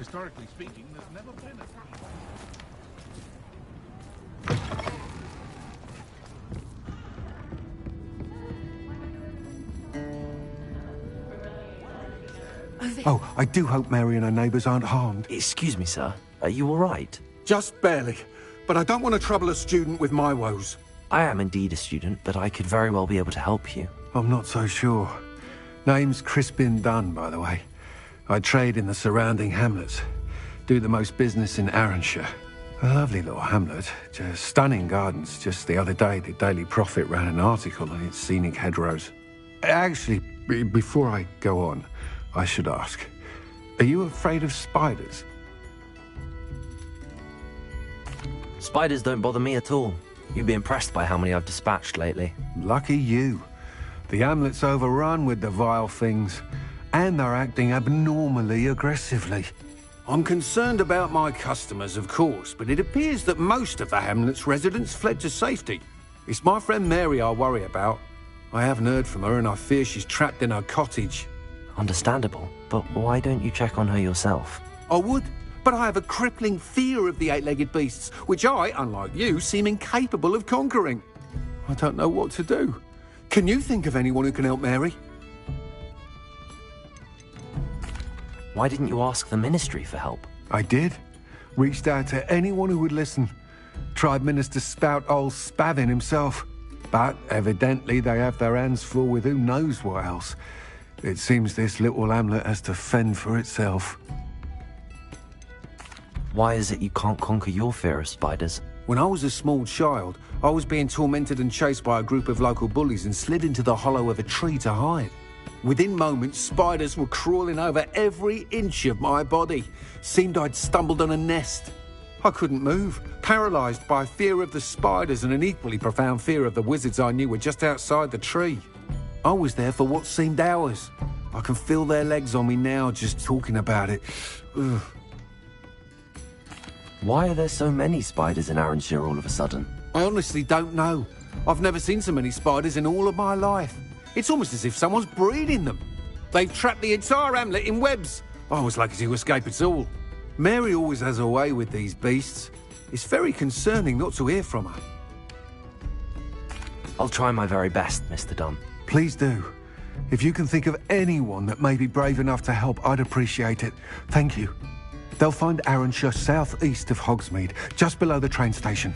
Historically speaking, there's never been a... Oh, I do hope Mary and her neighbours aren't harmed. Excuse me, sir. Are you all right? Just barely. But I don't want to trouble a student with my woes. I am indeed a student, but I could very well be able to help you. I'm not so sure. Name's Crispin Dunn, by the way. I trade in the surrounding hamlets. Do the most business in Arranshire. A lovely little hamlet. Just stunning gardens. Just the other day, the Daily Prophet ran an article on its scenic hedgerows. Actually, before I go on, I should ask, are you afraid of spiders? Spiders don't bother me at all. You'd be impressed by how many I've dispatched lately. Lucky you. The hamlet's overrun with the vile things, and they're acting abnormally aggressively. I'm concerned about my customers, of course, but it appears that most of the hamlet's residents fled to safety. It's my friend Mary I worry about. I haven't heard from her, and I fear she's trapped in her cottage. Understandable, but why don't you check on her yourself? I would, but I have a crippling fear of the eight-legged beasts, which I, unlike you, seem incapable of conquering. I don't know what to do. Can you think of anyone who can help Mary? Why didn't you ask the ministry for help? I did. Reached out to anyone who would listen. Tried Minister Spout old Spavin himself. But evidently they have their hands full with who knows what else. It seems this little hamlet has to fend for itself. Why is it you can't conquer your fear of spiders? When I was a small child, I was being tormented and chased by a group of local bullies and slid into the hollow of a tree to hide. Within moments, spiders were crawling over every inch of my body. Seemed I'd stumbled on a nest. I couldn't move, paralysed by fear of the spiders and an equally profound fear of the wizards I knew were just outside the tree. I was there for what seemed hours. I can feel their legs on me now just talking about it. Ugh. Why are there so many spiders in Arranshire all of a sudden? I honestly don't know. I've never seen so many spiders in all of my life. It's almost as if someone's breeding them. They've trapped the entire hamlet in webs. I was lucky to escape it all. Mary always has a way with these beasts. It's very concerning not to hear from her. I'll try my very best, Mr. Dunn. Please do. If you can think of anyone that may be brave enough to help, I'd appreciate it. Thank you. They'll find Arranshire southeast of Hogsmeade, just below the train station.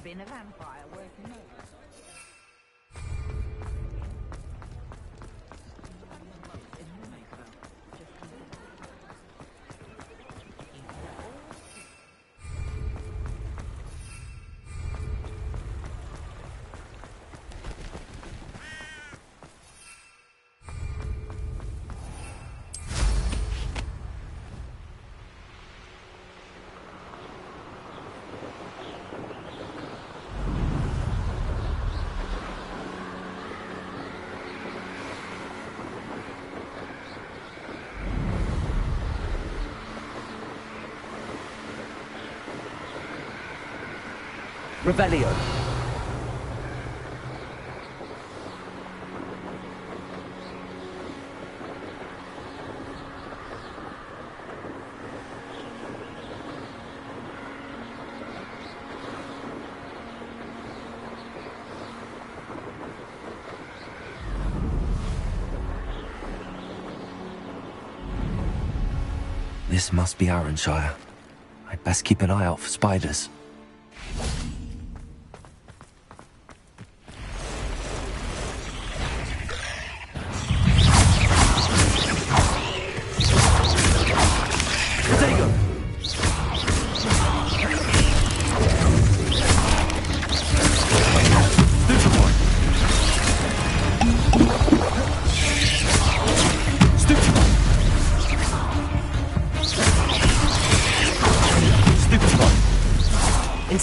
Been a vampire working there. Revelio. This must be Arranshire. I'd best keep an eye out for spiders.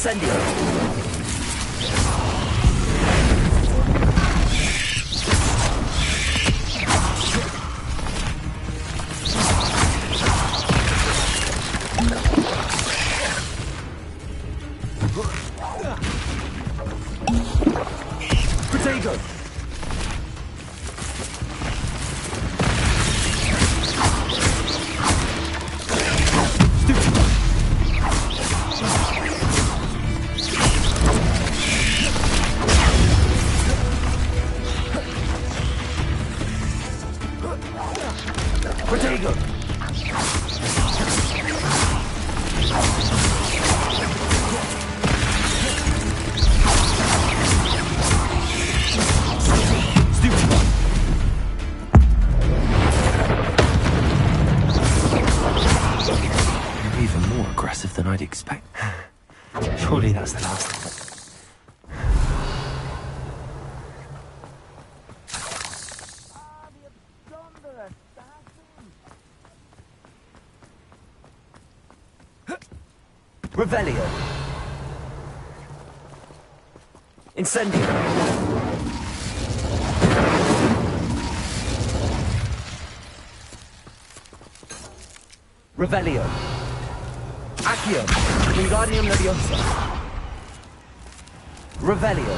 Incendio! Protego! Protego! You're even more aggressive than I'd expect. Surely that's the last of it. Revelio. Incendio. Revelio. Accio. Wingardium Leviosa. Revelio.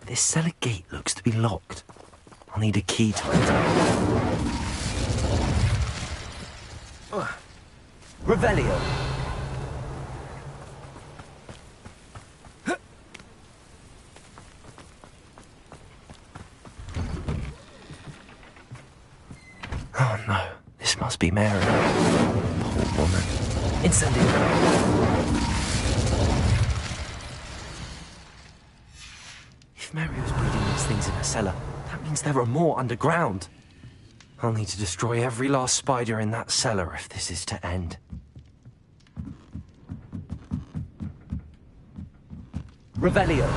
This cellar gate looks to be locked. I'll need a key to enter. Revelio. Oh no, this must be Mary. Poor woman. Incendio. If Mary was breeding these things in her cellar, that means there are more underground. I'll need to destroy every last spider in that cellar if this is to end. Revelio.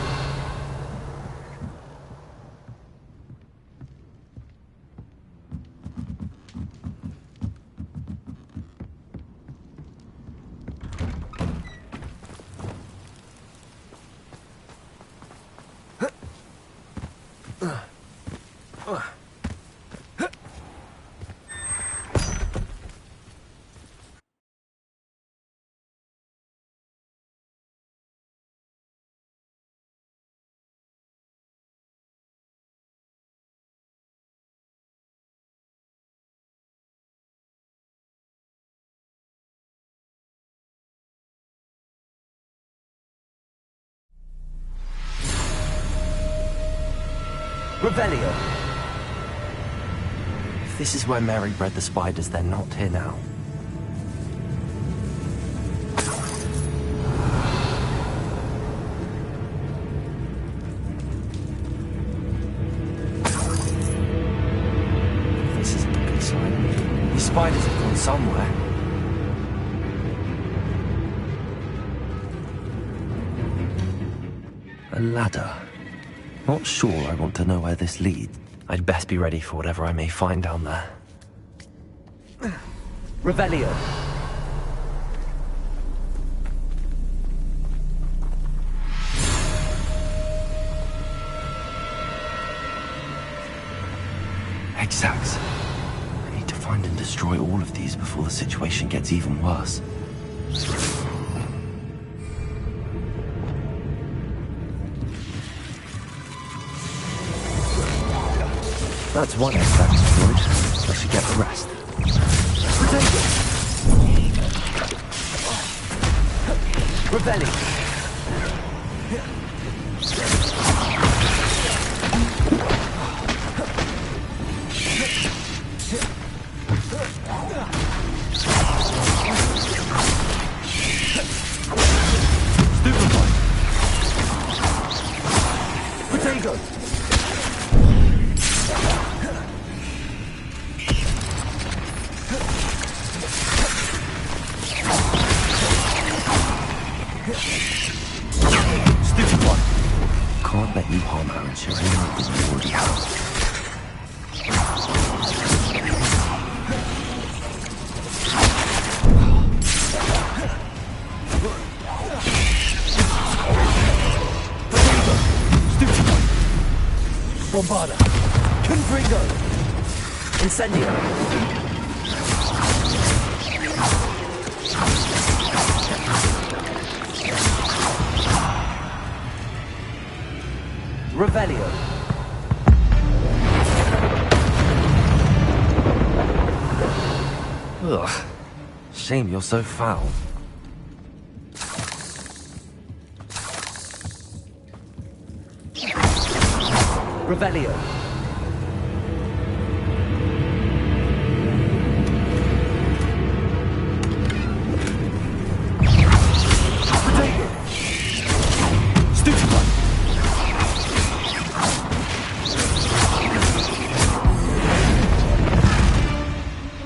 Revelio. If this is where Mary bred the spiders, they're not here now. This isn't a good sign. These spiders have gone somewhere. A ladder. Not sure I want to know where this leads. I'd best be ready for whatever I may find down there. Revelio. Exacts. I need to find and destroy all of these before the situation gets even worse. That's one exact destroyed. I should get the rest. Revelio. Can't let you harm her and share anything you already have. Bombarda! Confringo! Incendio! Revelio! Ugh. Shame you're so foul. Revelio. Potato. Stupid one.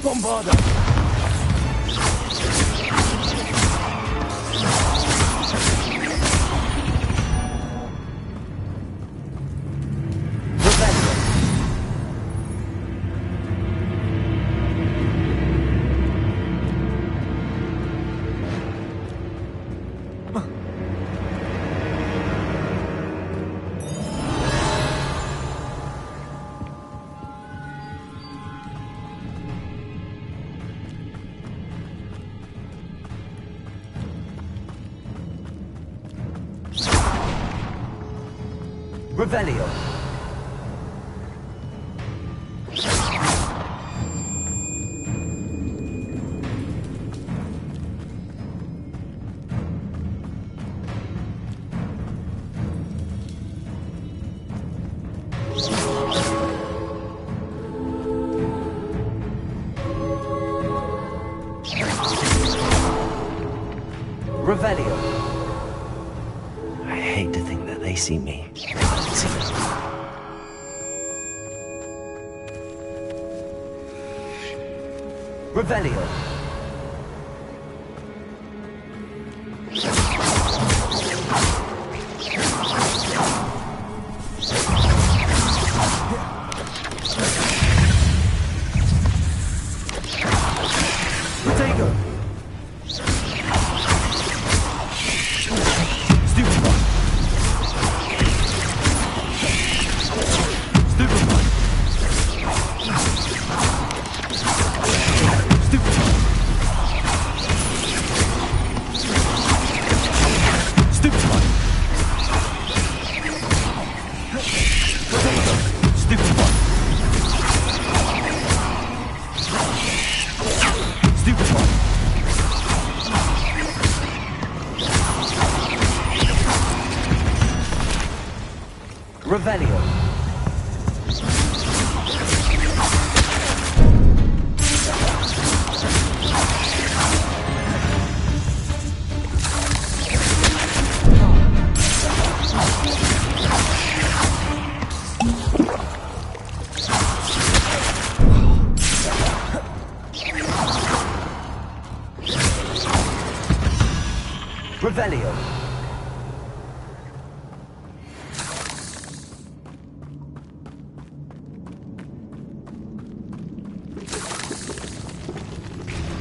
Bombarda. Revelio. Revelio. I hate to think that they see me. Revelio. Potato. Stupid one. Stupid one. Stupid one. Stupid one. Potato. Stupid one. Stupid one. Revelio. Revelio.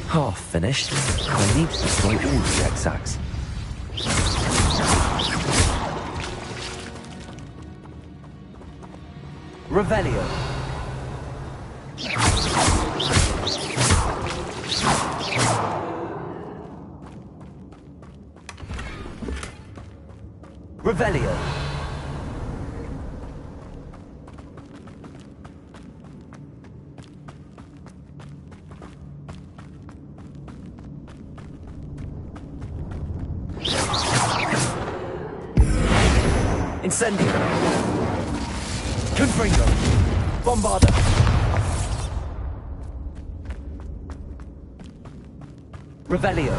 Half finished. I need to destroy all the exacts. Revelio. Revelio. Incendio. Confringo. Bombarda. Revelio.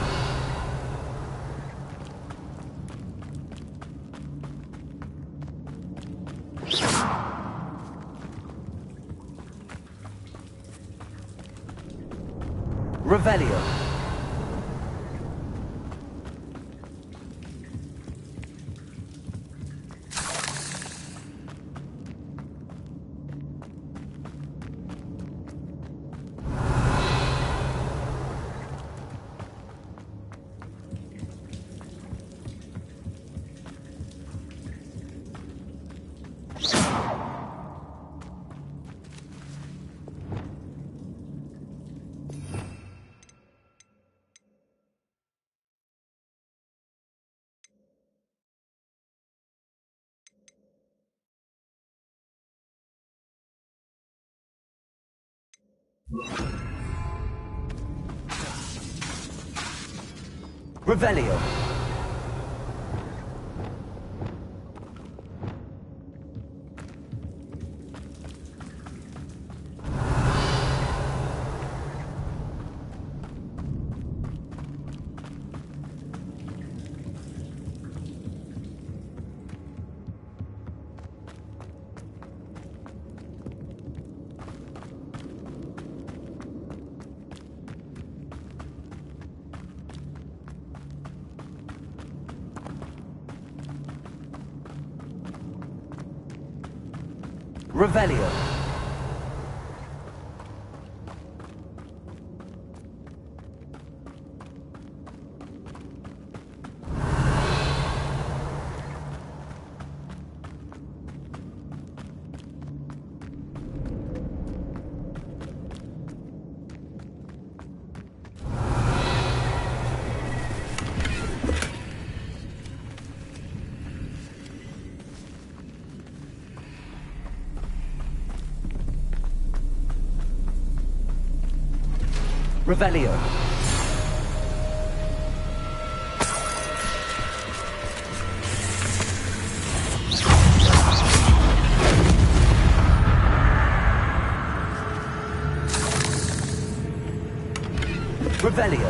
Revelio. Revelio. Revelio. Revelio. Revelio.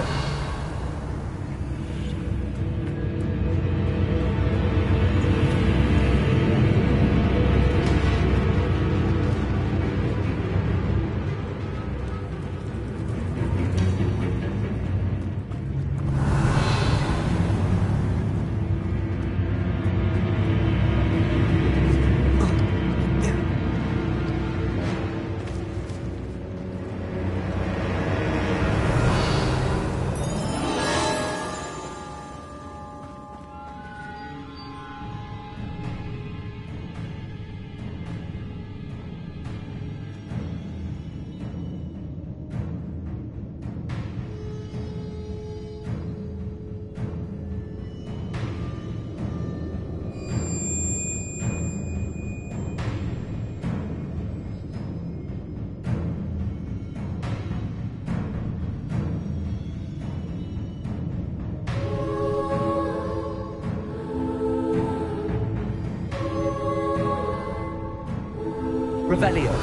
Revelio.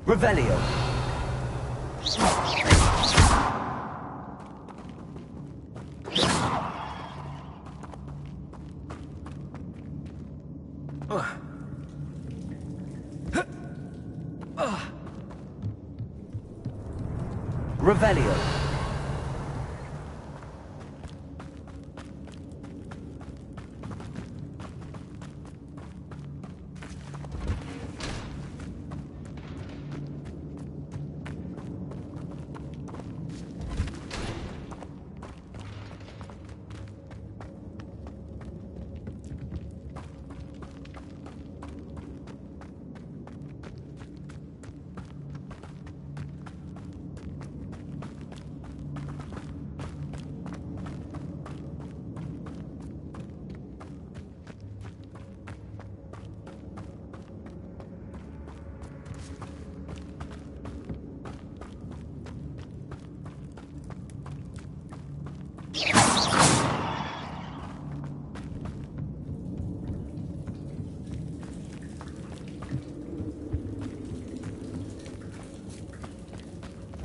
Revelio. Revelio.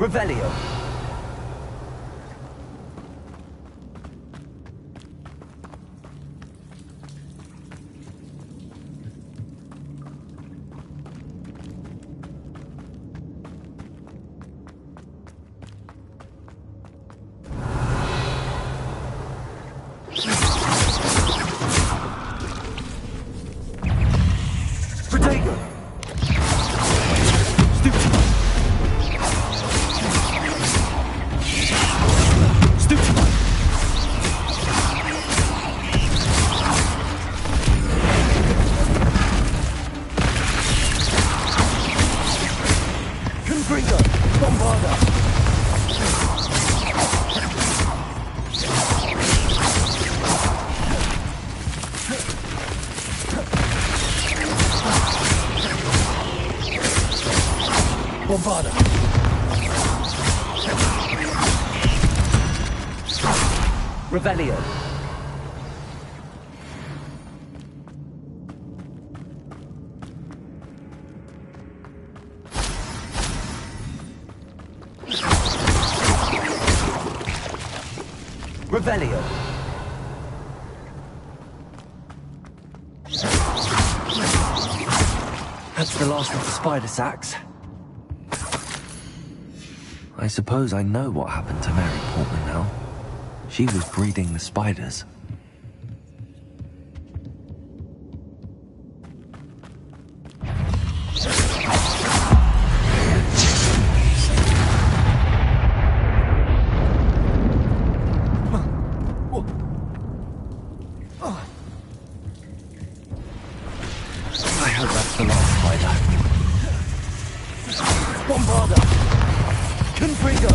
Revelio. Bombarda. Revelio. Revelio. That's the last of the spider sacks. I suppose I know what happened to Mary Portman now. She was breeding the spiders. I hope that's the last spider. Bombarda! Confringo!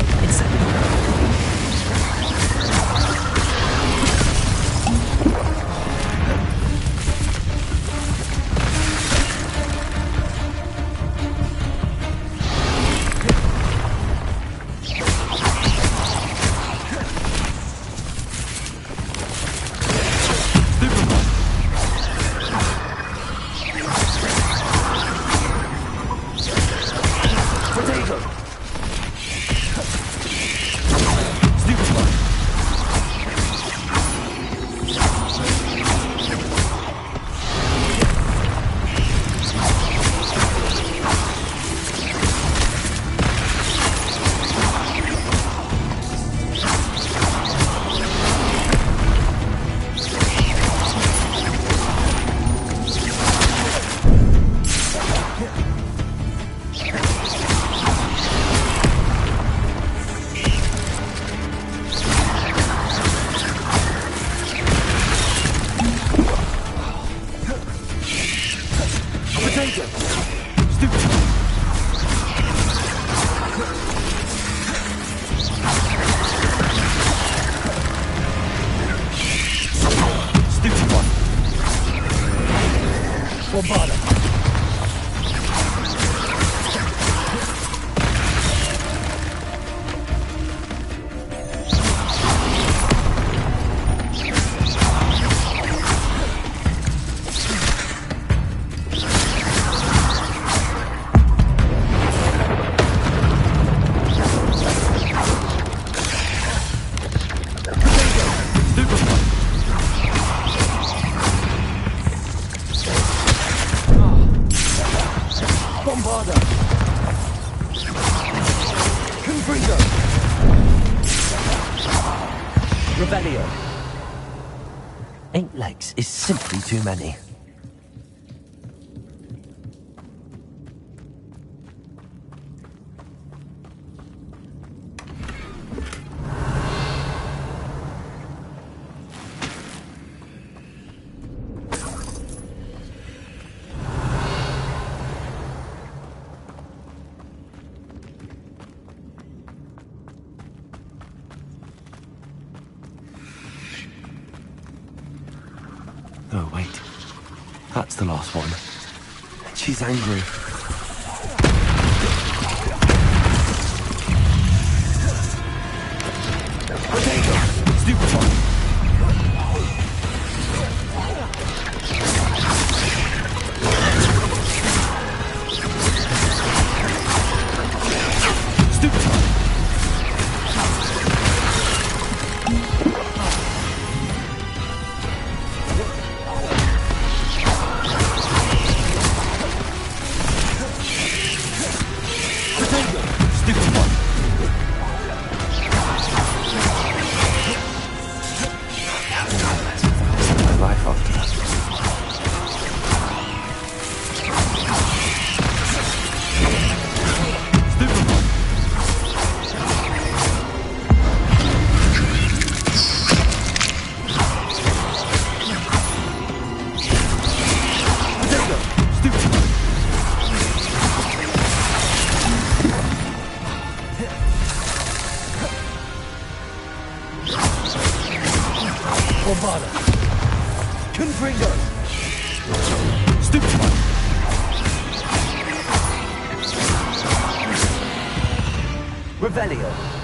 Revelio. 8 legs is simply too many. Oh, wait. That's the last one. She's angry. Potato! Stupefy! Revelio.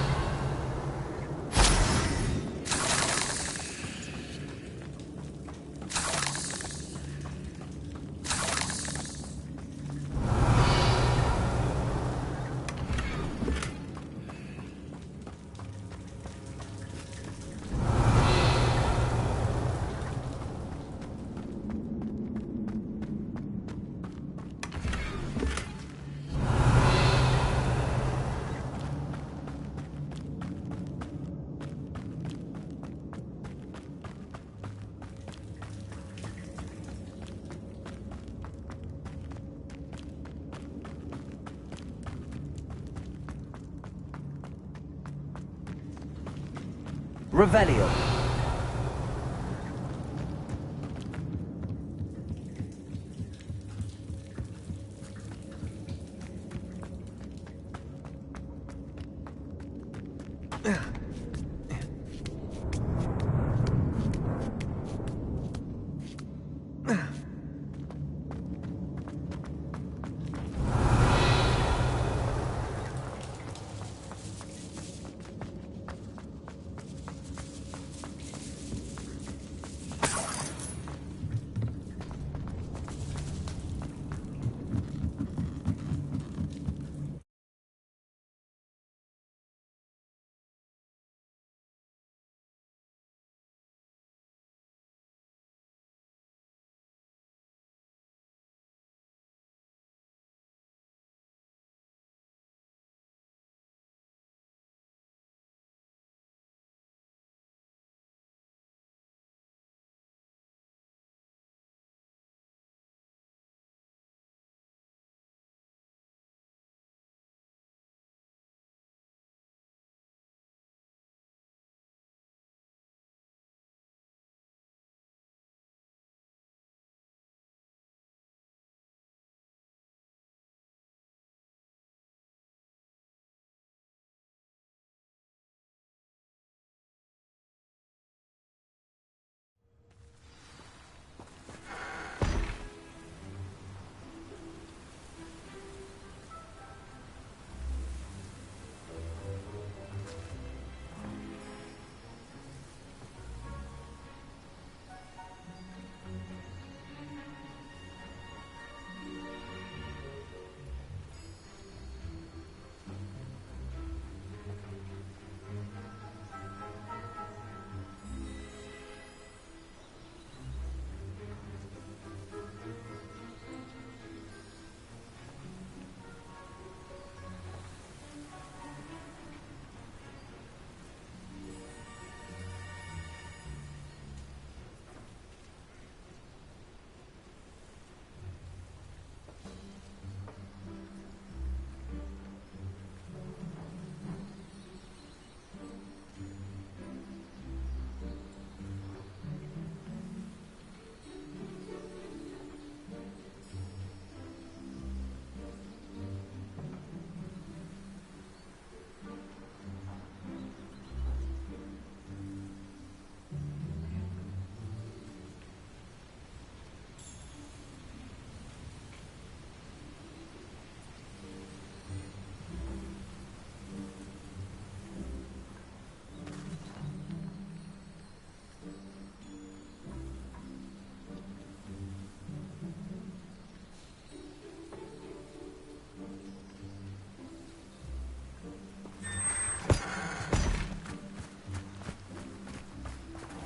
Revelio.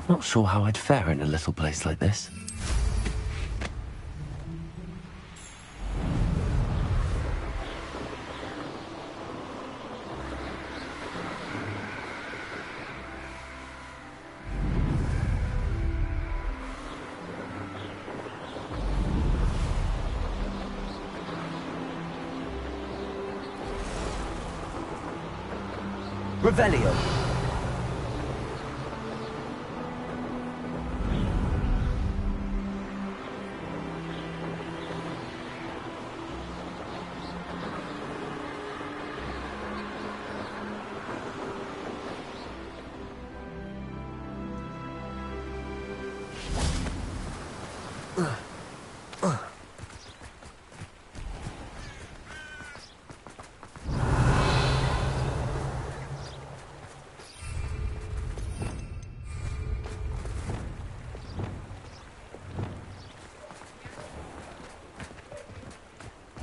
Not sure how I'd fare in a little place like this. Revelio.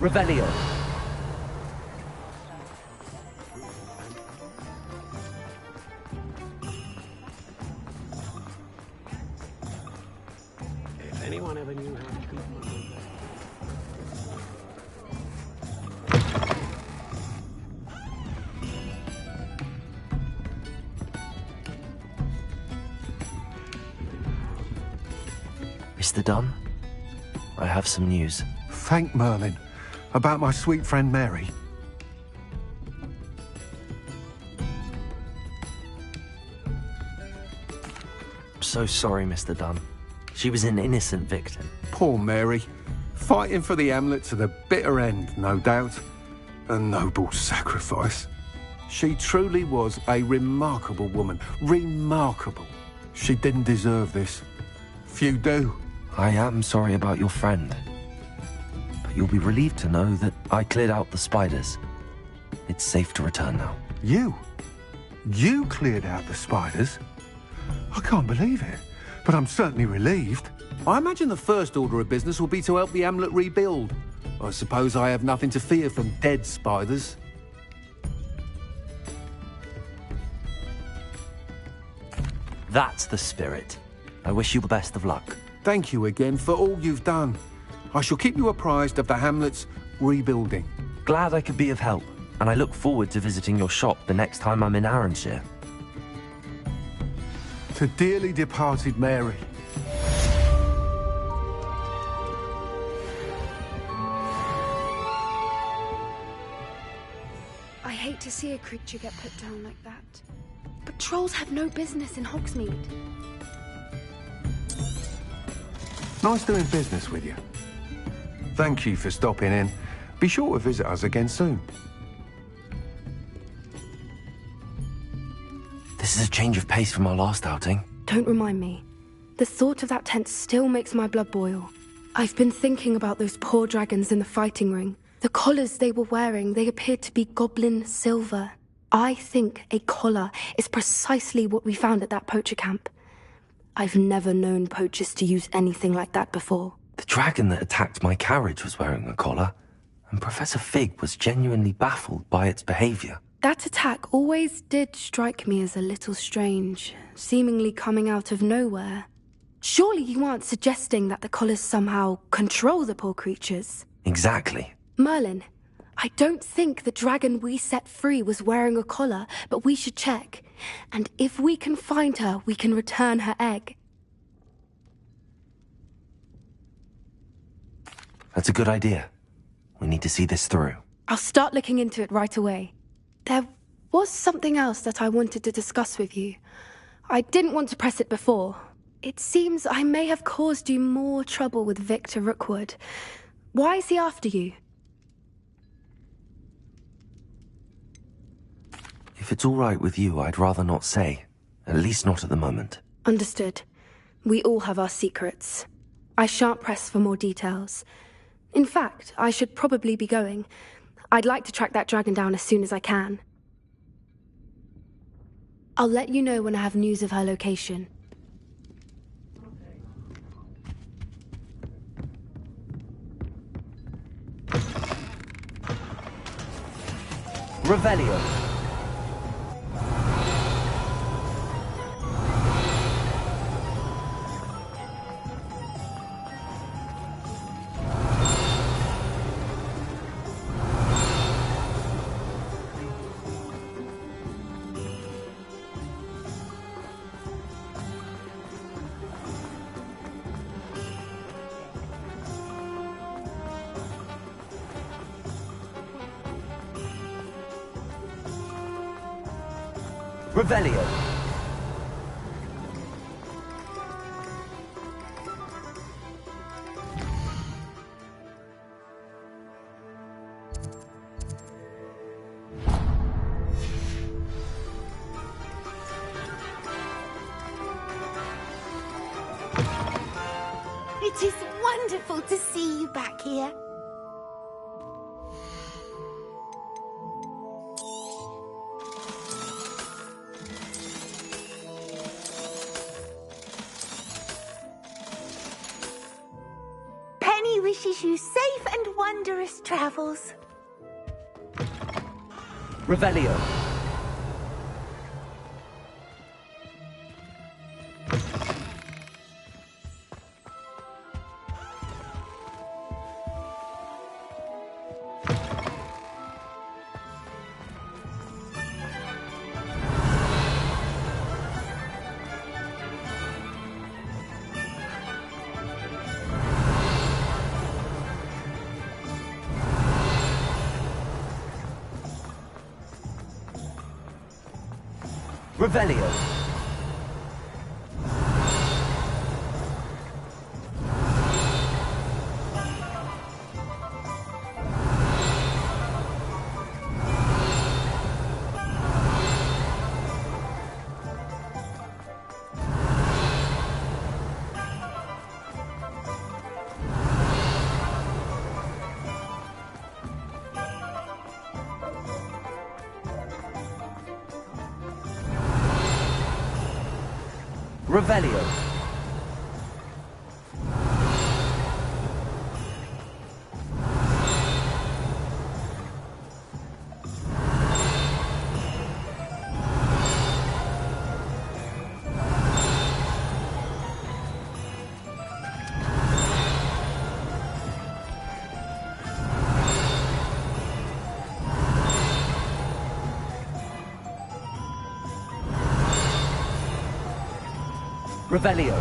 Revelio. If anyone ever knew how to treat one. Mr. Dunn, I have some news. Thank Merlin. About my sweet friend Mary. I'm so sorry, Mr. Dunn. She was an innocent victim. Poor Mary. Fighting for the Hamlet to the bitter end, no doubt. A noble sacrifice. She truly was a remarkable woman. Remarkable. She didn't deserve this. Few do. I am sorry about your friend. But you'll be relieved to know that I cleared out the spiders. It's safe to return now. You? You cleared out the spiders? I can't believe it, but I'm certainly relieved. I imagine the first order of business will be to help the Hamlet rebuild. I suppose I have nothing to fear from dead spiders. That's the spirit. I wish you the best of luck. Thank you again for all you've done. I shall keep you apprised of the Hamlet's rebuilding. Glad I could be of help, and I look forward to visiting your shop the next time I'm in Arranshire. To dearly departed Mary. I hate to see a creature get put down like that. But trolls have no business in Hogsmeade. Nice doing business with you. Thank you for stopping in. Be sure to visit us again soon. This is a change of pace from our last outing. Don't remind me. The thought of that tent still makes my blood boil. I've been thinking about those poor dragons in the fighting ring. The collars they were wearing, they appeared to be goblin silver. I think a collar is precisely what we found at that poacher camp. I've never known poachers to use anything like that before. The dragon that attacked my carriage was wearing a collar, and Professor Fig was genuinely baffled by its behavior. That attack always did strike me as a little strange, seemingly coming out of nowhere. Surely you aren't suggesting that the collars somehow control the poor creatures? Exactly. Merlin, I don't think the dragon we set free was wearing a collar, but we should check. And if we can find her, we can return her egg. That's a good idea. We need to see this through. I'll start looking into it right away. There was something else that I wanted to discuss with you. I didn't want to press it before. It seems I may have caused you more trouble with Victor Rookwood. Why is he after you? If it's all right with you, I'd rather not say. At least not at the moment. Understood. We all have our secrets. I shan't press for more details. In fact, I should probably be going. I'd like to track that dragon down as soon as I can. I'll let you know when I have news of her location. Revelio. Revelio. It is wonderful to see you back here. wishes you safe and wondrous travels. Revelio. Revelio. Revelio. Revelio.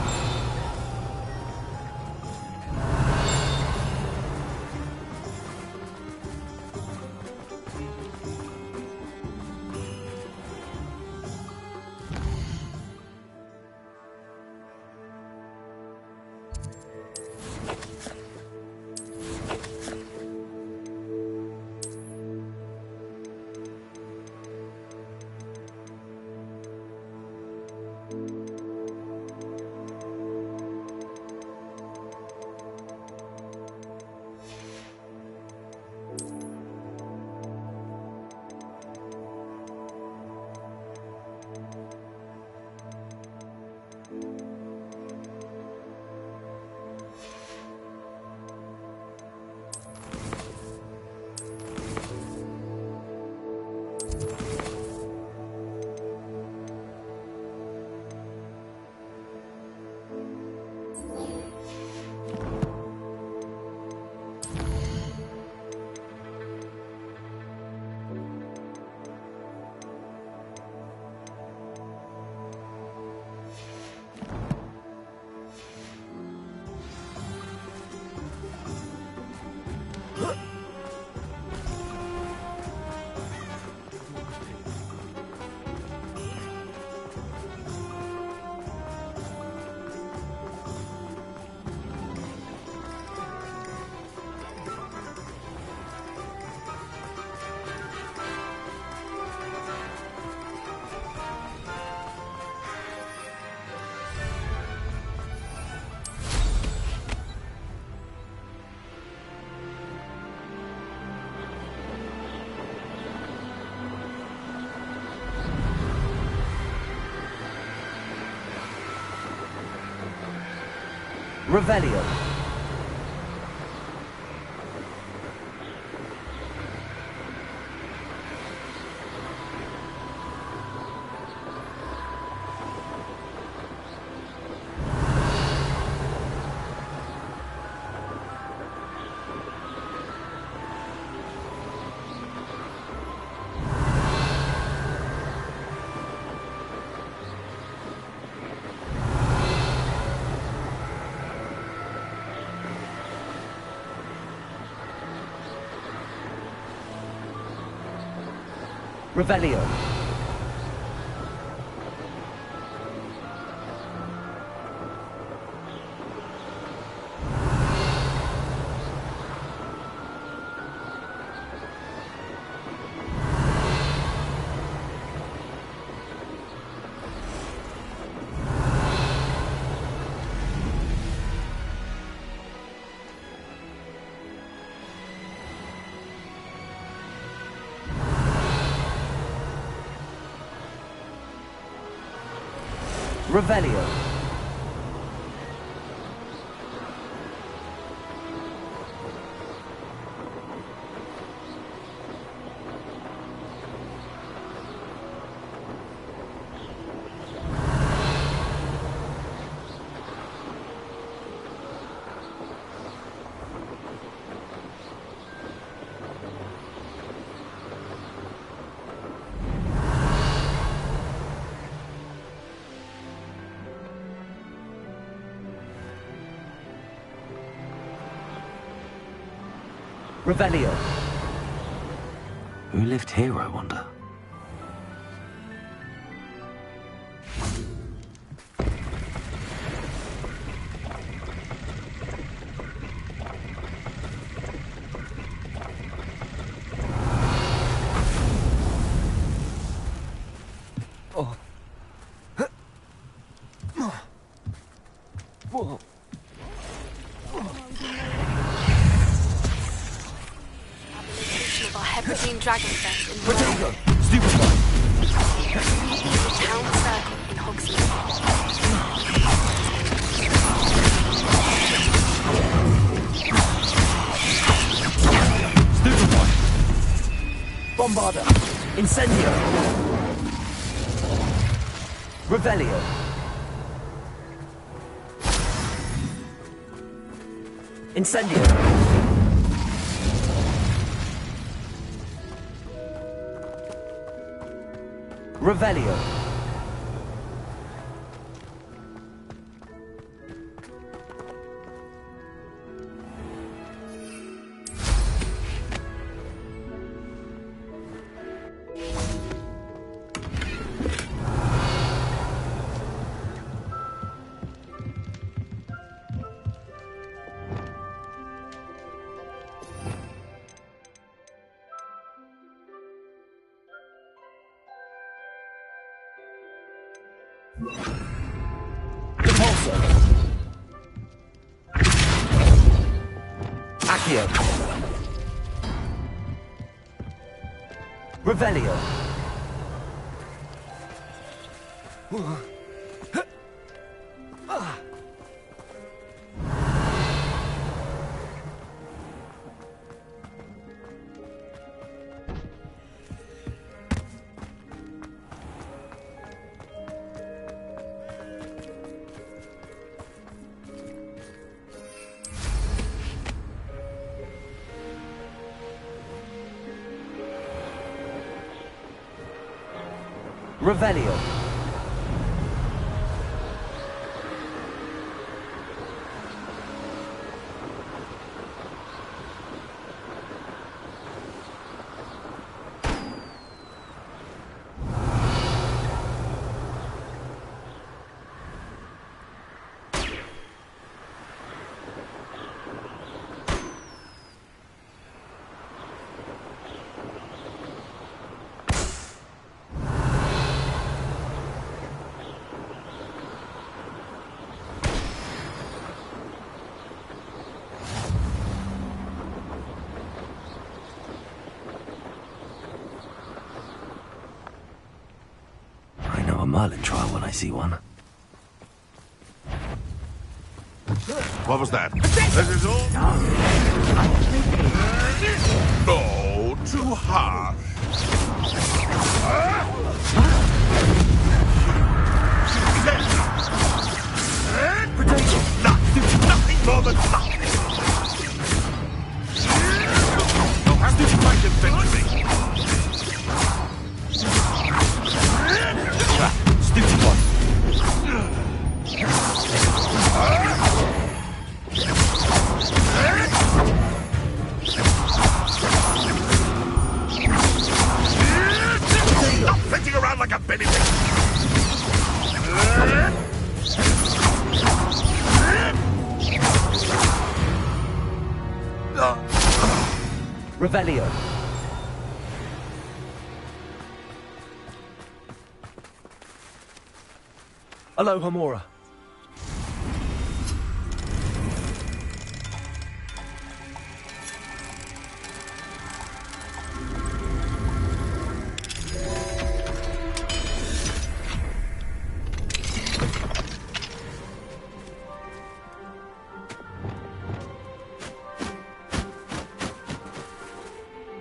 Revelio. Revelio. Revelio. Revelio. Who lived here, I wonder? Dragonfest in Potato! Stupid one! Town Circle in Hogsmeade. Stupid one! Bombarda! Incendio! Revelio! Incendio! Revelio. Repulsor. Accio. Revelio. Revelio. Merlin trial when I see one. What was that? That is all? Oh, too harsh. Nothing more than nothing. You'll have to fight eventually. Stupid one. Stop flitting around like a benny wing. Revelio. Aloha Mora.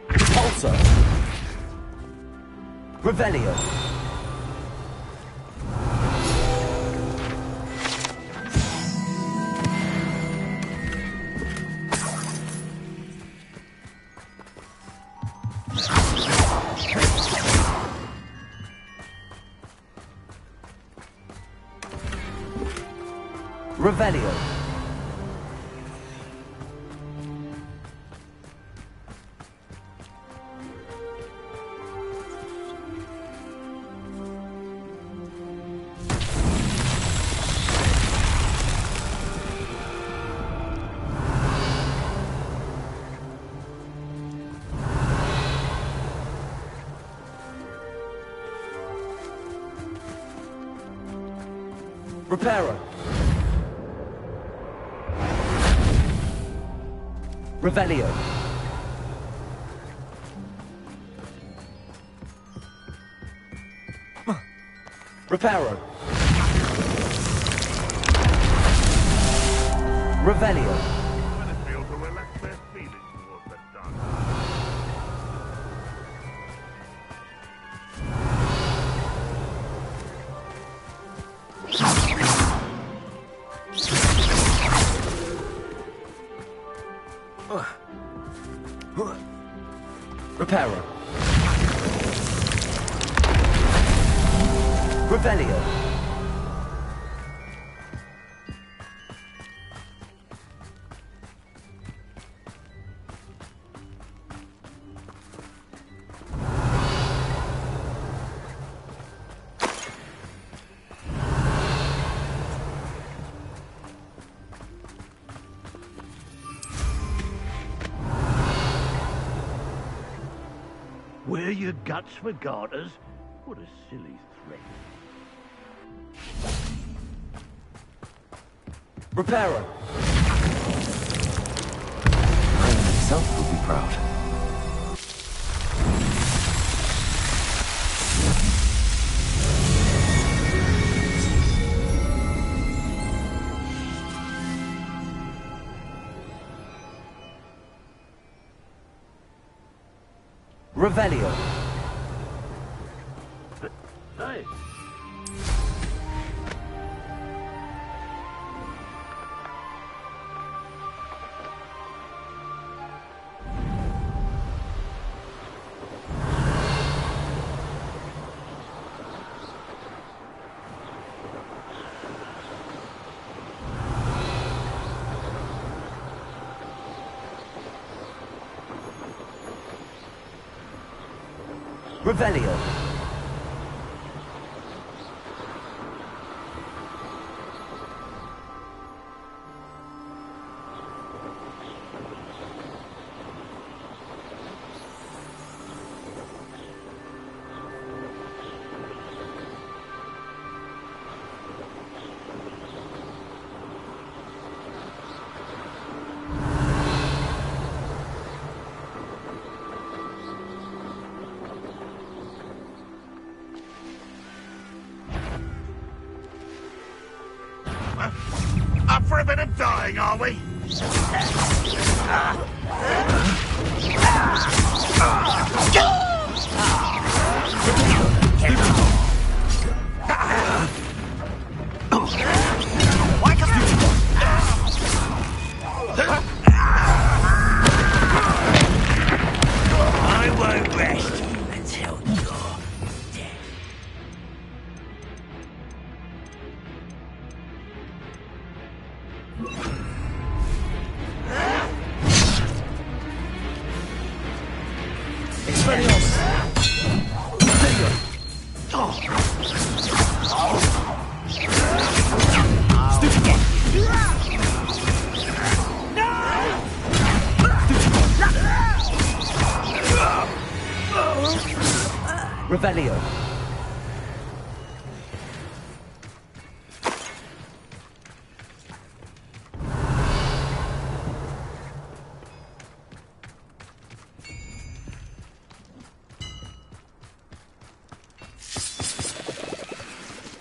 Repulsor. Revelio. Revelio. Reparo. Revelio. Reparo. Revelio. Feel to relax their feelings towards the dark. Reparo. Revelio. Wear your guts for garters? What a silly threat. Reparo. I myself will be proud. Revelio. Hey! Revelio. Up for a bit of dying, are we? I won't rest until you're dead. Revelio.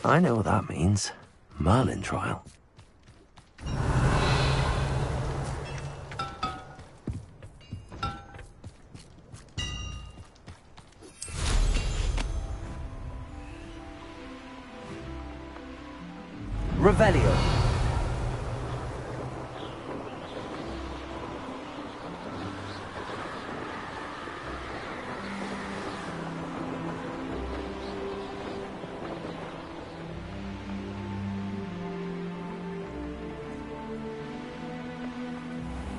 I know what that means. Merlin trial. Revelio.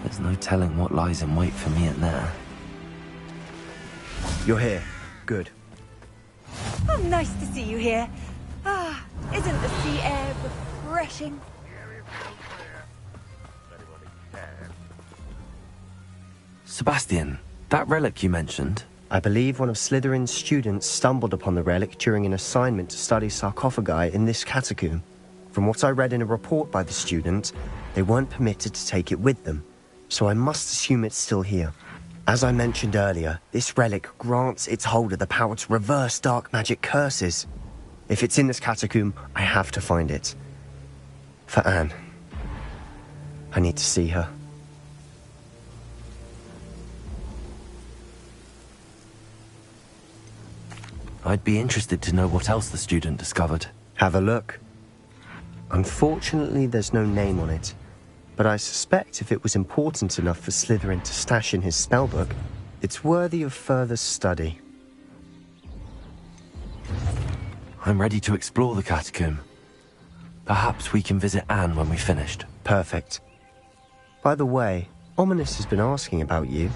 There's no telling what lies in wait for me in there. You're here. Good. Oh, nice to see you here. Ah, isn't the sea air refreshing? Sebastian, that relic you mentioned. I believe one of Slytherin's students stumbled upon the relic during an assignment to study sarcophagi in this catacomb. From what I read in a report by the student, they weren't permitted to take it with them, so I must assume it's still here. As I mentioned earlier, this relic grants its holder the power to reverse dark magic curses. If it's in this catacomb, I have to find it. For Anne. I need to see her. I'd be interested to know what else the student discovered. Have a look. Unfortunately, there's no name on it, but I suspect if it was important enough for Slytherin to stash in his spellbook, it's worthy of further study. I'm ready to explore the catacomb. Perhaps we can visit Anne when we've finished. Perfect. By the way, Ominous has been asking about you.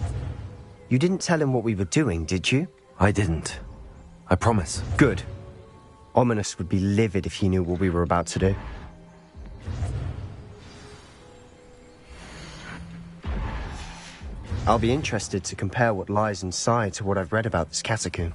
You didn't tell him what we were doing, did you? I didn't. I promise. Good. Ominous would be livid if he knew what we were about to do. I'll be interested to compare what lies inside to what I've read about this catacomb.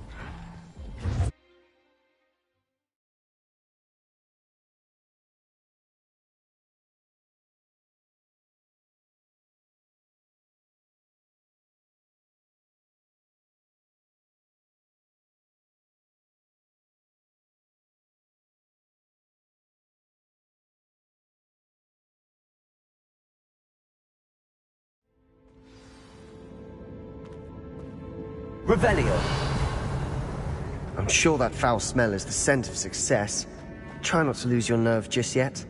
Revelio. I'm sure that foul smell is the scent of success. Try not to lose your nerve just yet.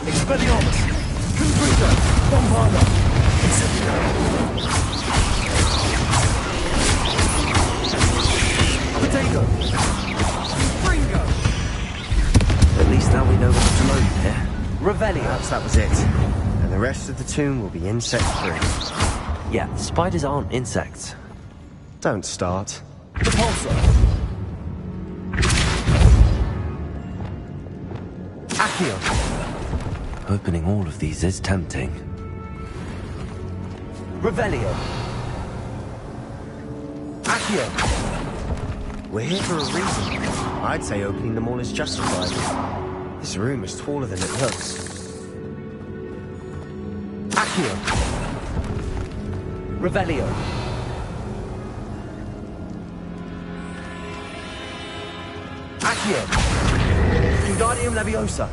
Expelliarmus! Confringo! Bombarda! Potato! Fringo! At least now we know what's to load here. Revelio. Perhaps that was it. And the rest of the tomb will be insect-free. Yeah, spiders aren't insects. Don't start. Repulsor! Accio. Opening all of these is tempting. Revelio. Accio. We're here for a reason. I'd say opening them all is justified. This room is taller than it looks. Accio. Revelio. Accio. Wingardium Leviosa.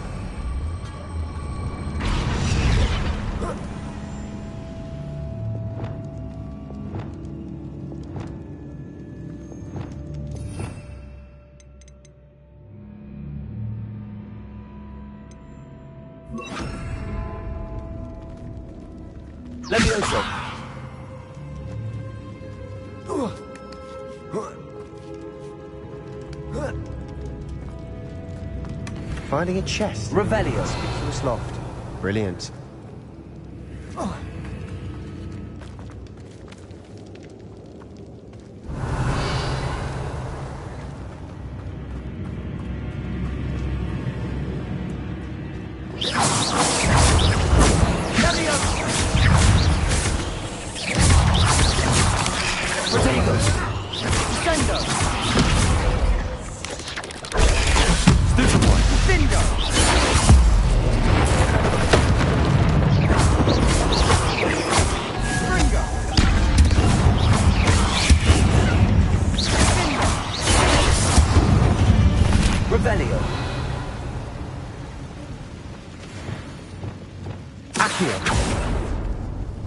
Leviosa. Finding a chest. Revelio. Conspicuous loft. Brilliant.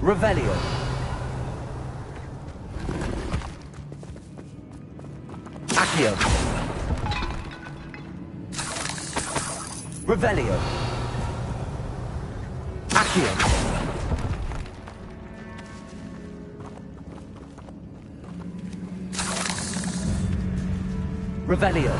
Revelio. Accio. Revelio. Accio. Revelio.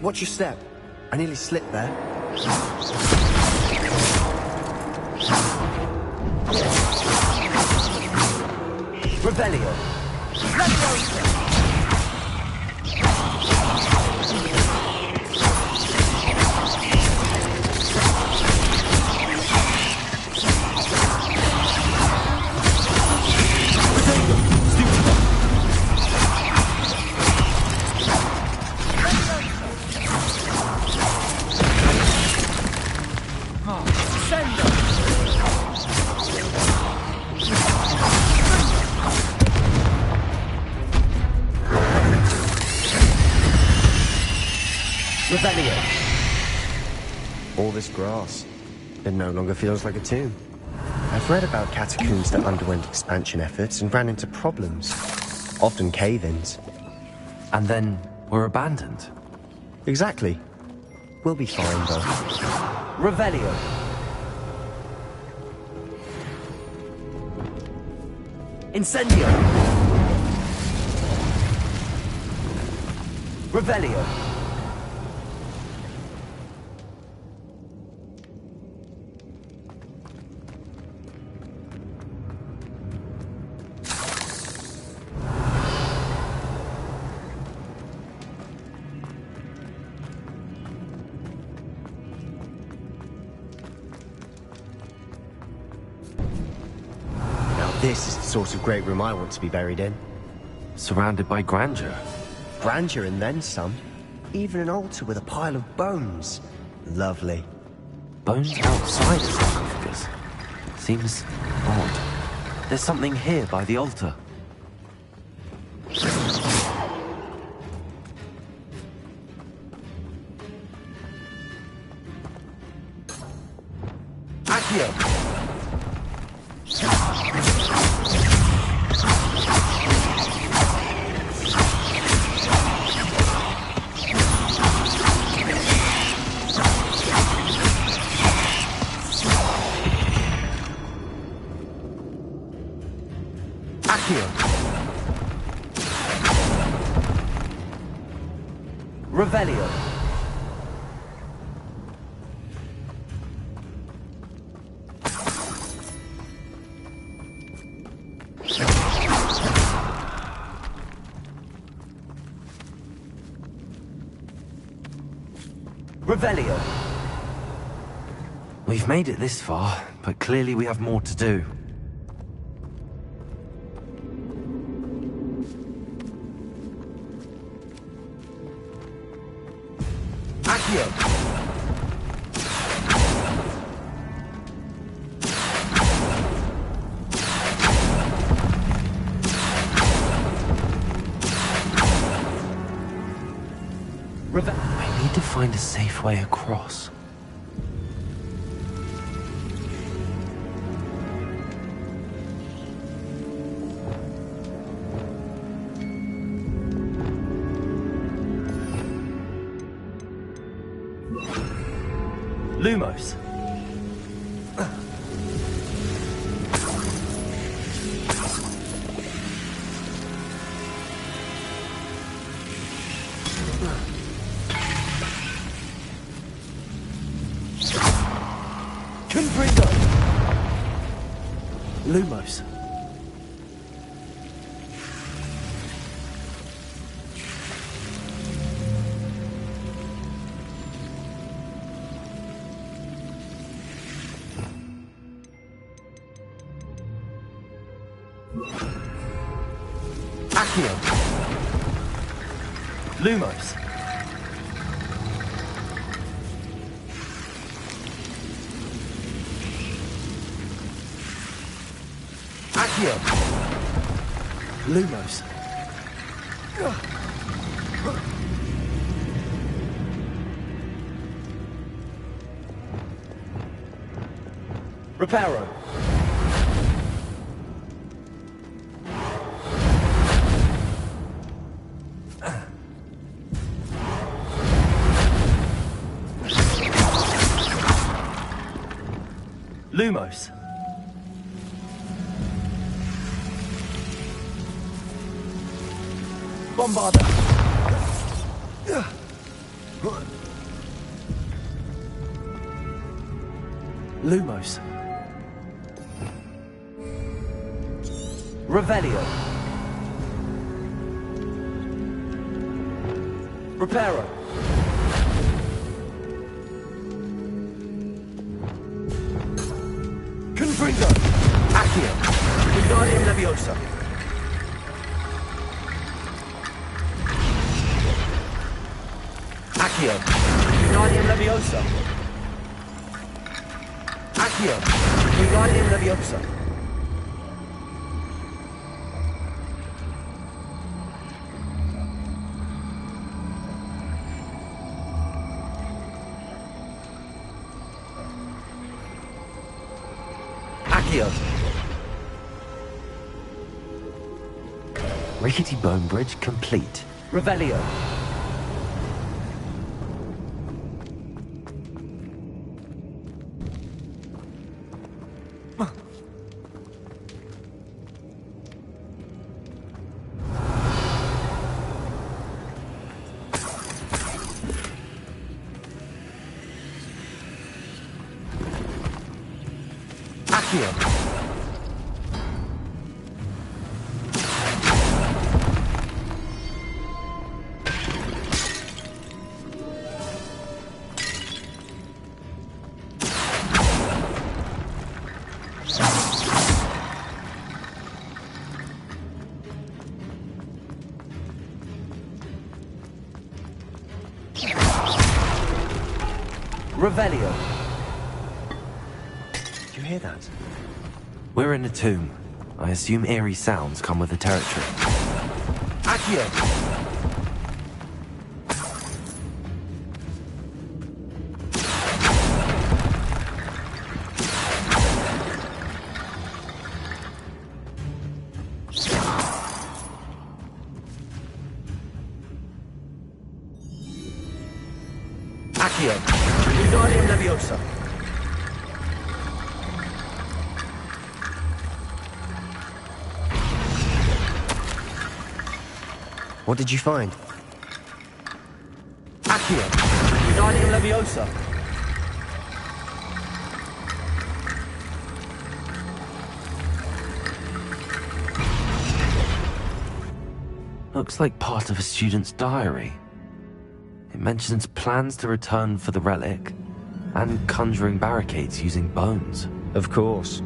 watch your step. I nearly slipped there. Revelio. All this grass. It no longer feels like a tomb. I've read about catacombs that underwent expansion efforts and ran into problems. Often cave-ins. And then were abandoned. Exactly. We'll be fine, though. Revelio. Incendio. Revelio. This is the sort of great room I want to be buried in. Surrounded by grandeur. Grandeur and then some. Even an altar with a pile of bones. Lovely. Bones outside the sarcophagus. Seems odd. There's something here by the altar. Accio! Revelio. Revelio. We've made it this far, but clearly we have more to do. I need to find a safe way across. Lumos. Lumos. Accio. Lumos. Accio. Lumos. Reparo. Lumos. Bombarda. Lumos. Revelio. Reparo. Confringo. Accio. Wingardium Leviosa. Accio. Wingardium Leviosa. Accio. Wingardium Leviosa. Accio. Rickety bone bridge complete. Revelio. Accio. Revelio. Do you hear that? We're in a tomb. I assume eerie sounds come with the territory. Accio. Accio. Wingardium Leviosa. What did you find? Accio. Wingardium Leviosa. Looks like part of a student's diary. It mentions plans to return for the relic and conjuring barricades using bones. Of course.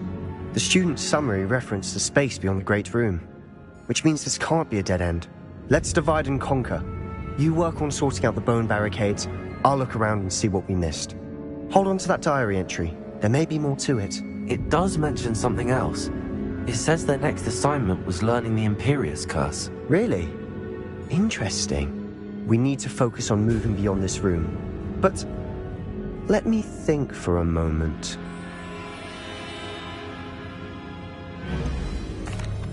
The student's summary referenced the space beyond the Great Room, which means this can't be a dead end. Let's divide and conquer. You work on sorting out the bone barricades, I'll look around and see what we missed. Hold on to that diary entry. There may be more to it. It does mention something else. It says their next assignment was learning the Imperius Curse. Really? Interesting. We need to focus on moving beyond this room. But let me think for a moment.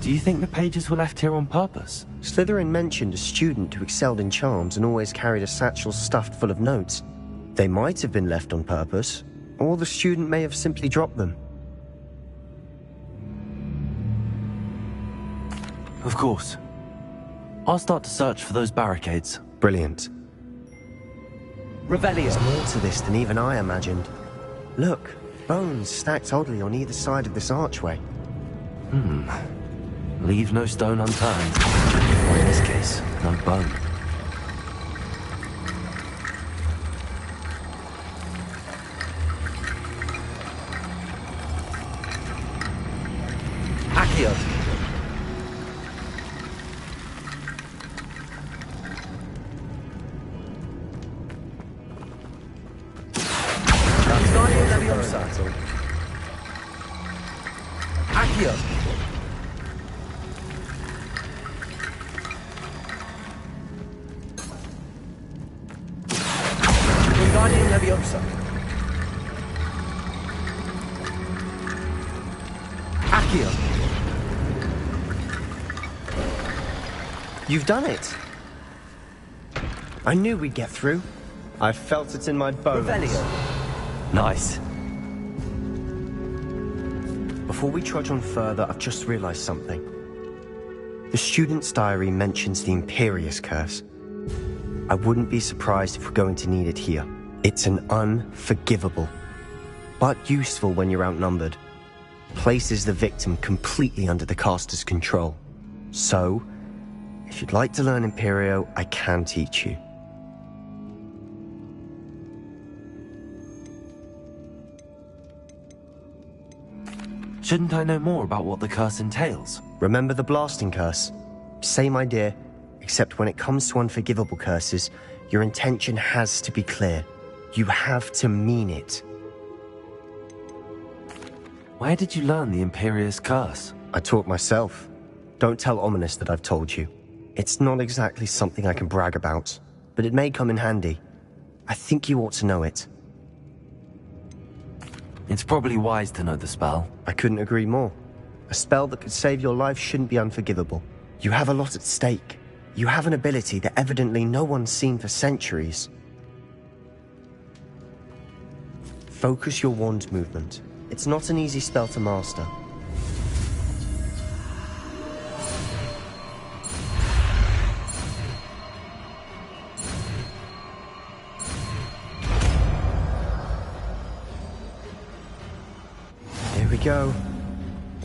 Do you think the pages were left here on purpose? Slytherin mentioned a student who excelled in charms and always carried a satchel stuffed full of notes. They might have been left on purpose, or the student may have simply dropped them. Of course. I'll start to search for those barricades. Brilliant. Revelio. There's more to this than even I imagined. Look, bones stacked oddly on either side of this archway. Leave no stone unturned. Or in this case, no bone. Accio. Wingardium Leviosa. Accio. Wingardium Leviosa. Accio. You've done it! I knew we'd get through. I felt it in my bones. Revelio. Nice. Before we trudge on further, I've just realized something. The student's diary mentions the Imperius Curse. I wouldn't be surprised if we're going to need it here. It's an unforgivable, but useful when you're outnumbered. Places the victim completely under the caster's control. So, if you'd like to learn Imperio, I can teach you. Shouldn't I know more about what the curse entails? Remember the blasting curse? Same idea, except when it comes to unforgivable curses, your intention has to be clear. You have to mean it. Where did you learn the Imperious curse? I taught myself. Don't tell Ominous that I've told you. It's not exactly something I can brag about, but it may come in handy. I think you ought to know it. It's probably wise to know the spell. I couldn't agree more. A spell that could save your life shouldn't be unforgivable. You have a lot at stake. You have an ability that evidently no one's seen for centuries. Focus your wand movement. It's not an easy spell to master. Here we go.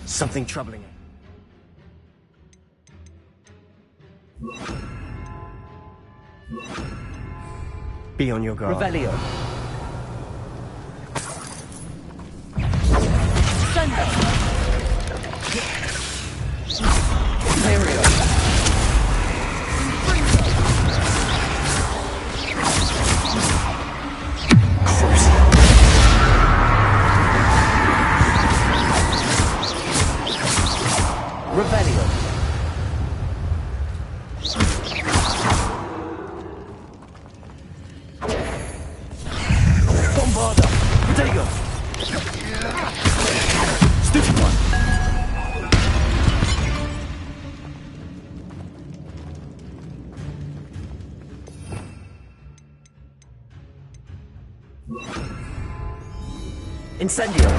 Something troubling it. Be on your guard. Revelio. Imperio. Revelio. Bombarda. Protego. Stupid one. Incendio.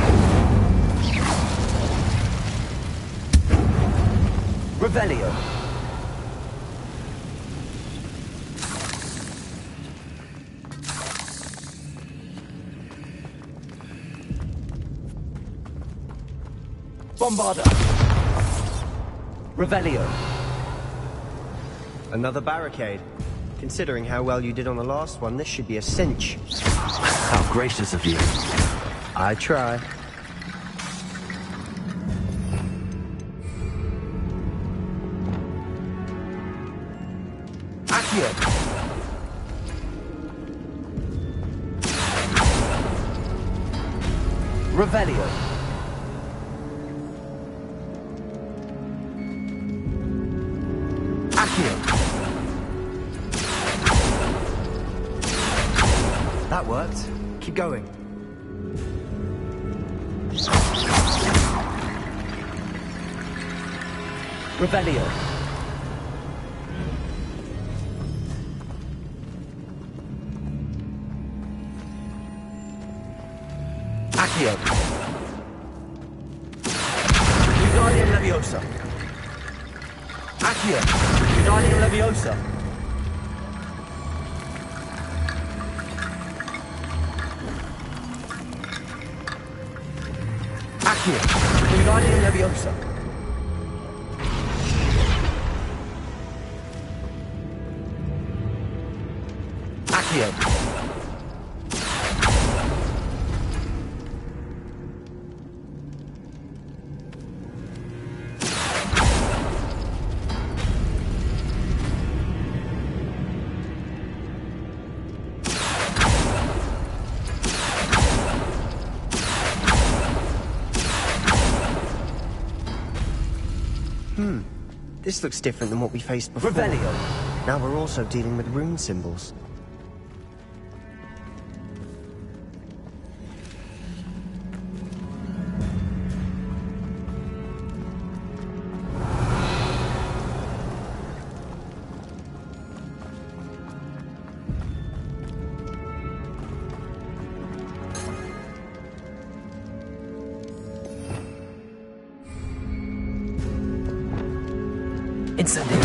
Revelio. Bombarda. Revelio. Another barricade. Considering how well you did on the last one, this should be a cinch. How gracious of you. I try. Accio. Revelio. Accio. That worked. Keep going. Revelio. Accio. Wingardium Leviosa. Accio. Wingardium Leviosa. Accio. Wingardium Leviosa. Accio. This looks different than what we faced before. Revelio. Now we're also dealing with rune symbols. Incendio.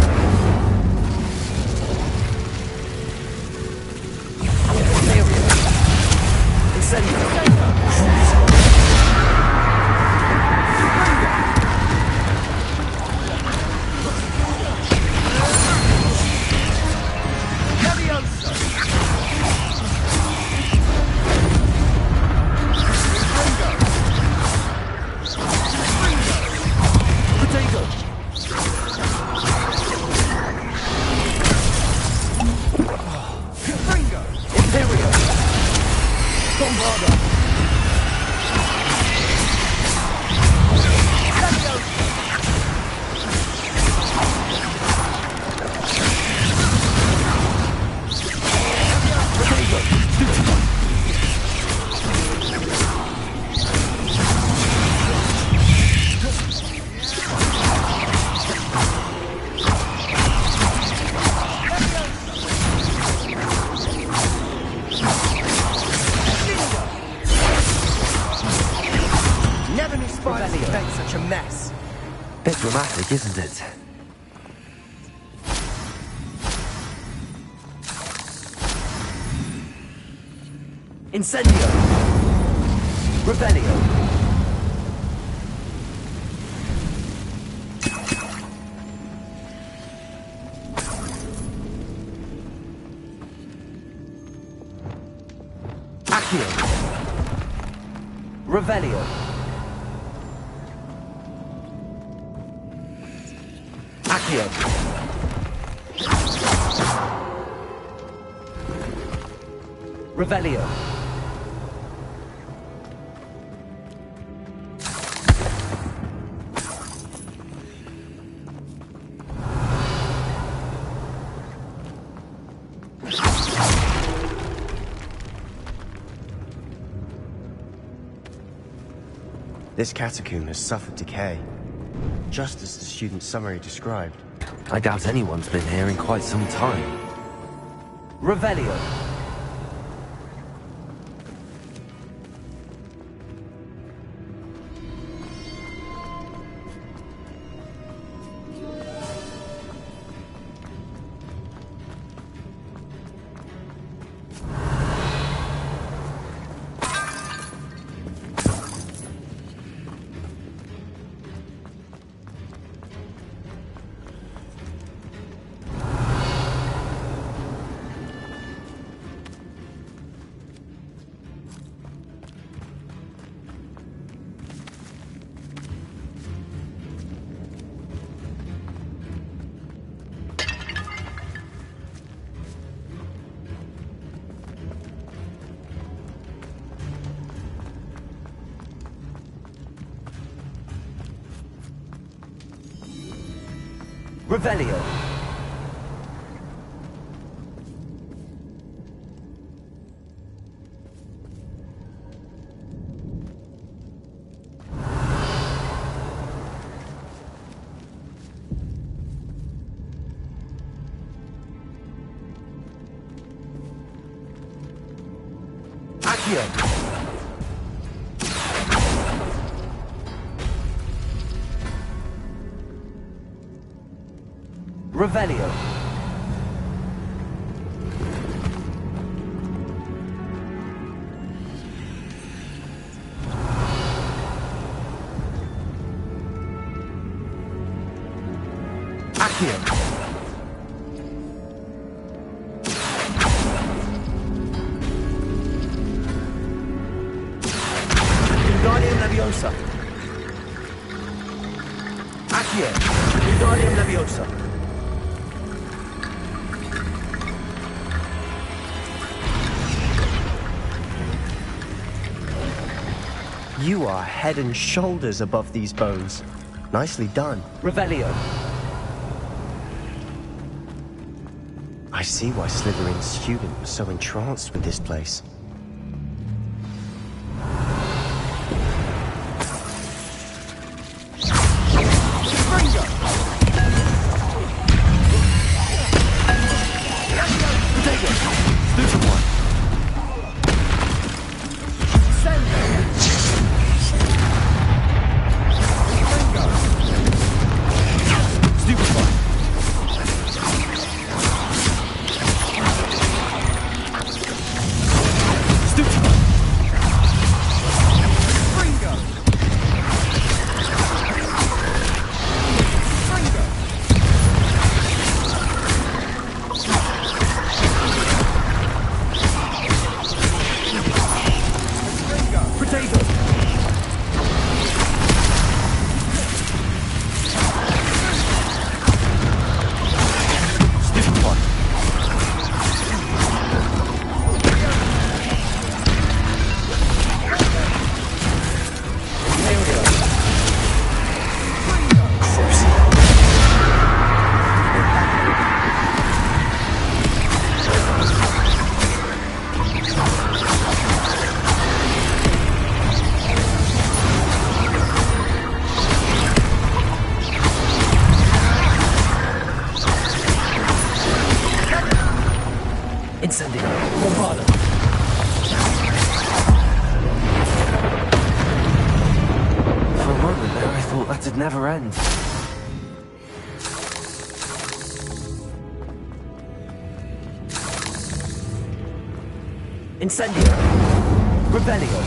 dramatic, isn't it? Incendio! Revelio! Accio! Revelio! Accio! Revelio! This catacomb has suffered decay, just as the student's summary described. I doubt anyone's been here in quite some time. Revelio! Revelio! Accio! Revelio! Accio! Wingardium Leviosa! Accio! Wingardium Leviosa! You are head and shoulders above these bones. Nicely done. Revelio! I see why Slytherin's student was so entranced with this place. Incendio! Bombado! For a moment there, I thought that'd never end. Incendio. Revelio.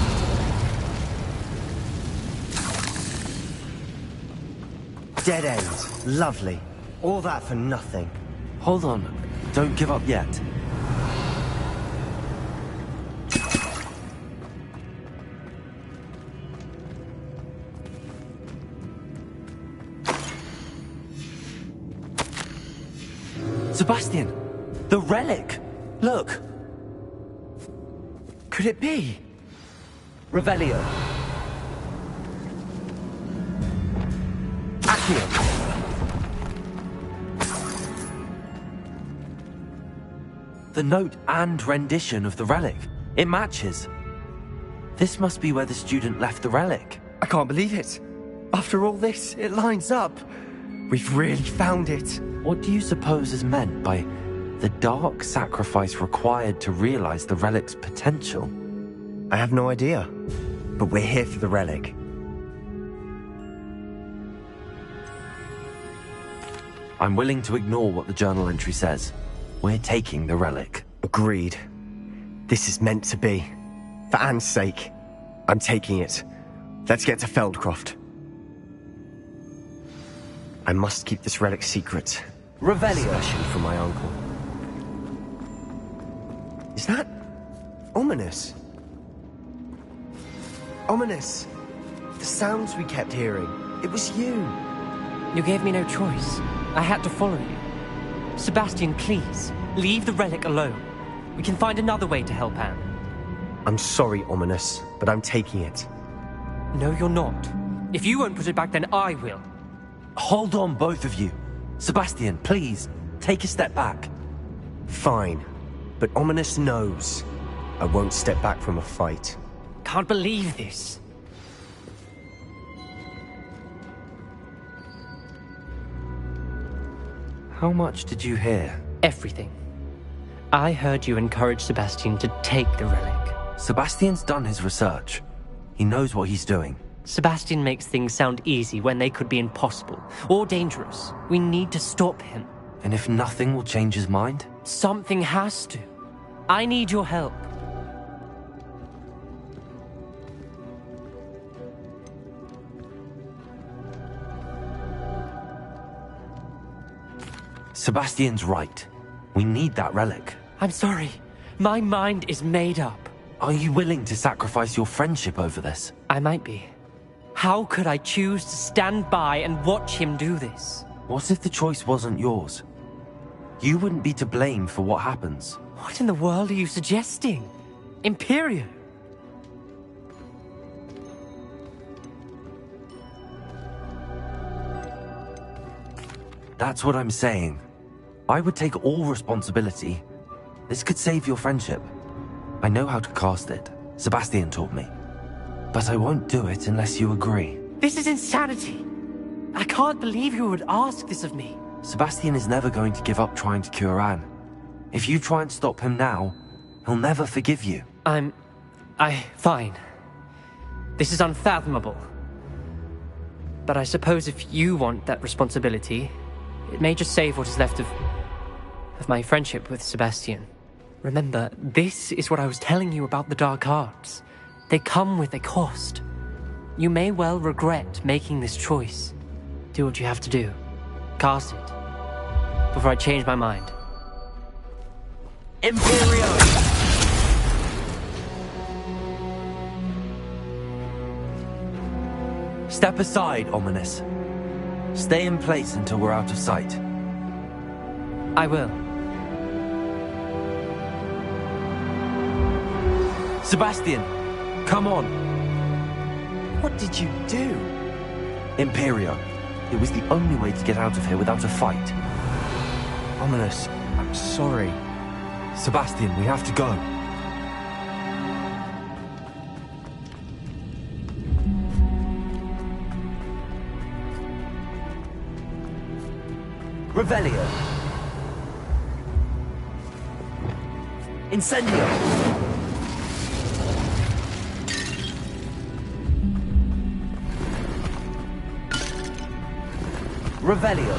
Dead end. Lovely. All that for nothing. Hold on. Don't give up yet. Sebastian! The relic! Look! Could it be? Revelio. Accio. The note and rendition of the relic. It matches. This must be where the student left the relic. I can't believe it. After all this, it lines up. We've really found it. What do you suppose is meant by the dark sacrifice required to realize the relic's potential? I have no idea. But we're here for the relic. I'm willing to ignore what the journal entry says. We're taking the relic. Agreed. This is meant to be. For Anne's sake, I'm taking it. Let's get to Feldcroft. I must keep this relic secret. Revelio. Especially from my uncle. Is that ominous? Ominous. The sounds we kept hearing. It was you. You gave me no choice. I had to follow you. Sebastian, please, leave the relic alone. We can find another way to help Anne. I'm sorry, Ominous, but I'm taking it. No, you're not. If you won't put it back, then I will. Hold on, both of you. Sebastian, please, take a step back. Fine, but Ominous knows I won't step back from a fight. Can't believe this. How much did you hear? Everything. I heard you encourage Sebastian to take the relic. Sebastian's done his research. He knows what he's doing. Sebastian makes things sound easy when they could be impossible or dangerous. We need to stop him. And if nothing will change his mind? Something has to. I need your help. Sebastian's right. We need that relic. I'm sorry. My mind is made up. Are you willing to sacrifice your friendship over this? I might be. How could I choose to stand by and watch him do this? What if the choice wasn't yours? You wouldn't be to blame for what happens. What in the world are you suggesting? Imperio? That's what I'm saying. I would take all responsibility. This could save your friendship. I know how to cast it. Sebastian taught me. But I won't do it unless you agree. This is insanity. I can't believe you would ask this of me. Sebastian is never going to give up trying to cure Anne. If you try and stop him now, he'll never forgive you. Fine. This is unfathomable. But I suppose if you want that responsibility, it may just save what is left of my friendship with Sebastian. Remember, this is what I was telling you about the dark arts. They come with a cost. You may well regret making this choice. Do what you have to do. Cast it. Before I change my mind. Imperio! Step aside, Ominous. Stay in place until we're out of sight. I will. Sebastian, come on. What did you do? Imperio. It was the only way to get out of here without a fight. Ominous, I'm sorry. Sebastian, we have to go. Revelio. Incendio. Revelio.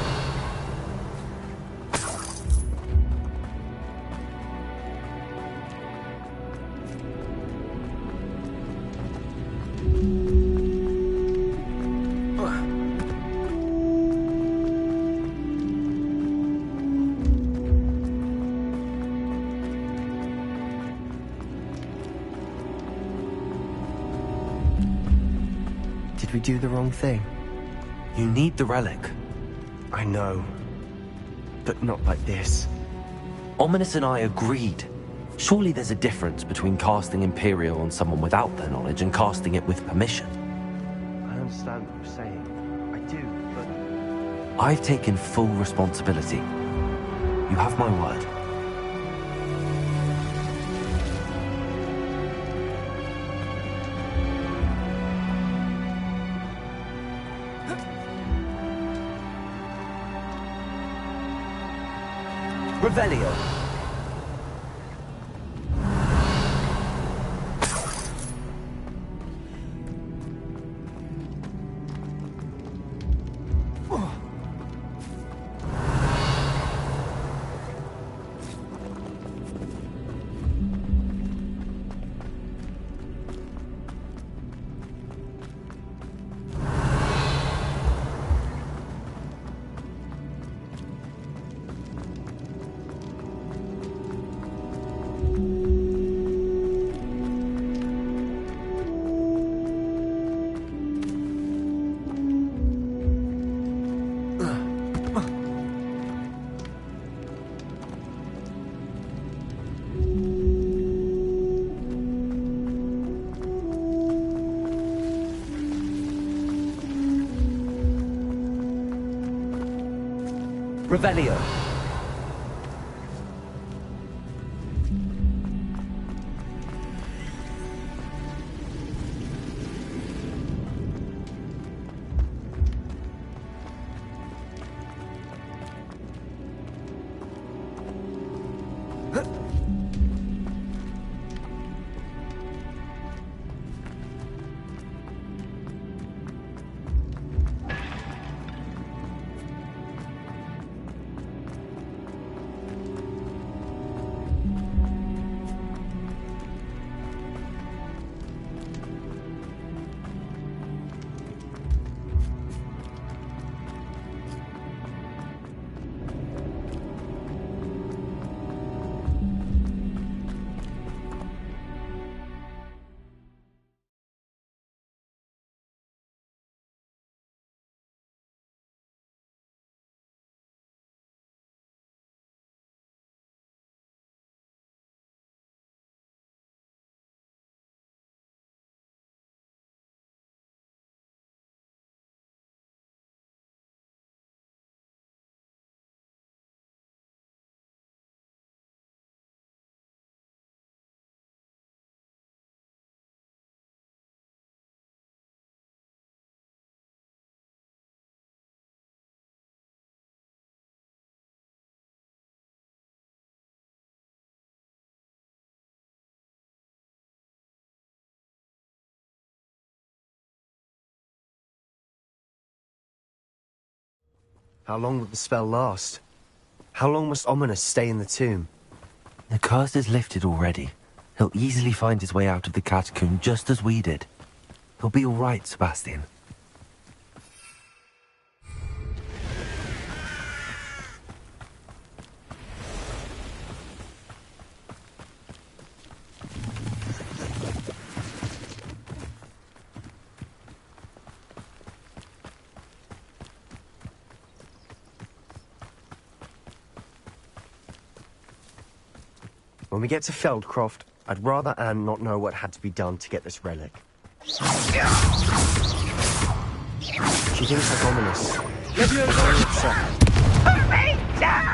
Did we do the wrong thing? You need the relic. I know. But not like this. Ominous and I agreed. Surely there's a difference between casting Imperial on someone without their knowledge and casting it with permission. I understand what you're saying. I do, but... I've taken full responsibility. You have my word. Revelio. Revelio. How long will the spell last? How long must Ominous stay in the tomb? The curse is lifted already. He'll easily find his way out of the catacomb just as we did. He'll be all right, Sebastian. When we get to Feldcroft, I'd rather Anne not know what had to be done to get this relic. She thinks like Ominous. Very upset. Put me down!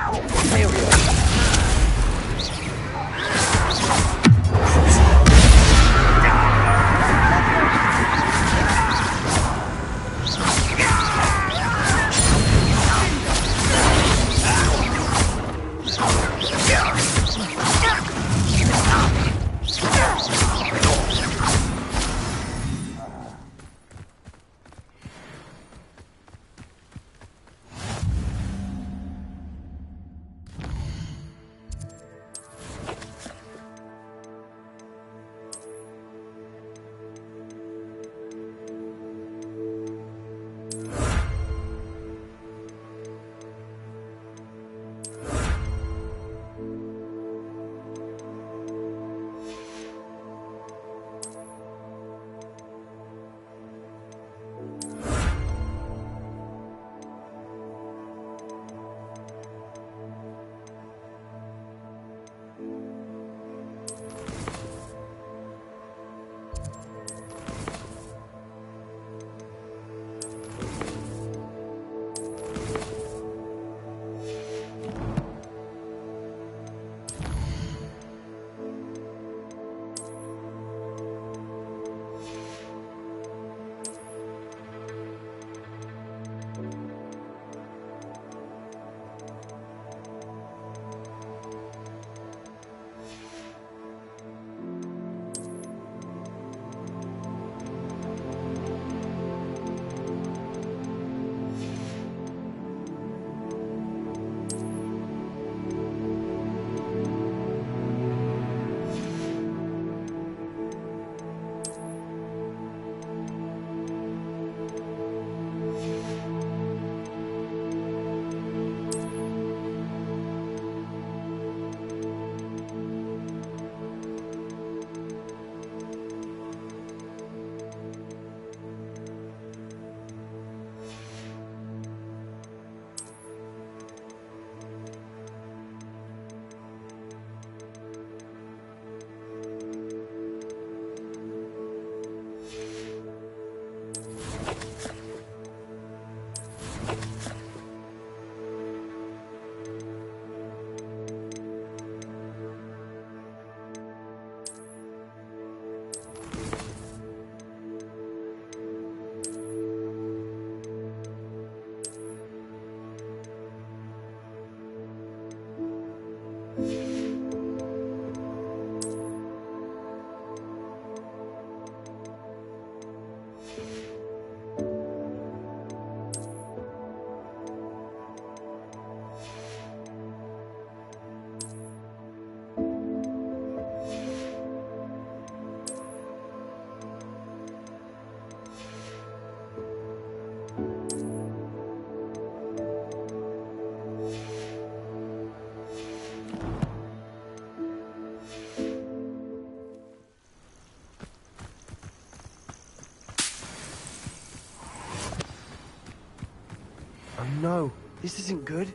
No, this isn't good.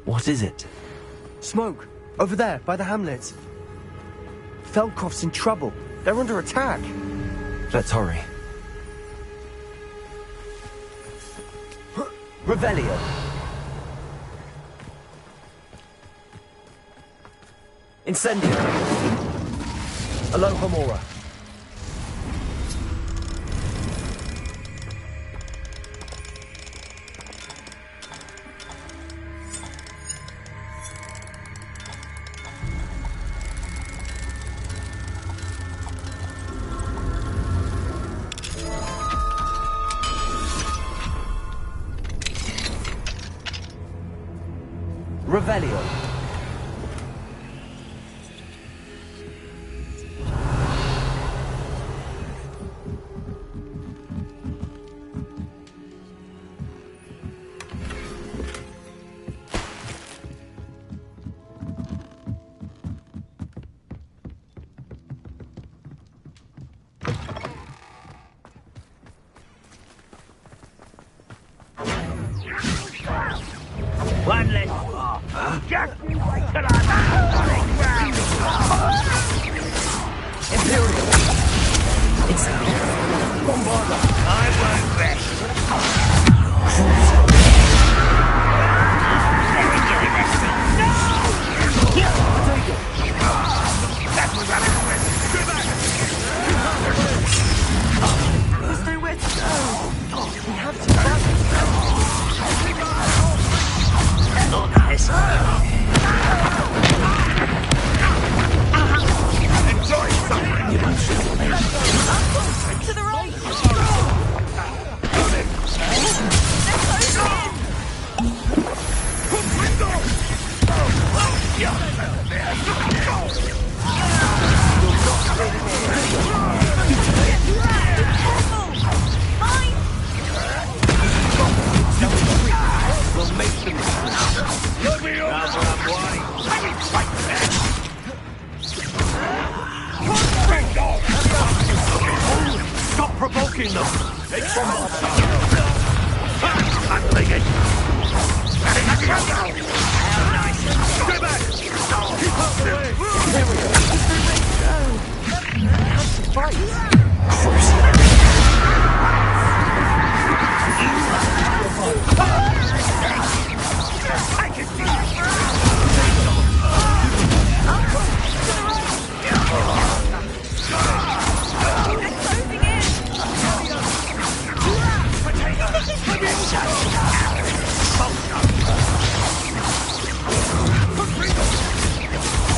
What is it? Smoke! Over there, by the hamlet. Feldcroft's in trouble. They're under attack. Let's hurry. Revelio. Incendio. Aloha Mora. Revelio. One less. Just you wait till I'm solid ground. Imperial. Incendio. Bombarda. I won't rest. Let me give it that thing. No! That was a go back! There's nowhere to go. We have to fight. Not this way. Enjoy suffering, you must. To the right! We'll make them. Let me over. Stop provoking them. Take some more. I'm thinking. How nice. Stay back. Keep out the way. Here we go. Fight. I can see you.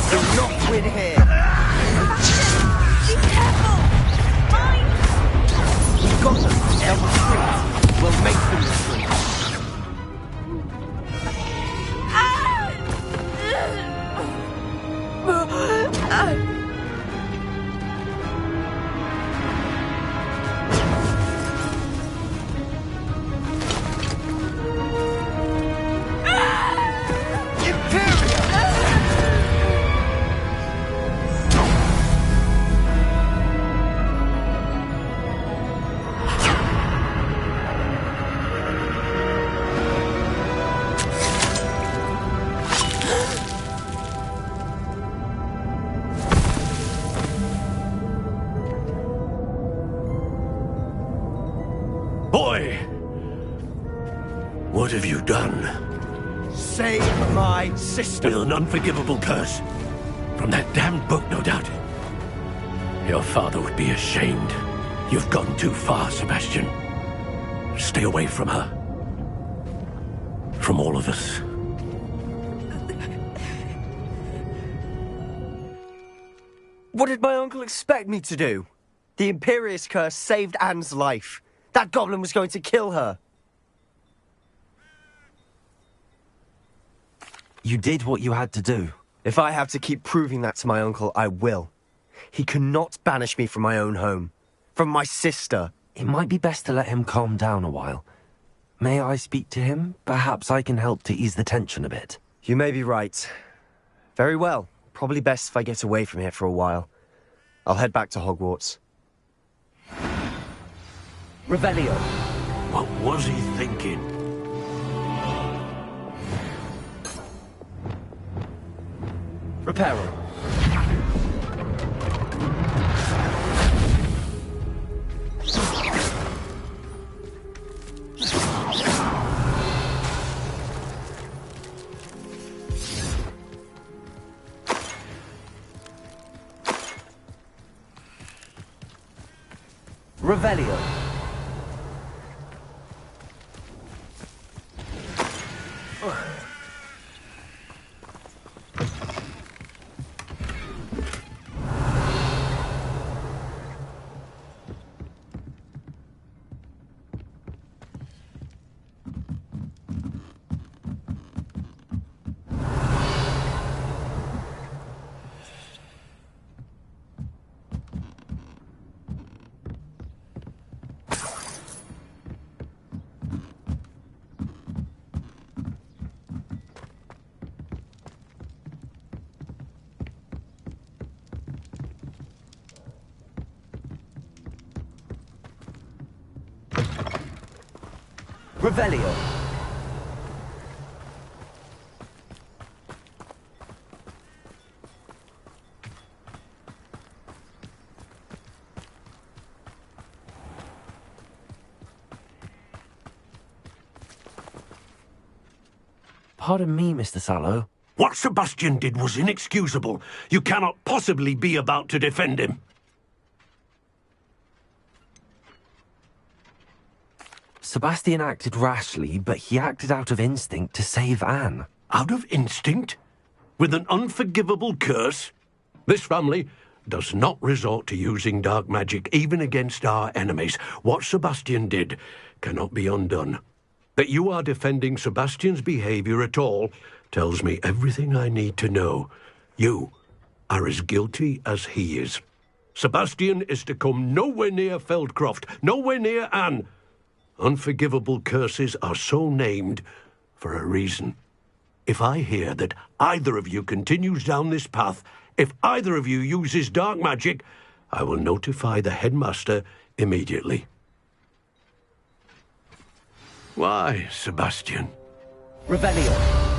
Do not win here. Be careful! Mine! We've got them. They'll retreat. We'll make them retreat. Boy! What have you done? Save my sister. With an unforgivable curse. From that damned book, no doubt. Your father would be ashamed. You've gone too far, Sebastian. Stay away from her. From all of us. What did my uncle expect me to do? The Imperious curse saved Anne's life. That goblin was going to kill her. You did what you had to do. If I have to keep proving that to my uncle, I will. He cannot banish me from my own home. From my sister. It might be best to let him calm down a while. May I speak to him? Perhaps I can help to ease the tension a bit. You may be right. Very well. Probably best if I get away from here for a while. I'll head back to Hogwarts. Revelio. What was he thinking? Reparo. Revelio. Revelio. Pardon me, Mr. Sallow. What Sebastian did was inexcusable. You cannot possibly be about to defend him. Sebastian acted rashly, but he acted out of instinct to save Anne. Out of instinct? With an unforgivable curse? This family does not resort to using dark magic even against our enemies. What Sebastian did cannot be undone. That you are defending Sebastian's behavior at all tells me everything I need to know. You are as guilty as he is. Sebastian is to come nowhere near Feldcroft, nowhere near Anne. Unforgivable curses are so named for a reason. If I hear that either of you continues down this path, if either of you uses dark magic, I will notify the headmaster immediately. Why, Sebastian? Revelio.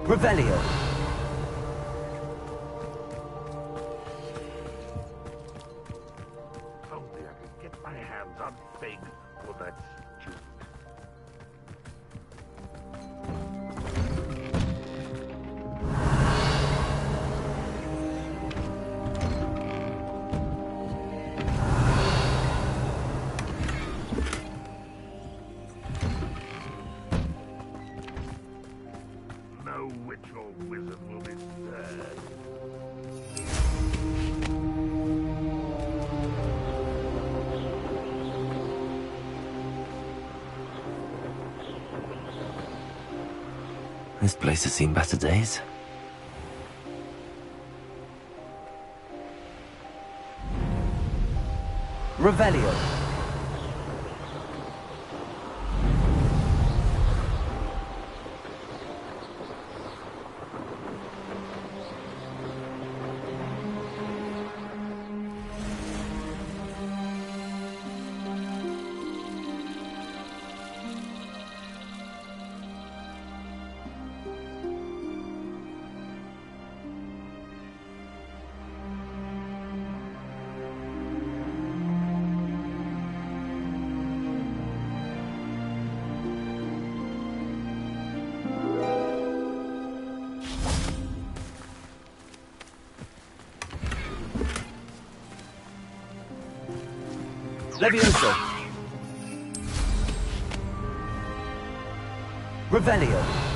Revelio. Only I could get my hands on Fig for that student. This place has seen better days. Revelio. Levioso. Revelio.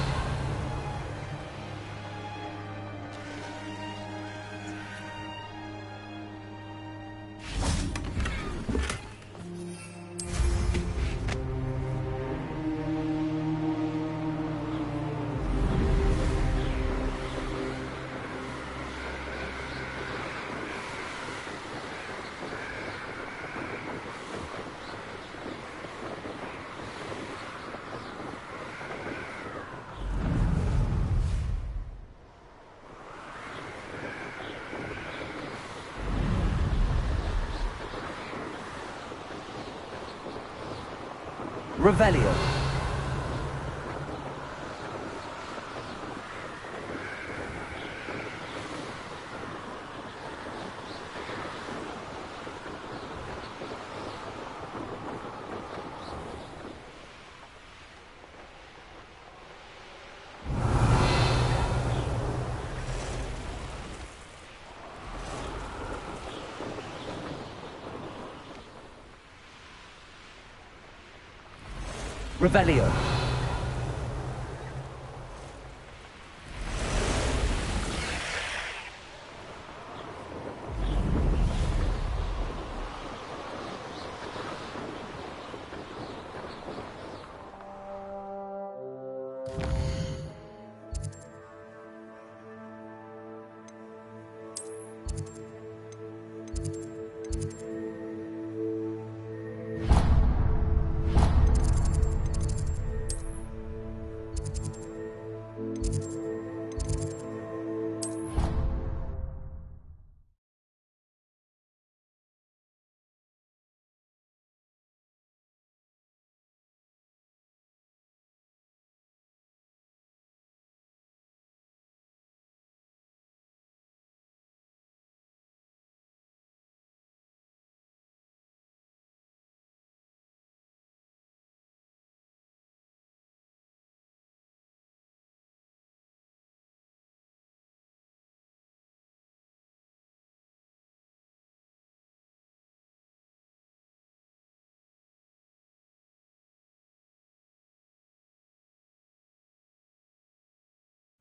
Revelio. Revelio.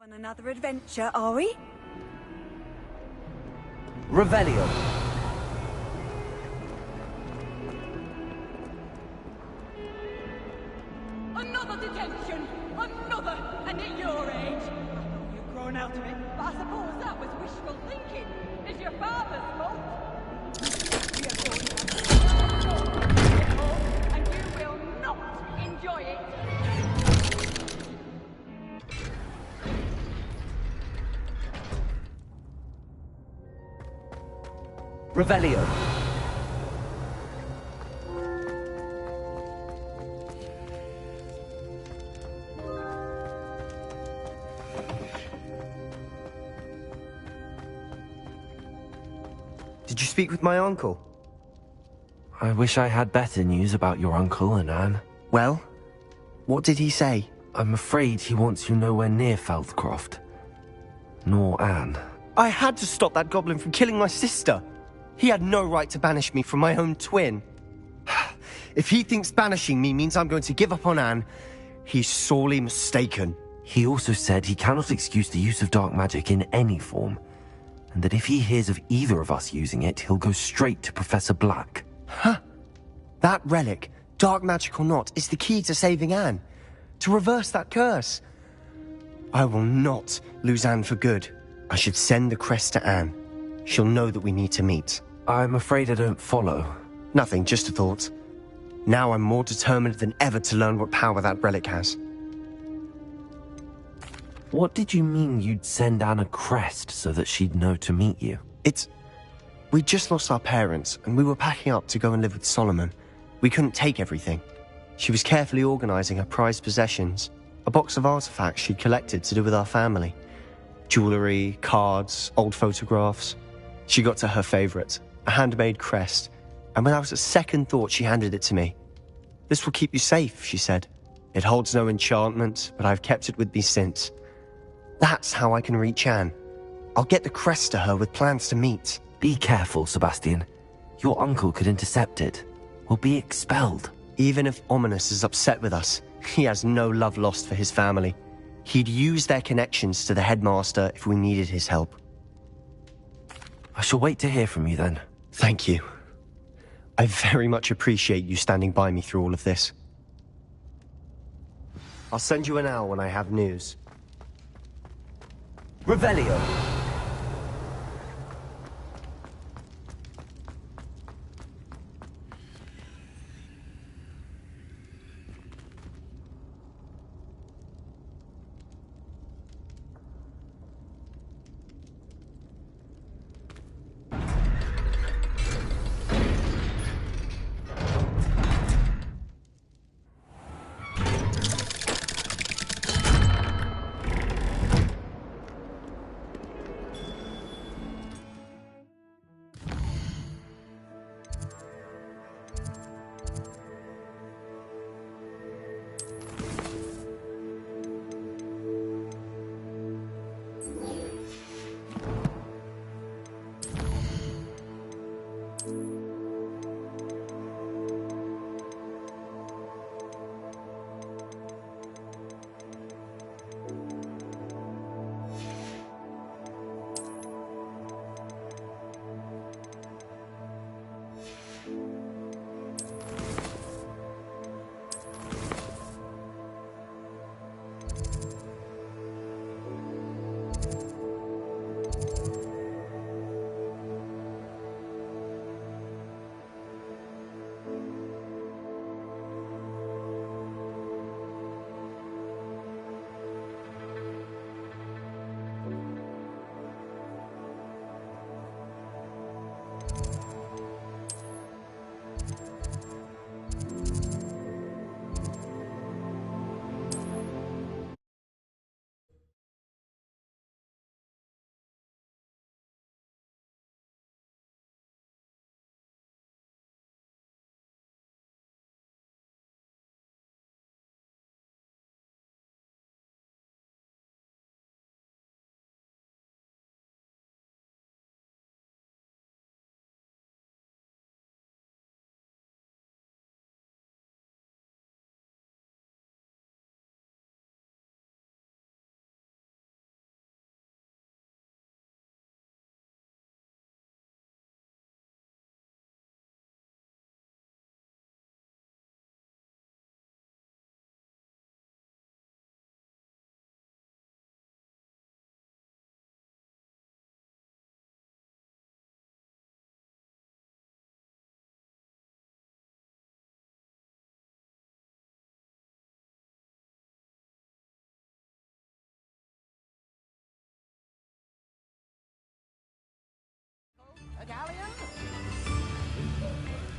On another adventure, are we? Revelio. Another detention! Another! And at your age! I thought you'd grown out of it, but I suppose that was wishful thinking. It's your father's fault. You're going to have and you will not enjoy it. Revelio. Did you speak with my uncle? I wish I had better news about your uncle and Anne. Well, what did he say? I'm afraid he wants you nowhere near Feldcroft. Nor Anne. I had to stop that goblin from killing my sister. He had no right to banish me from my own twin. If he thinks banishing me means I'm going to give up on Anne, he's sorely mistaken. He also said he cannot excuse the use of dark magic in any form, and that if he hears of either of us using it, he'll go straight to Professor Black. Huh? That relic, dark magic or not, is the key to saving Anne. To reverse that curse. I will not lose Anne for good. I should send the crest to Anne. She'll know that we need to meet. I'm afraid I don't follow. Nothing, just a thought. Now I'm more determined than ever to learn what power that relic has. What did you mean you'd send Anne a crest so that she'd know to meet you? We just lost our parents, and we were packing up to go and live with Solomon. We couldn't take everything. She was carefully organizing her prized possessions, a box of artifacts she'd collected to do with our family. Jewelry, cards, old photographs. She got to her favorite, a handmade crest, and without a second thought she handed it to me. "This will keep you safe," she said. "It holds no enchantment, but I've kept it with me since. That's how I can reach Anne. I'll get the crest to her with plans to meet." Be careful, Sebastian. Your uncle could intercept it. We'll be expelled. Even if Ominous is upset with us, he has no love lost for his family. He'd use their connections to the headmaster if we needed his help. I shall wait to hear from you then. Thank you. I very much appreciate you standing by me through all of this. I'll send you an owl when I have news. Revelio.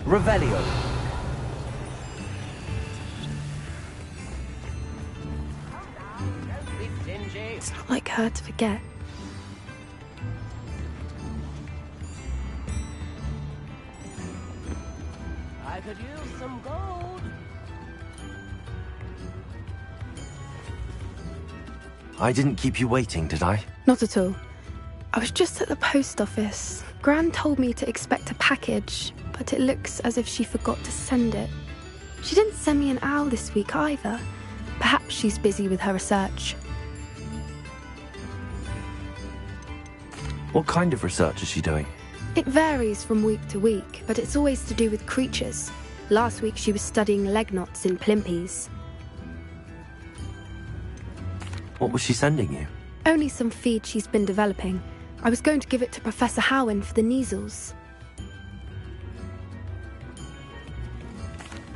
Revelio. It's not like her to forget. I could use some gold. I didn't keep you waiting, did I? Not at all. I was just at the post office. Gran told me to expect a package, but it looks as if she forgot to send it. She didn't send me an owl this week either. Perhaps she's busy with her research. What kind of research is she doing? It varies from week to week, but it's always to do with creatures. Last week she was studying leg knots in Plimpes. What was she sending you? Only some feed she's been developing. I was going to give it to Professor Howen for the measles.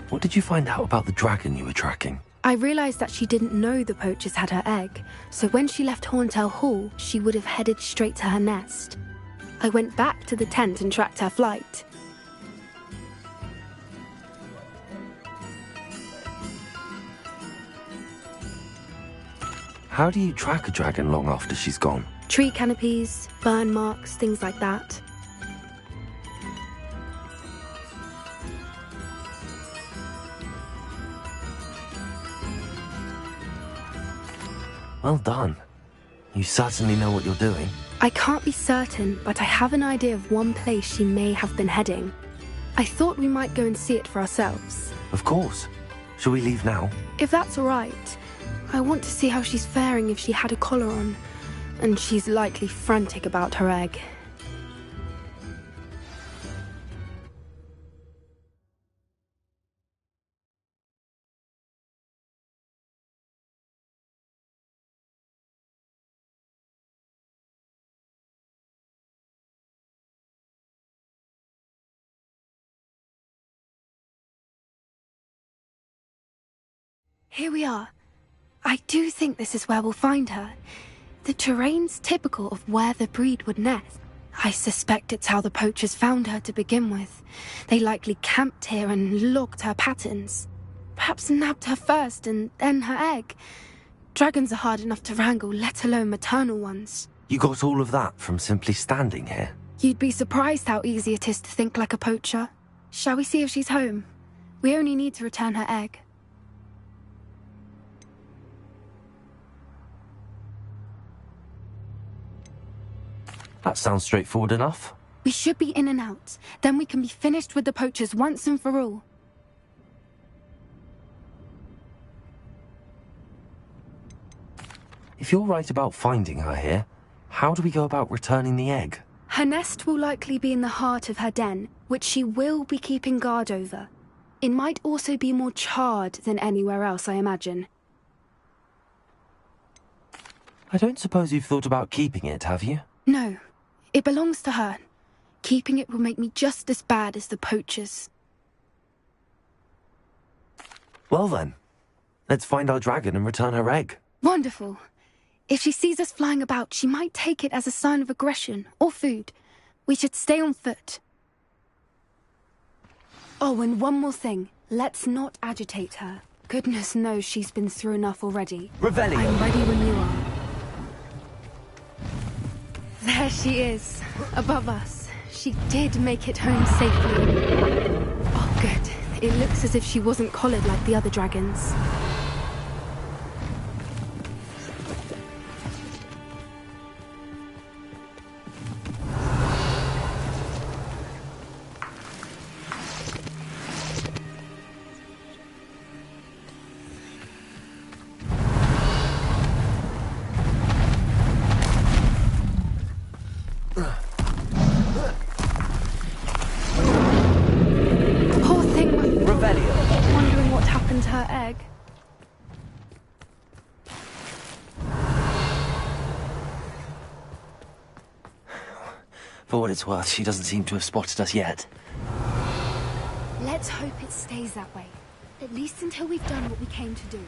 What did you find out about the dragon you were tracking? I realised that she didn't know the poachers had her egg, so when she left Horntail Hall, she would have headed straight to her nest. I went back to the tent and tracked her flight. How do you track a dragon long after she's gone? Tree canopies, burn marks, things like that. Well done. You certainly know what you're doing. I can't be certain, but I have an idea of one place she may have been heading. I thought we might go and see it for ourselves. Of course. Shall we leave now? If that's all right. I want to see how she's faring if she had a collar on. And she's likely frantic about her egg. Here we are. I do think this is where we'll find her. The terrain's typical of where the breed would nest. I suspect it's how the poachers found her to begin with. They likely camped here and logged her patterns. Perhaps nabbed her first and then her egg. Dragons are hard enough to wrangle, let alone maternal ones. You got all of that from simply standing here? You'd be surprised how easy it is to think like a poacher. Shall we see if she's home? We only need to return her egg. That sounds straightforward enough. We should be in and out. Then we can be finished with the poachers once and for all. If you're right about finding her here, how do we go about returning the egg? Her nest will likely be in the heart of her den, which she will be keeping guard over. It might also be more charred than anywhere else, I imagine. I don't suppose you've thought about keeping it, have you? No. It belongs to her. Keeping it will make me just as bad as the poachers. Well then, let's find our dragon and return her egg. Wonderful. If she sees us flying about, she might take it as a sign of aggression or food. We should stay on foot. Oh, and one more thing. Let's not agitate her. Goodness knows she's been through enough already. Revelio. I'm ready when you are. There she is, above us. She did make it home safely. Oh, good. It looks as if she wasn't collared like the other dragons. For what it's worth, she doesn't seem to have spotted us yet. Let's hope it stays that way. At least until we've done what we came to do.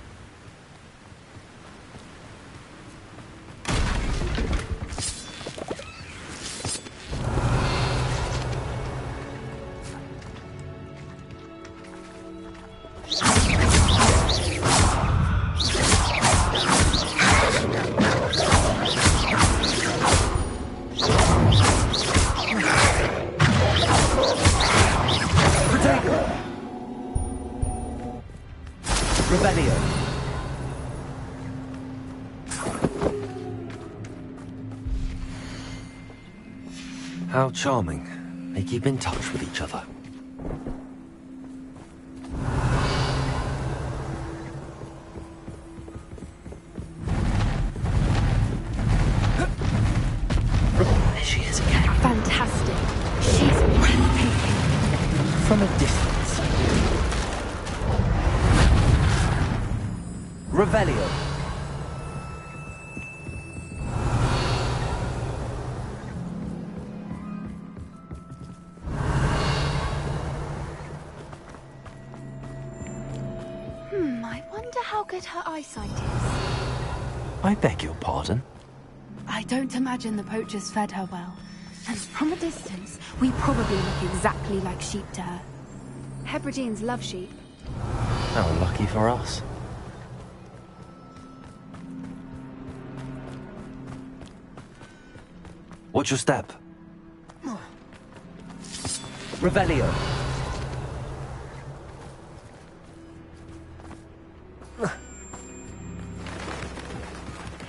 How charming. They keep in touch with each other. There she is again. Fantastic. She's breathtaking. From a distance. Revelio. I wonder how good her eyesight is. I beg your pardon? I don't imagine the poachers fed her well. And from a distance, we probably look exactly like sheep to her. Hebrideans love sheep. How lucky for us. Watch your step. Revelio.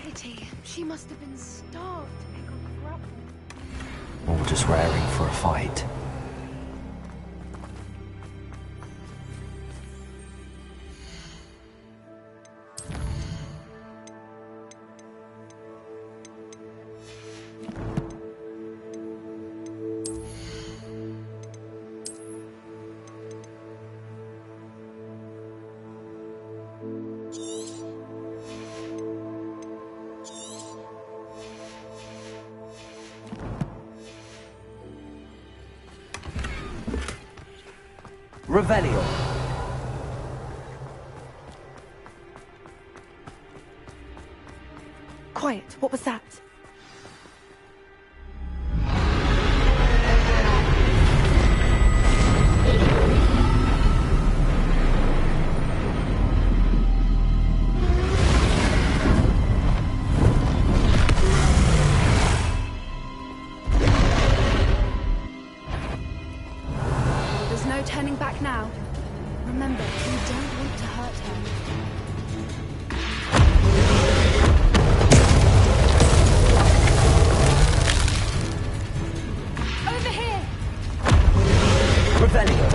Pity. She must have been starved to pick on grub. Or just raring for a fight. Revelio. Quiet, what was that? There's no turning back now. Remember, you don't want to hurt her. Over here! Revelio.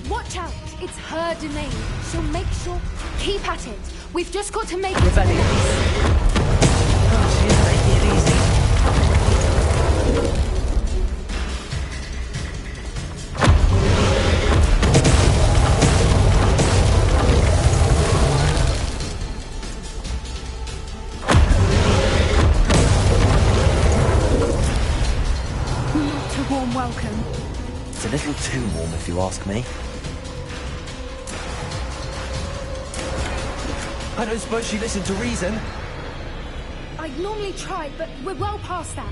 Watch out! It's her domain. She'll make sure... Keep at it. We've just got to make it... Revelio. Oh, she's making it easy. Not a warm welcome. It's a little too warm if you ask me. I don't suppose she listened to reason. I'd normally try, but we're well past that.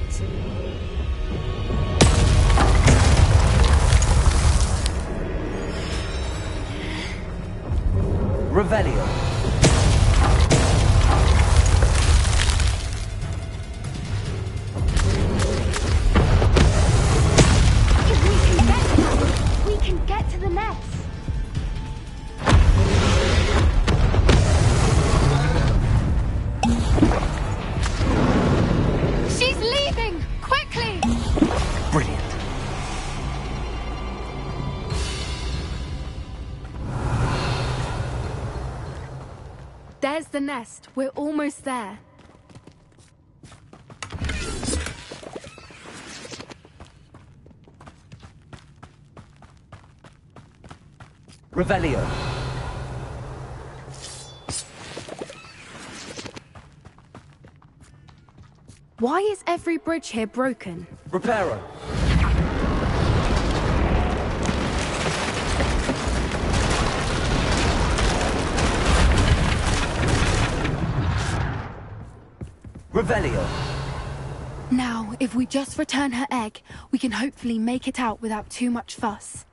Revelio. If we can get to the nest. She's leaving! Quickly! Brilliant. There's the nest. We're almost there. Revelio. Why is every bridge here broken? Reparo. Revelio. Now, if we just return her egg, we can hopefully make it out without too much fuss.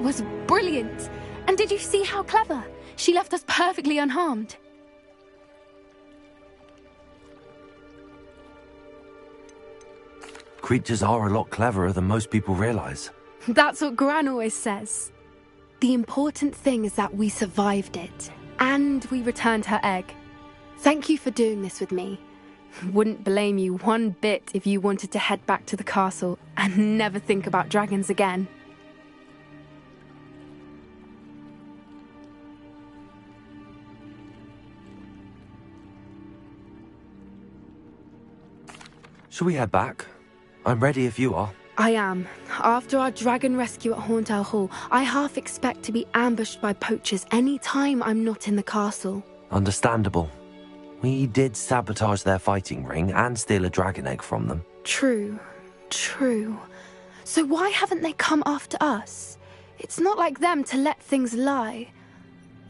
was brilliant. And did you see how clever? She left us perfectly unharmed. Creatures are a lot cleverer than most people realize. That's what Gran always says. The important thing is that we survived it, and we returned her egg. Thank you for doing this with me. Wouldn't blame you one bit if you wanted to head back to the castle and never think about dragons again. Shall we head back? I'm ready if you are. I am. After our dragon rescue at Hauntow Hall, I half expect to be ambushed by poachers any time I'm not in the castle. Understandable. We did sabotage their fighting ring and steal a dragon egg from them. True. So why haven't they come after us? It's not like them to let things lie.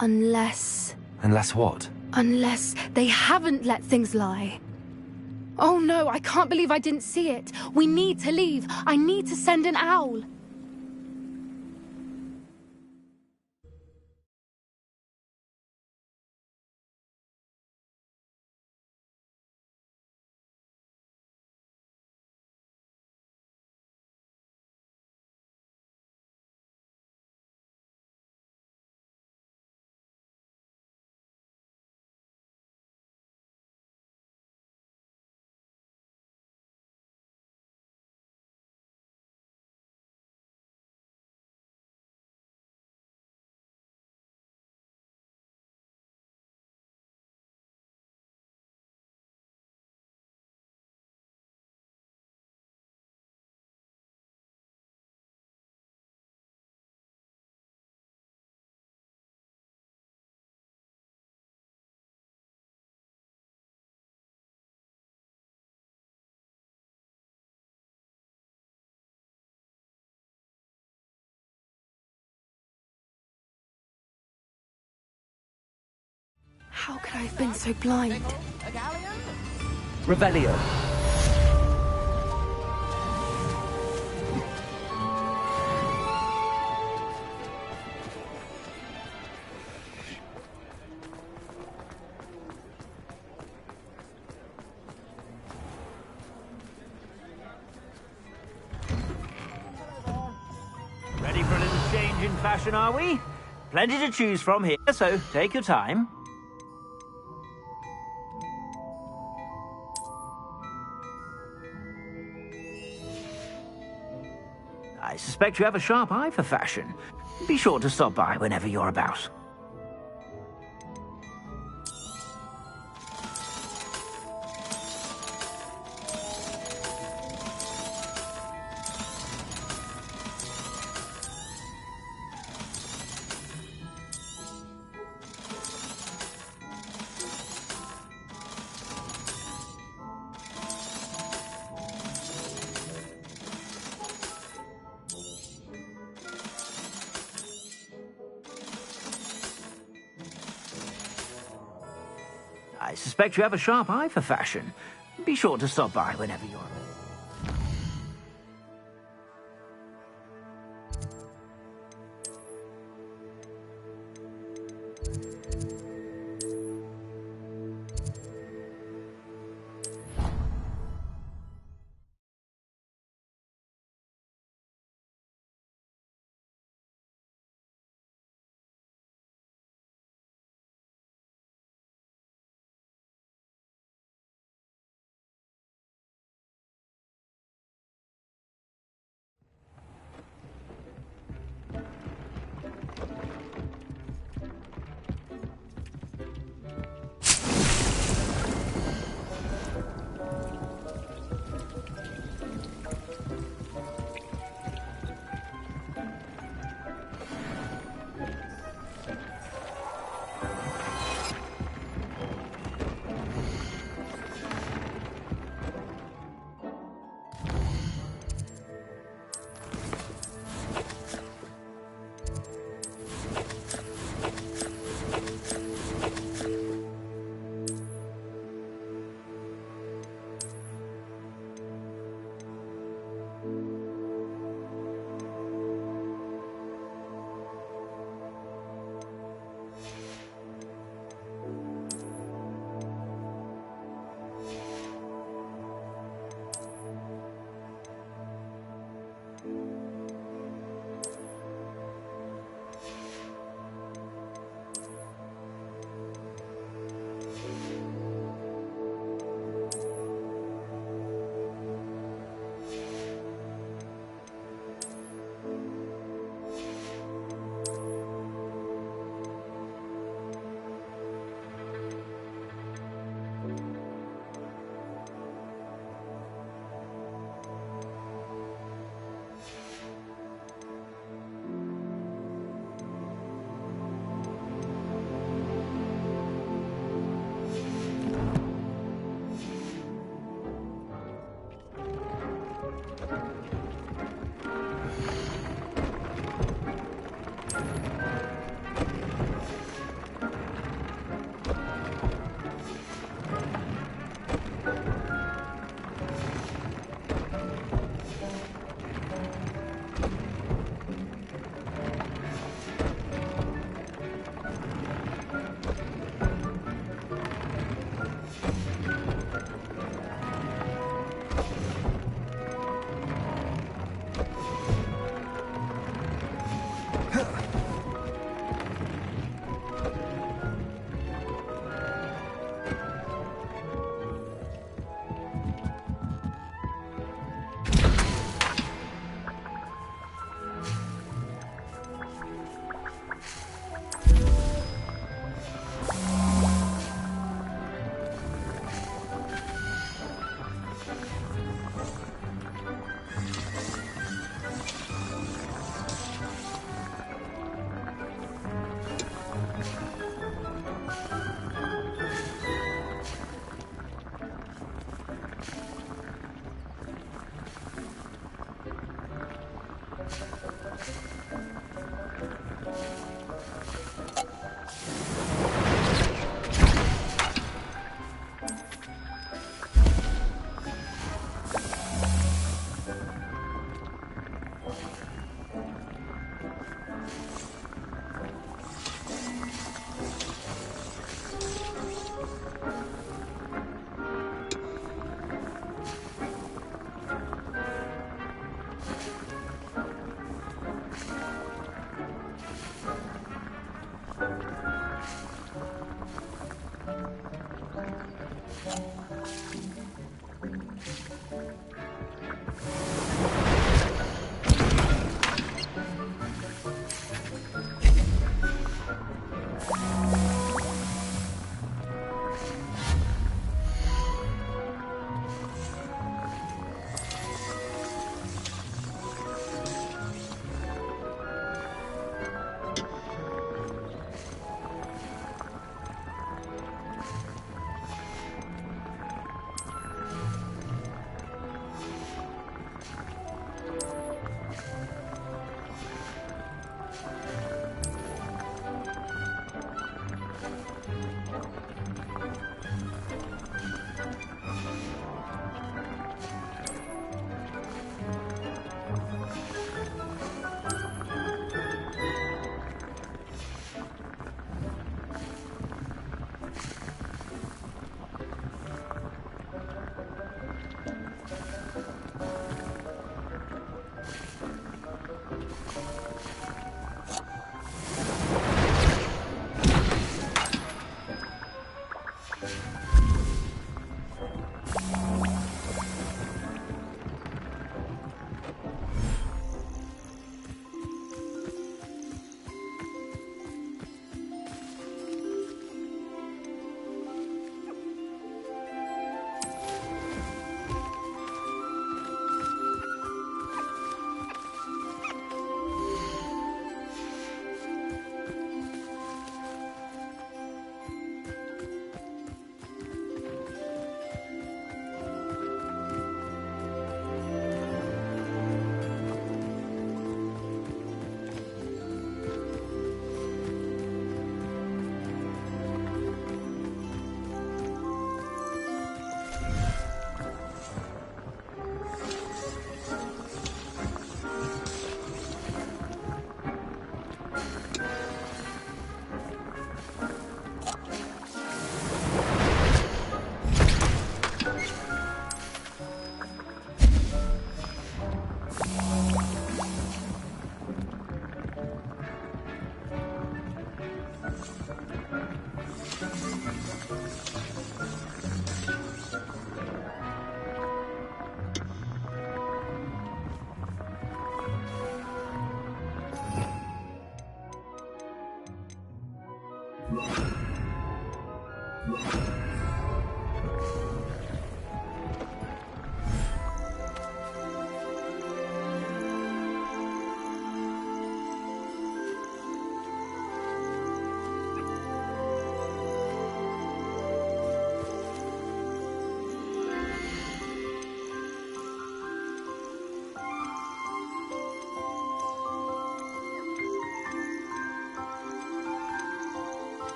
Unless what? Unless they haven't let things lie. Oh no, I can't believe I didn't see it. We need to leave. I need to send an owl. How could I have been so blind? Revelio. Ready for a little change in fashion, are we? Plenty to choose from here, so take your time. I suspect you have a sharp eye for fashion. Be sure to stop by whenever you're about. I suspect you have a sharp eye for fashion. Be sure to stop by whenever you're about.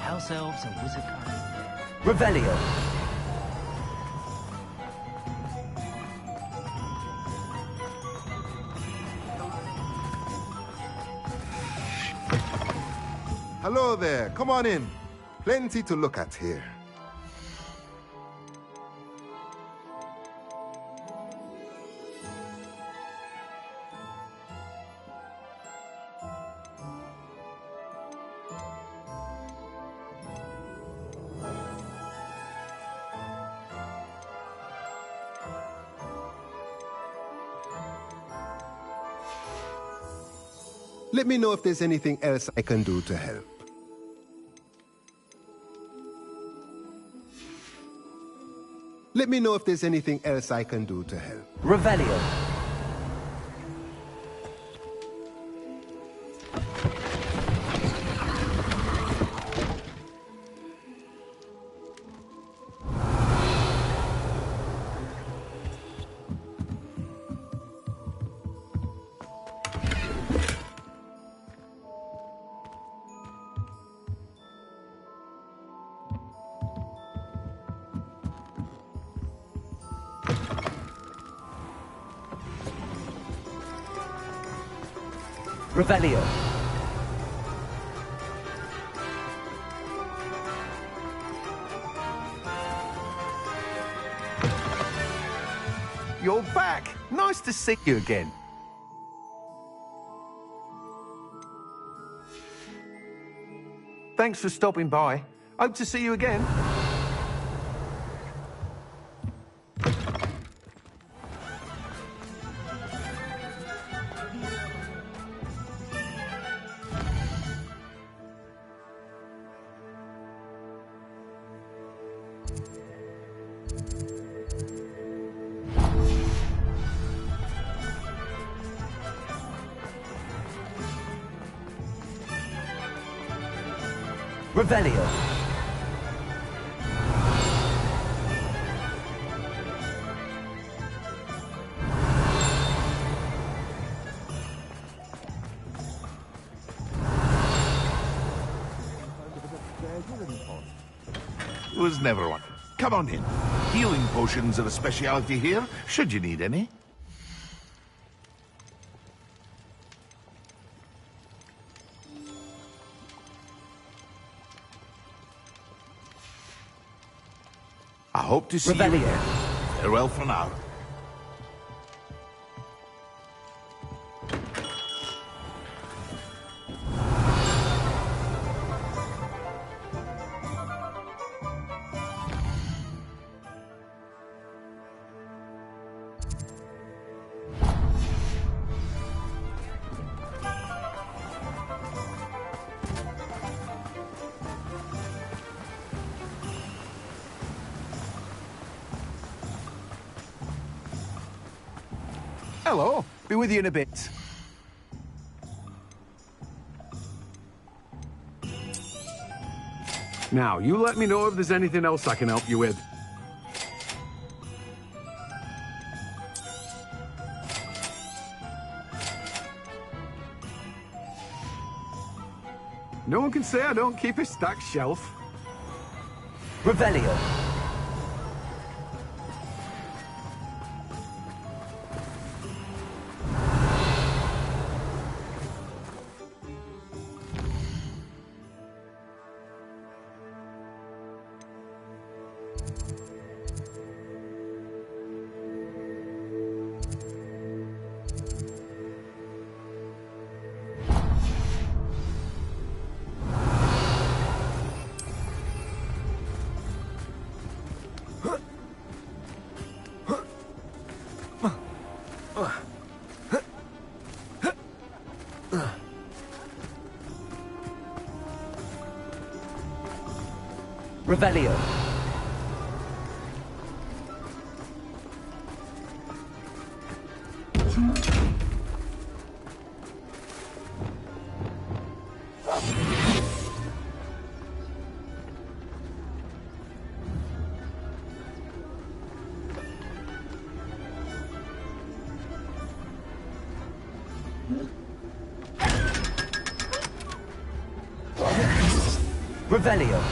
House elves and wizard kind. Revelio. Hello there. Come on in. Plenty to look at here. Let me know if there's anything else I can do to help. Let me know if there's anything else I can do to help. Revelio. Revelio. You're back. Nice to see you again. Thanks for stopping by. Hope to see you again. Revelio. Was never one. Come on in. Healing potions are a speciality here, should you need any. I hope to see you again. Farewell for now. Hello. Be with you in a bit. Now, you let me know if there's anything else I can help you with. No one can say I don't keep a stacked shelf. Revelio. Revelio. Revelio.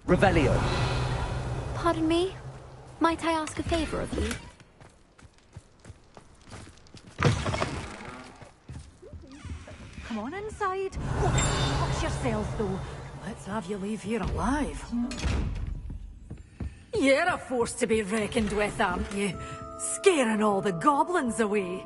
Revelio. Pardon me? Might I ask a favor of you? Come on inside. Oh, watch yourself, though. Let's have you leave here alive. You're a force to be reckoned with, aren't you? Scaring all the goblins away.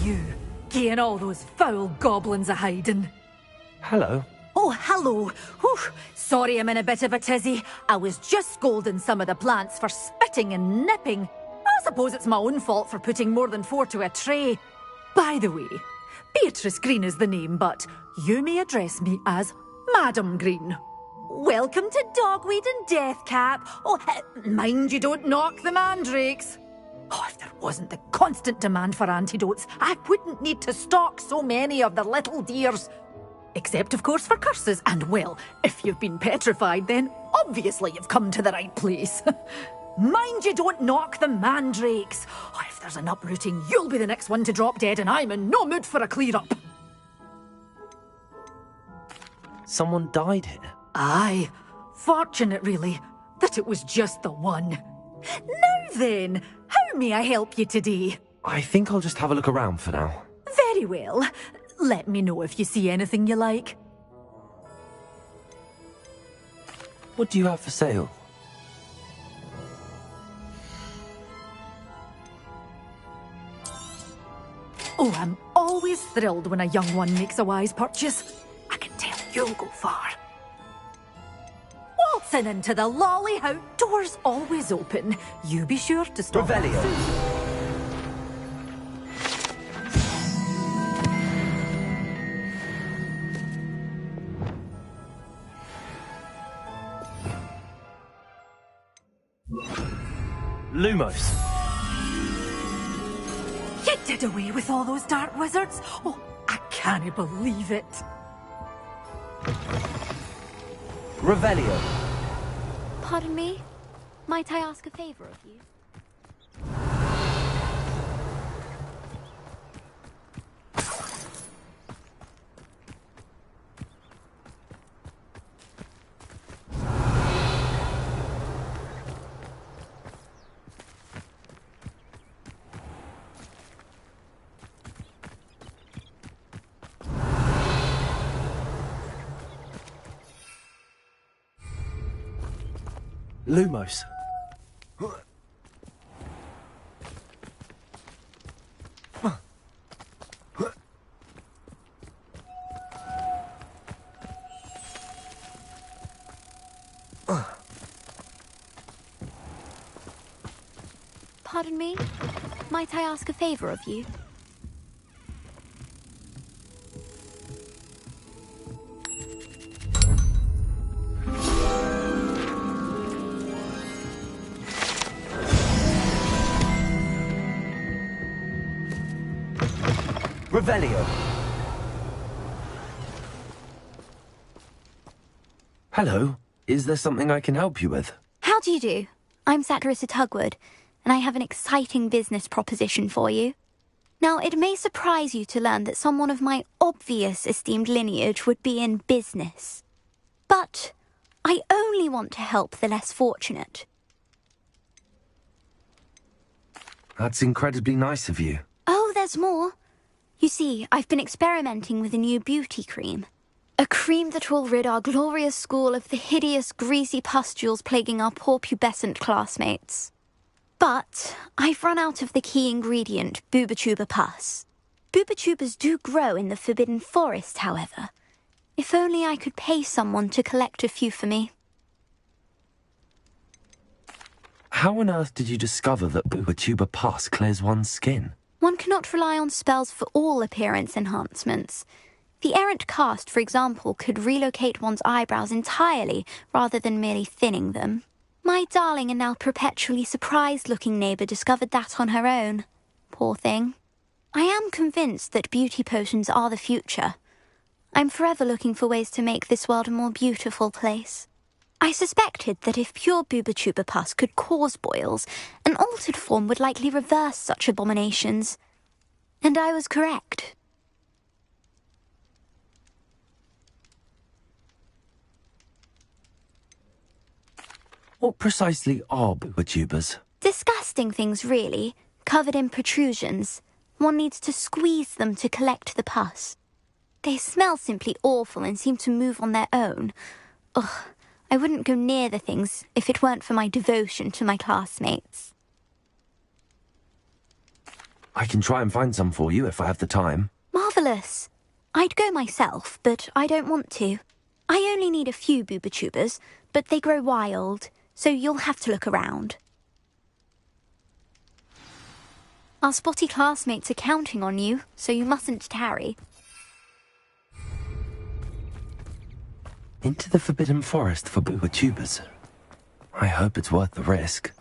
You, getting all those foul goblins a hiding. Hello. Oh, hello. Whew. Sorry I'm in a bit of a tizzy. I was just scolding some of the plants for spitting and nipping. I suppose it's my own fault for putting more than 4 to a tray. By the way, Beatrice Green is the name, but you may address me as Madam Green. Welcome to Dogweed and Deathcap. Oh, mind you don't knock the mandrakes. Oh, if there wasn't the constant demand for antidotes, I wouldn't need to stock so many of the little dears. Except, of course, for curses. And, well, if you've been petrified, then obviously you've come to the right place. Mind you don't knock the mandrakes. Oh, if there's an uprooting, you'll be the next one to drop dead, and I'm in no mood for a clear-up. Someone died here? Aye. Fortunate, really, that it was just the one. Now then, how may I help you today? I think I'll just have a look around for now. Very well. Let me know if you see anything you like. What do you have for sale? Oh, I'm always thrilled when a young one makes a wise purchase. I can tell you'll go far. Waltzing into the lolly house, doors always open. You be sure to stop. Revelio. Lumos. You did away with all those dark wizards? Oh, I can't believe it. Revelio. Pardon me? Might I ask a favor of you? Lumos. Pardon me? Might I ask a favor of you? Revelio. Hello. Is there something I can help you with? How do you do? I'm Saccharissa Tugwood, and I have an exciting business proposition for you. Now, it may surprise you to learn that someone of my obvious esteemed lineage would be in business. But I only want to help the less fortunate. That's incredibly nice of you. Oh, there's more. You see, I've been experimenting with a new beauty cream. A cream that will rid our glorious school of the hideous, greasy pustules plaguing our poor pubescent classmates. But I've run out of the key ingredient, Booba-Tuba pus. Booba-Tubas do grow in the Forbidden Forest, however. If only I could pay someone to collect a few for me. How on earth did you discover that Booba-Tuba pus clears one's skin? One cannot rely on spells for all appearance enhancements. The errant cast, for example, could relocate one's eyebrows entirely rather than merely thinning them. My darling and now perpetually surprised-looking neighbour discovered that on her own. Poor thing. I am convinced that beauty potions are the future. I'm forever looking for ways to make this world a more beautiful place. I suspected that if pure Booba-Tuba pus could cause boils, an altered form would likely reverse such abominations. And I was correct. What precisely are Booba-Tubas? Disgusting things, really, covered in protrusions. One needs to squeeze them to collect the pus. They smell simply awful and seem to move on their own. Ugh. I wouldn't go near the things if it weren't for my devotion to my classmates. I can try and find some for you if I have the time. Marvellous. I'd go myself, but I don't want to. I only need a few Booba-Tubas, but they grow wild, so you'll have to look around. Our spotty classmates are counting on you, so you mustn't tarry. Into the Forbidden Forest for boober-tubers. I hope it's worth the risk.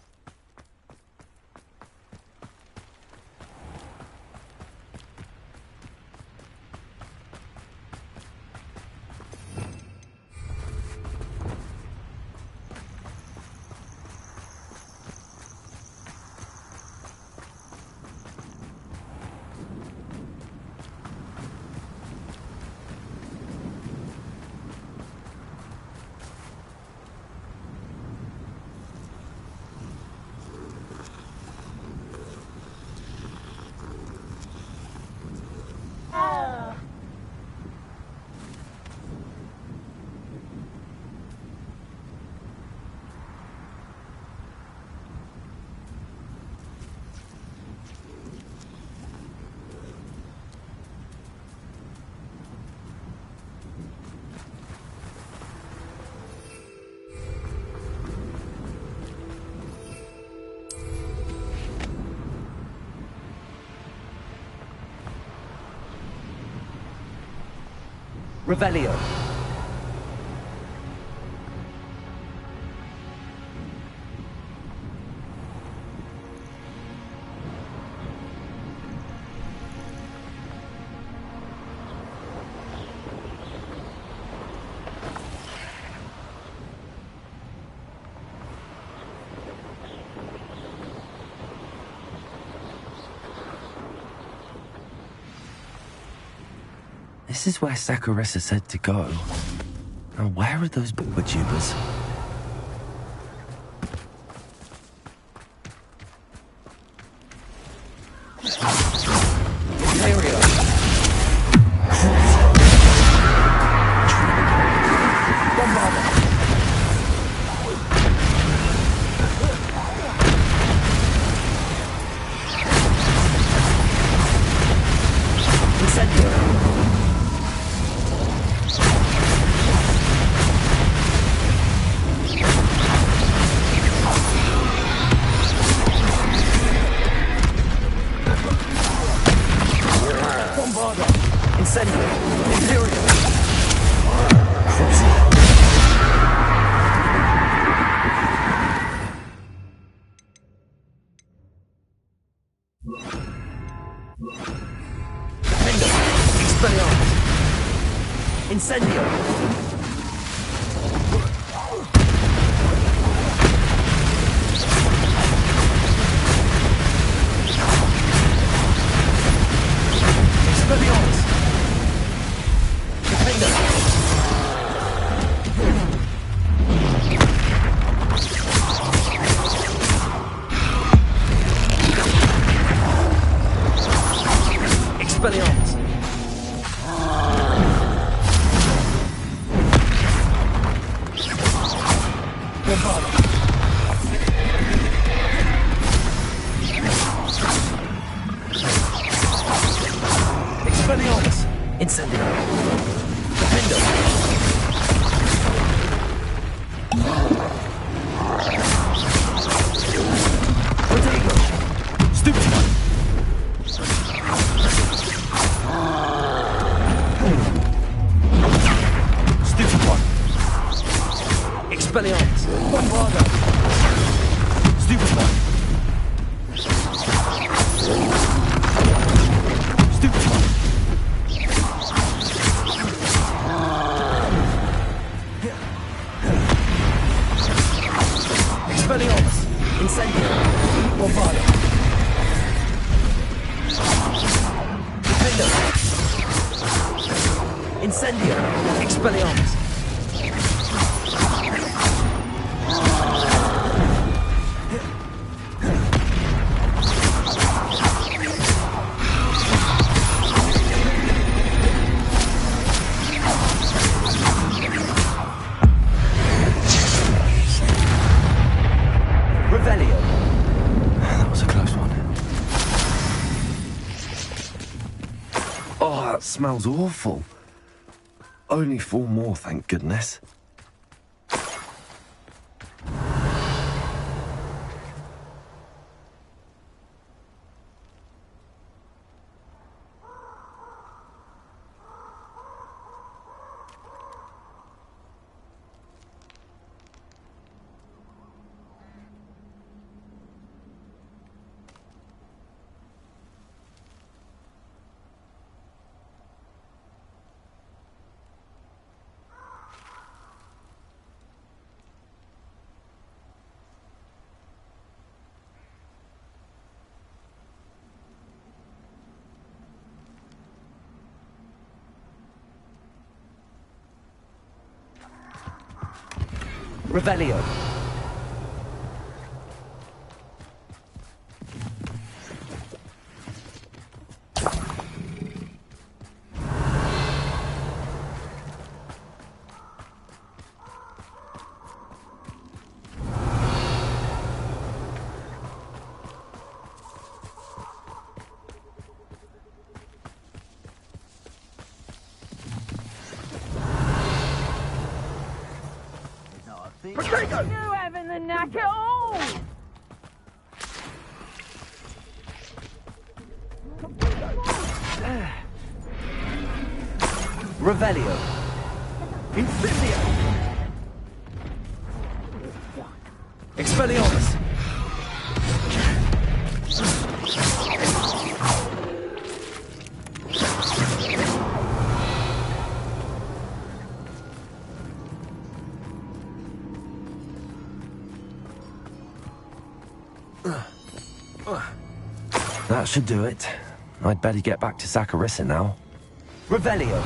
Revelio. This is where Saccharissa said to go. Now where are those boober-tubers? Smells awful. Only 4 more, thank goodness. Revelio. You having the knack at all? Revelio. Incendio. Expelliarmus. That should do it. I'd better get back to Saccharissa now. Revelio.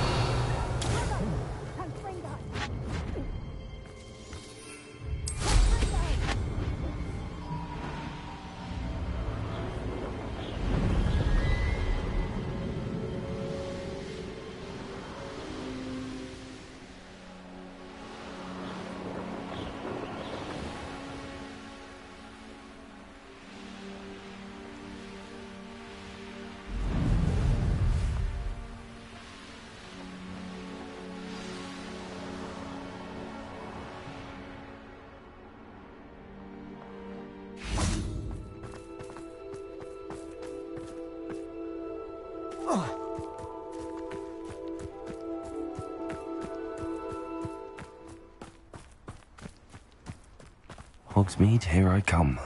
Hogsmeade, here I come.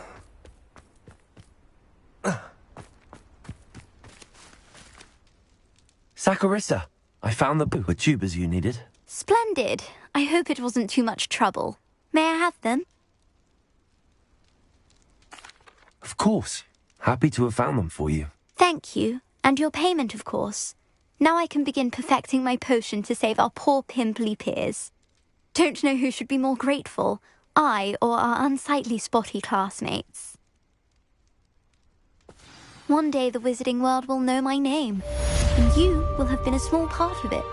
Saccharissa, I found the tubers you needed. Splendid. I hope it wasn't too much trouble. May I have them? Of course. Happy to have found them for you. Thank you. And your payment, of course. Now I can begin perfecting my potion to save our poor pimply peers. Don't know who should be more grateful, I or our unsightly spotty classmates. One day the wizarding world will know my name, and you will have been a small part of it.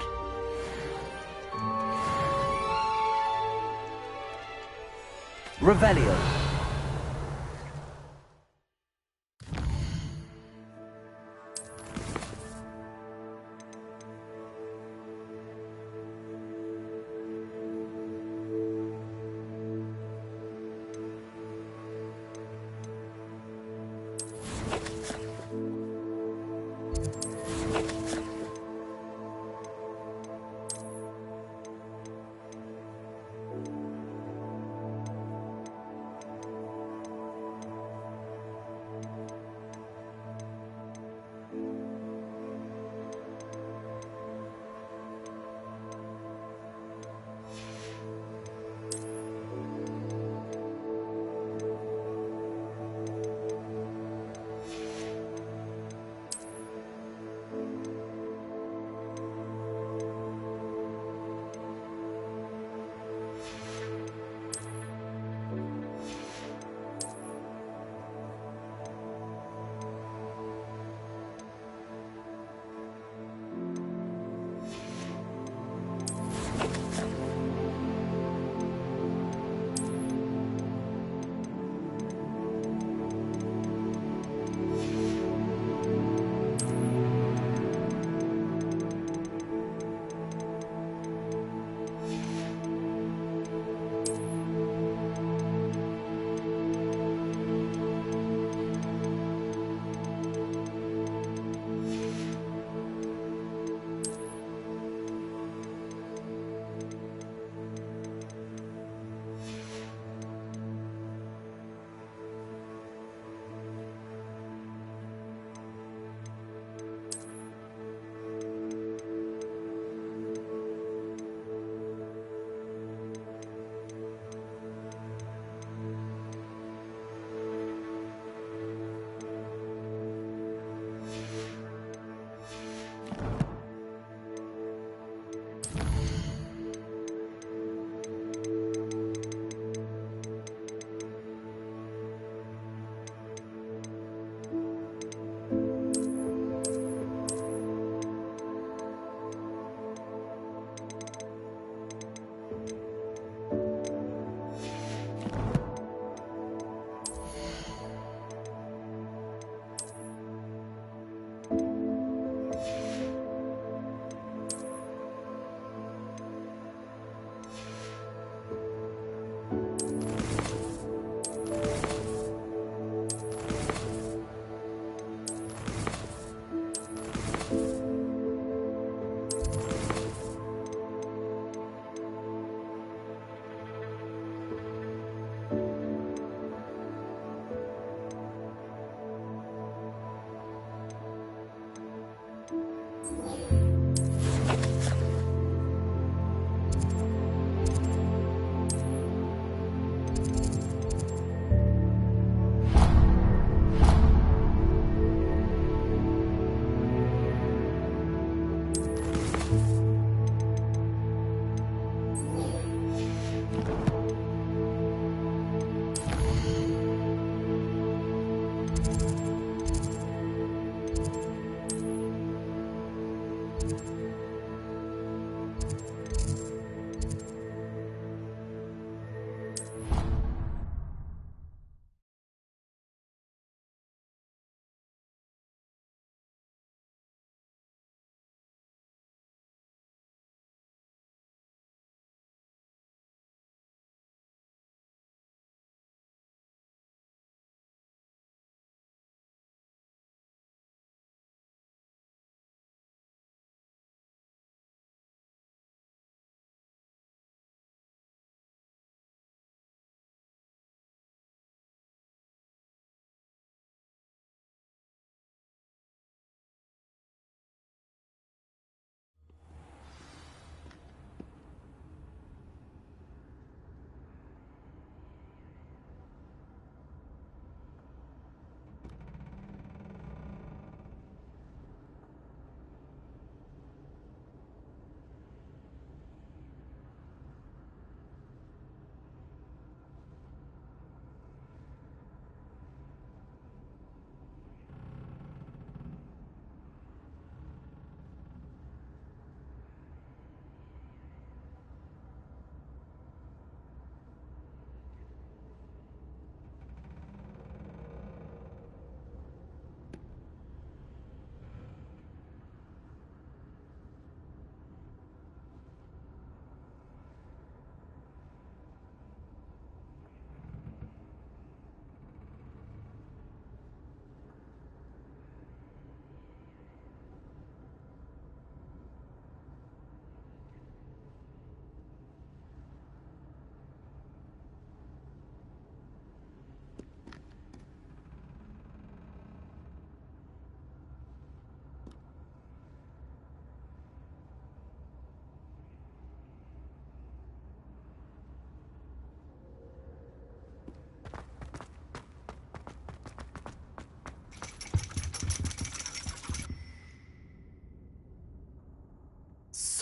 Revelio.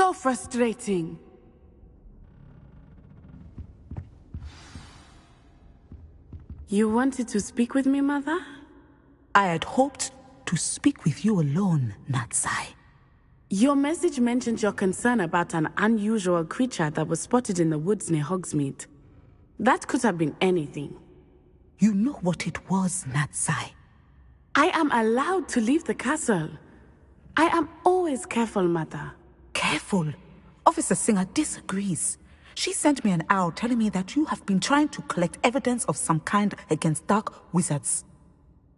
So frustrating. You wanted to speak with me, Mother? I had hoped to speak with you alone, Natsai. Your message mentioned your concern about an unusual creature that was spotted in the woods near Hogsmeade. That could have been anything. You know what it was, Natsai. I am allowed to leave the castle. I am always careful, Mother. Careful? Officer Singer disagrees. She sent me an owl telling me that you have been trying to collect evidence of some kind against dark wizards.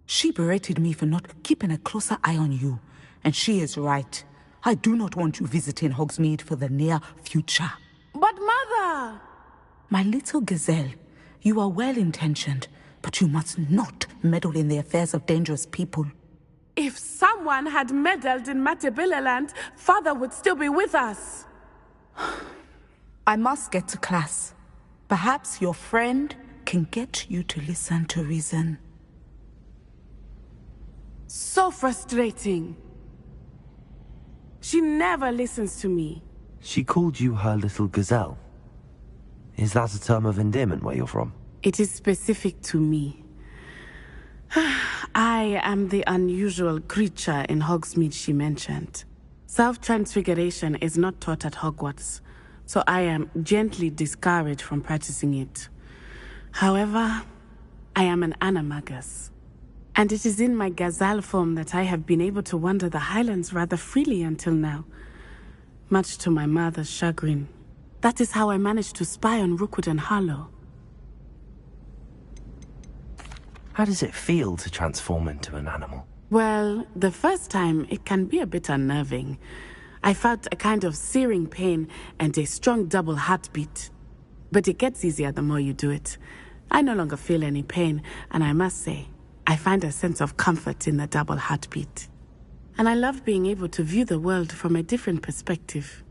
She berated me for not keeping a closer eye on you, and she is right. I do not want you visiting Hogsmeade for the near future. But Mother! My little gazelle, you are well-intentioned, but you must not meddle in the affairs of dangerous people. If someone had meddled in Matabeleland, Father would still be with us. I must get to class. Perhaps your friend can get you to listen to reason. So frustrating. She never listens to me. She called you her little gazelle. Is that a term of endearment where you're from? It is specific to me. I am the unusual creature in Hogsmeade she mentioned. Self-transfiguration is not taught at Hogwarts, so I am gently discouraged from practicing it. However, I am an animagus, and it is in my gazelle form that I have been able to wander the Highlands rather freely until now, much to my mother's chagrin. That is how I managed to spy on Rookwood and Harlow. How does it feel to transform into an animal? Well, the first time, it can be a bit unnerving. I felt a kind of searing pain and a strong double heartbeat. But it gets easier the more you do it. I no longer feel any pain, and I must say, I find a sense of comfort in the double heartbeat. And I love being able to view the world from a different perspective.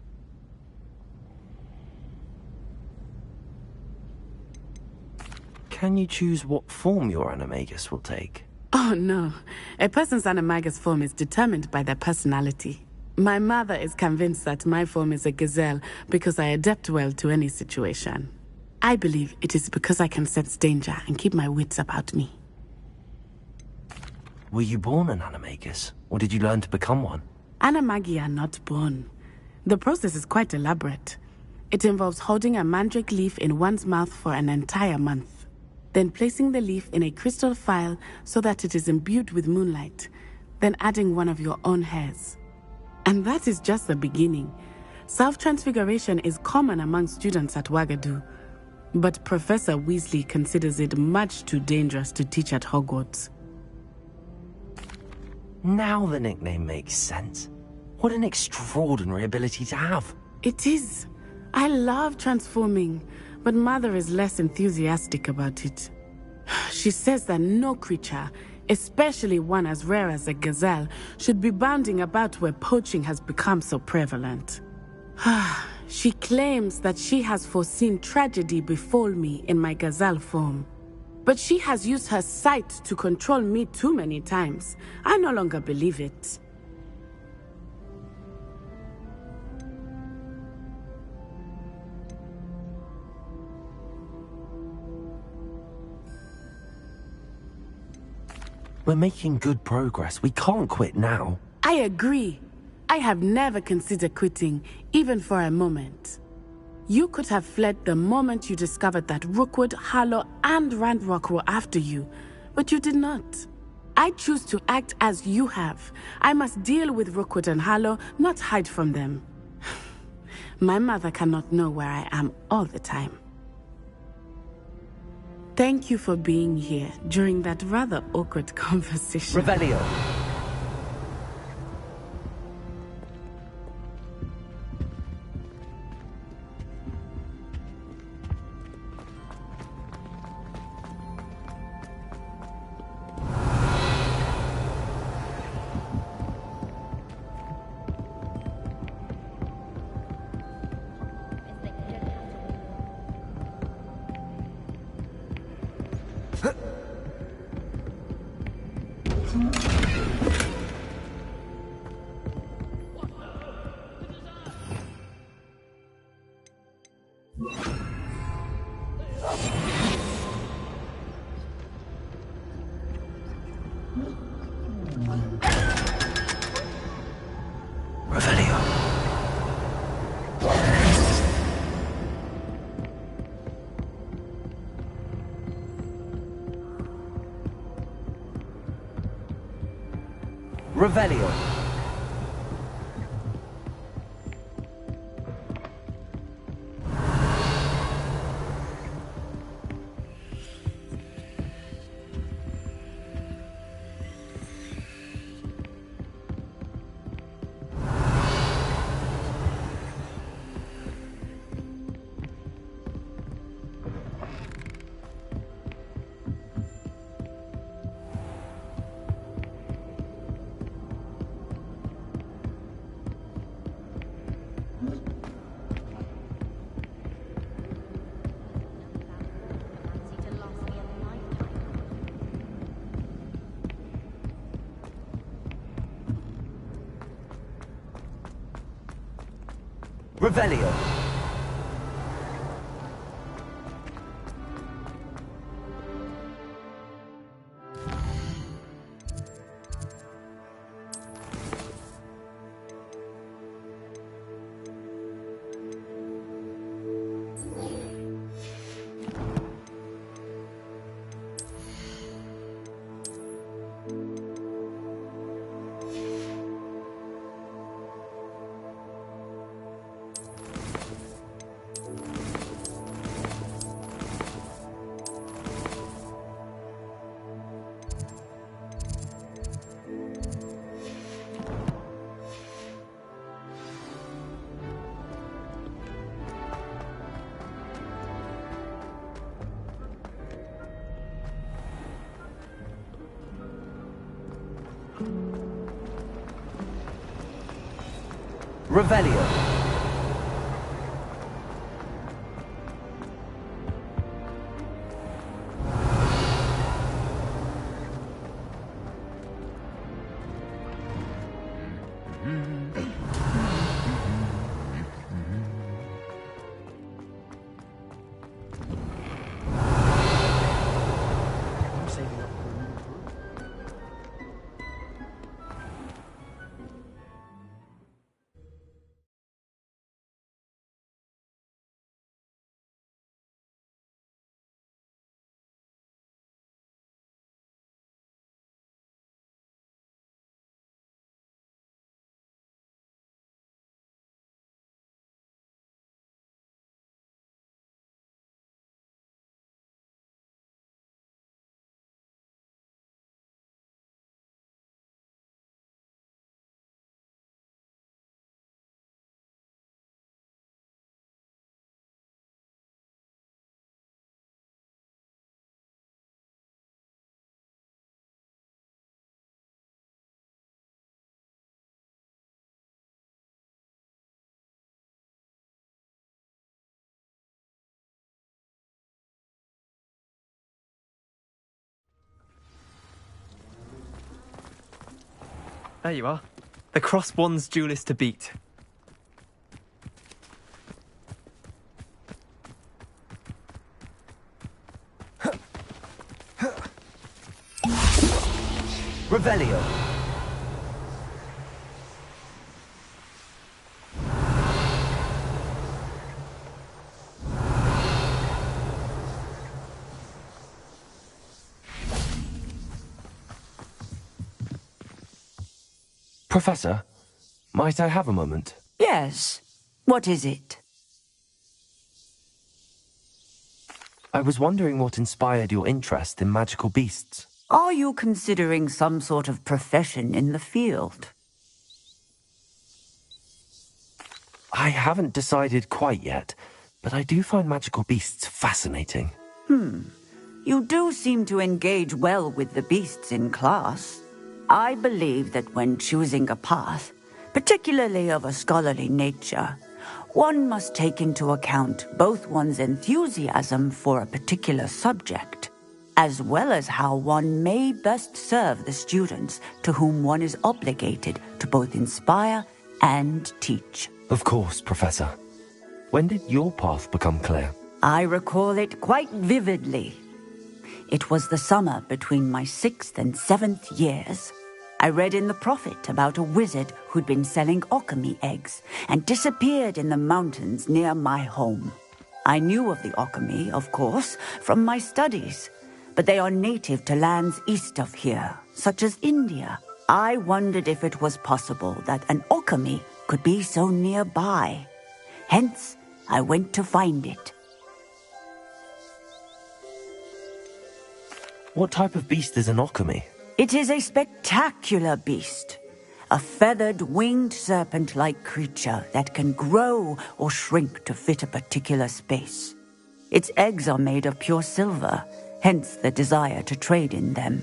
Can you choose what form your animagus will take? Oh no, a person's animagus form is determined by their personality. My mother is convinced that my form is a gazelle because I adapt well to any situation. I believe it is because I can sense danger and keep my wits about me. Were you born an animagus, or did you learn to become one? Animagi are not born. The process is quite elaborate. It involves holding a mandrake leaf in one's mouth for an entire month, then placing the leaf in a crystal vial so that it is imbued with moonlight, then adding one of your own hairs. And that is just the beginning. Self-transfiguration is common among students at Wagadu, but Professor Weasley considers it much too dangerous to teach at Hogwarts. Now the nickname makes sense. What an extraordinary ability to have. It is. I love transforming, but Mother is less enthusiastic about it. She says that no creature, especially one as rare as a gazelle, should be bounding about where poaching has become so prevalent. She claims that she has foreseen tragedy befall me in my gazelle form. But she has used her sight to control me too many times. I no longer believe it. We're making good progress. We can't quit now. I agree. I have never considered quitting, even for a moment. You could have fled the moment you discovered that Rookwood, Harlow, and Ranrock were after you, but you did not. I choose to act as you have. I must deal with Rookwood and Harlow, not hide from them. My mother cannot know where I am all the time. Thank you for being here during that rather awkward conversation. Revelio. Revelio. Revelio. Revelio. There you are. The Cross Wands duelist to beat. Revelio. Professor, might I have a moment? Yes. What is it? I was wondering what inspired your interest in magical beasts. Are you considering some sort of profession in the field? I haven't decided quite yet, but I do find magical beasts fascinating. You do seem to engage well with the beasts in class. I believe that when choosing a path, particularly of a scholarly nature, one must take into account both one's enthusiasm for a particular subject, as well as how one may best serve the students to whom one is obligated to both inspire and teach. Of course, Professor. When did your path become clear? I recall it quite vividly. It was the summer between my 6th and 7th years. I read in the Prophet about a wizard who'd been selling alchemy eggs and disappeared in the mountains near my home. I knew of the alchemy, of course, from my studies, but they are native to lands east of here, such as India. I wondered if it was possible that an alchemy could be so nearby. Hence, I went to find it. What type of beast is an alchemy? It is a spectacular beast. A feathered, winged serpent-like creature that can grow or shrink to fit a particular space. Its eggs are made of pure silver, hence the desire to trade in them.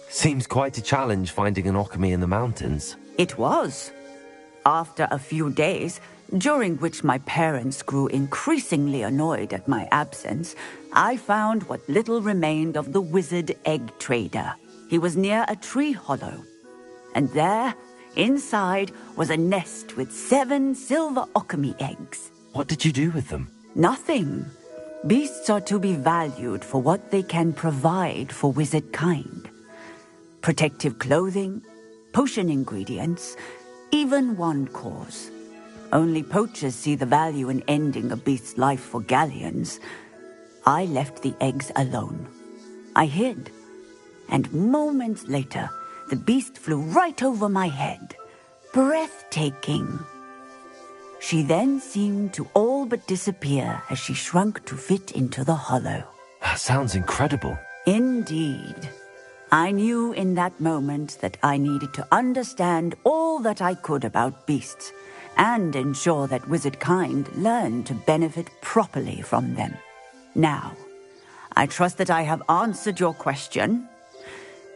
Seems quite a challenge finding an alchemy in the mountains. It was. After a few days, during which my parents grew increasingly annoyed at my absence, I found what little remained of the wizard egg trader. He was near a tree hollow. And there, inside, was a nest with 7 silver alchemy eggs. What did you do with them? Nothing. Beasts are to be valued for what they can provide for wizard kind. Protective clothing, potion ingredients, even wand cores. Only poachers see the value in ending a beast's life for galleons. I left the eggs alone. I hid. And moments later, the beast flew right over my head. Breathtaking. She then seemed to all but disappear as she shrunk to fit into the hollow. That sounds incredible. Indeed. I knew in that moment that I needed to understand all that I could about beasts and ensure that wizard kind learned to benefit properly from them. Now, I trust that I have answered your question.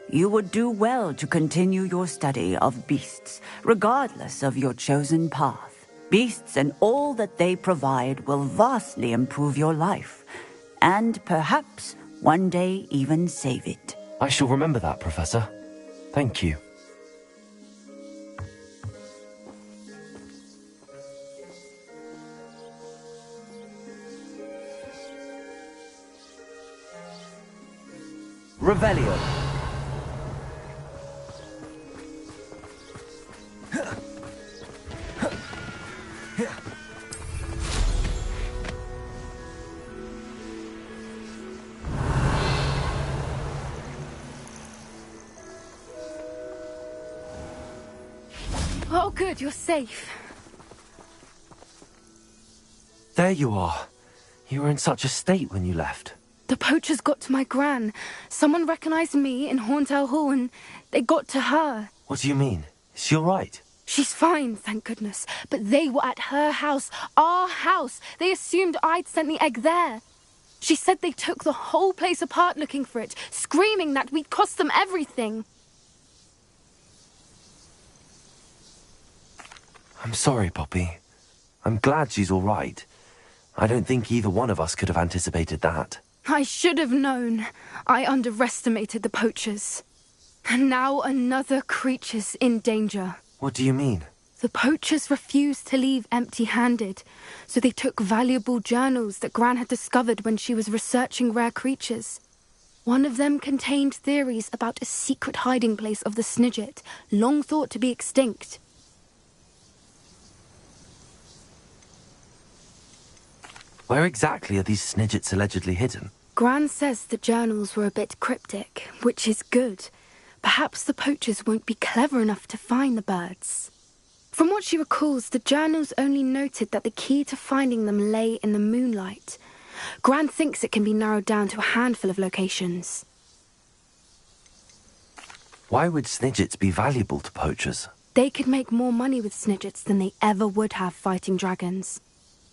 You would do well to continue your study of beasts, regardless of your chosen path. Beasts and all that they provide will vastly improve your life, and perhaps one day even save it. I shall remember that, Professor. Thank you. Revelio. Oh, good, you're safe. There you are. You were in such a state when you left. The poachers got to my gran. Someone recognized me in Horntail Hall and they got to her. What do you mean? Is she all right? She's fine, thank goodness. But they were at her house, our house. They assumed I'd sent the egg there. She said they took the whole place apart looking for it, screaming that we'd cost them everything. I'm sorry, Poppy. I'm glad she's all right. I don't think either one of us could have anticipated that. I should have known. I underestimated the poachers. And now another creature's in danger. What do you mean? The poachers refused to leave empty-handed, so they took valuable journals that Gran had discovered when she was researching rare creatures. One of them contained theories about a secret hiding place of the Snidget, long thought to be extinct. Where exactly are these Snidgets allegedly hidden? Gran says the journals were a bit cryptic, which is good. Perhaps the poachers won't be clever enough to find the birds. From what she recalls, the journals only noted that the key to finding them lay in the moonlight. Gran thinks it can be narrowed down to a handful of locations. Why would Snidgets be valuable to poachers? They could make more money with Snidgets than they ever would have fighting dragons.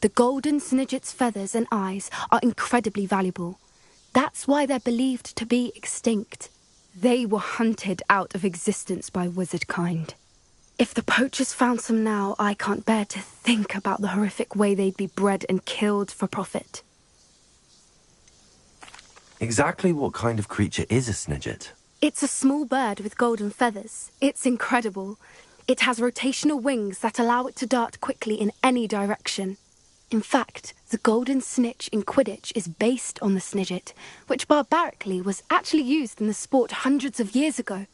The golden Snidget's feathers and eyes are incredibly valuable. That's why they're believed to be extinct. They were hunted out of existence by wizard kind. If the poachers found some now, I can't bear to think about the horrific way they'd be bred and killed for profit. Exactly what kind of creature is a Snidget? It's a small bird with golden feathers. It's incredible. It has rotational wings that allow it to dart quickly in any direction. In fact, the golden snitch in Quidditch is based on the Snidget, which barbarically was actually used in the sport hundreds of years ago.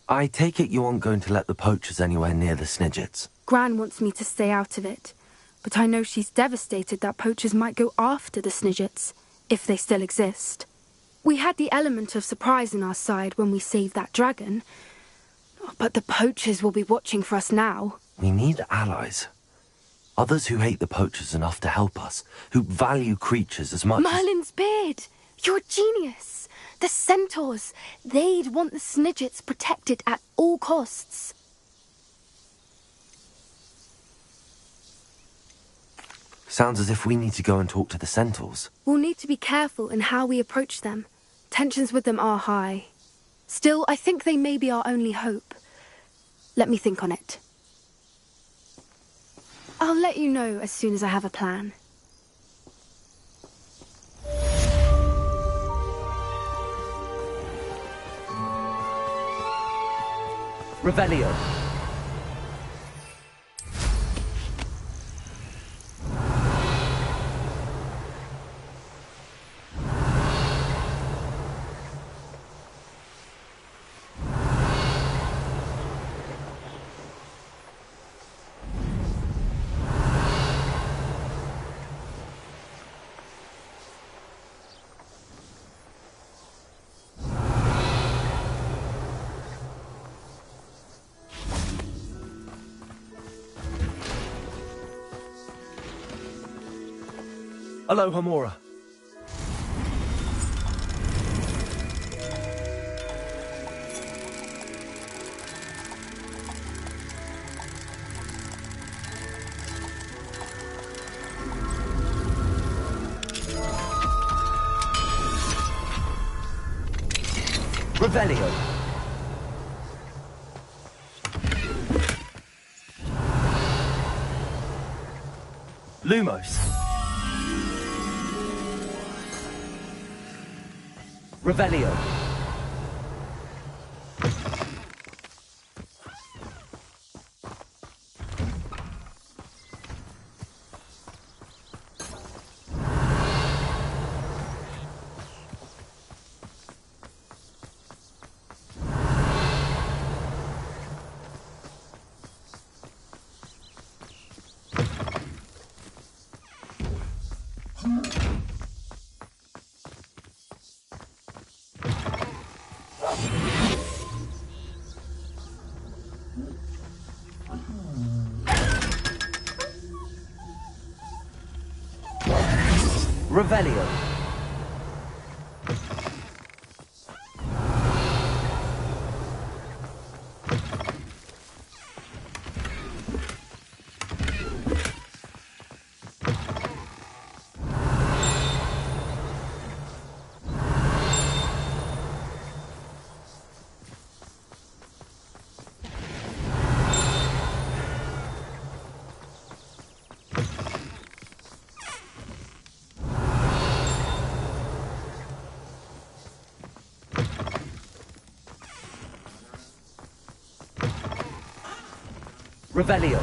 I take it you aren't going to let the poachers anywhere near the Snidgets. Gran wants me to stay out of it, but I know she's devastated that poachers might go after the Snidgets, if they still exist. We had the element of surprise on our side when we saved that dragon. But the poachers will be watching for us now. We need allies. Others who hate the poachers enough to help us, who value creatures as much Merlin's beard! You're a genius! The centaurs! They'd want the Snidgets protected at all costs. Sounds as if we need to go and talk to the centaurs. We'll need to be careful in how we approach them. Tensions with them are high. Still, I think they may be our only hope. Let me think on it. I'll let you know as soon as I have a plan. Revelio. Aloha Mora. Revelio. Lumos. Revelio. Revelio. Revelio.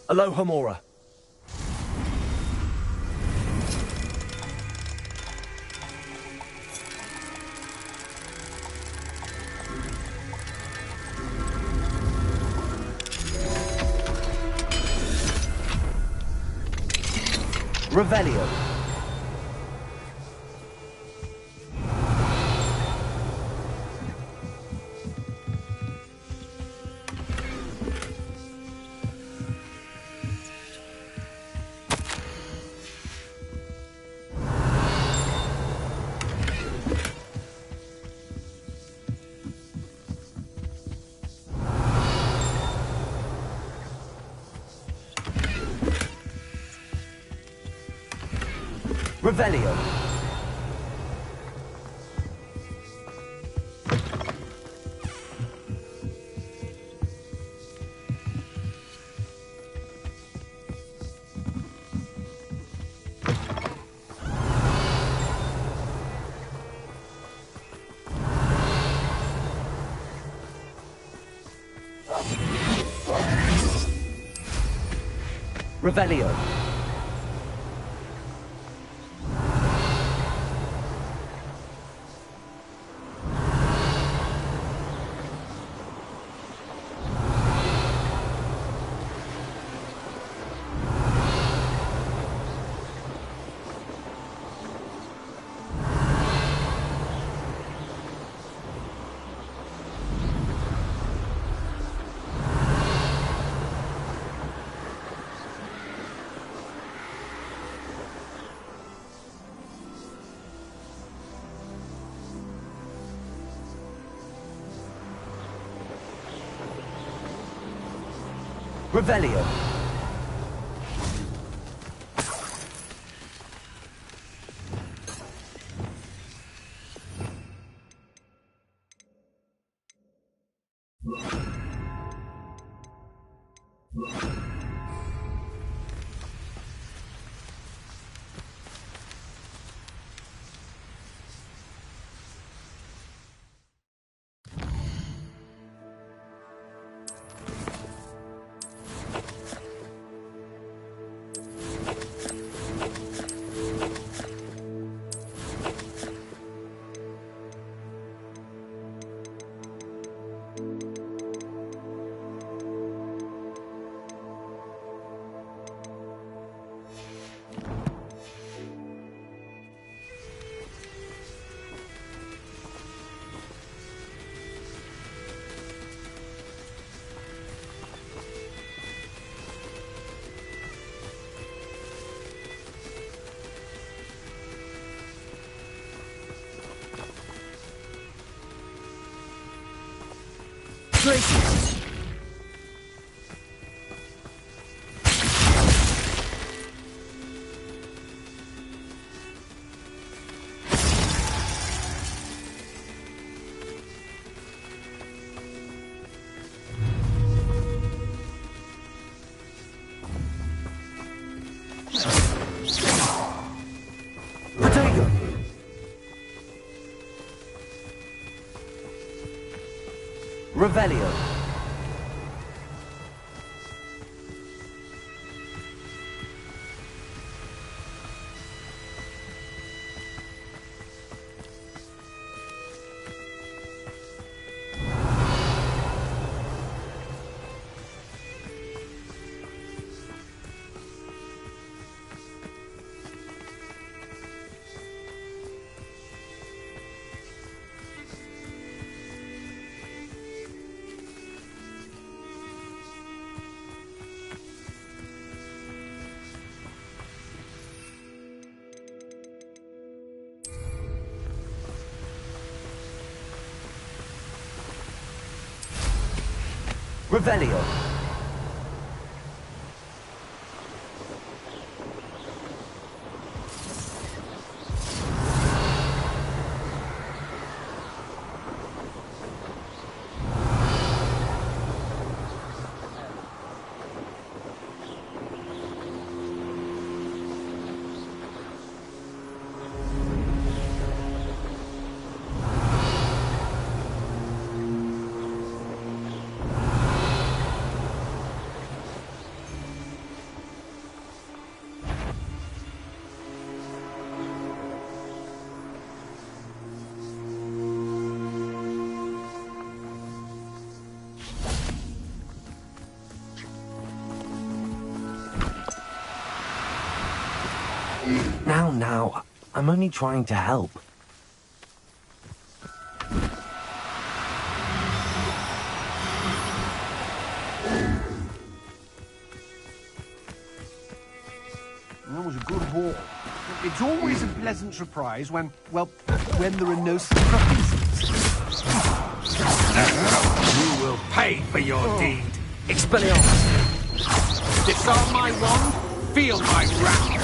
Aloha Mora. Revelio. Revelio. Revelio. Revelio. Revelio. Revelio. Now, I'm only trying to help. That was a good haul. It's always a pleasant surprise when there are no surprises. You will pay for your deed. Expelliarmus. Disarm my wand, feel my wrath.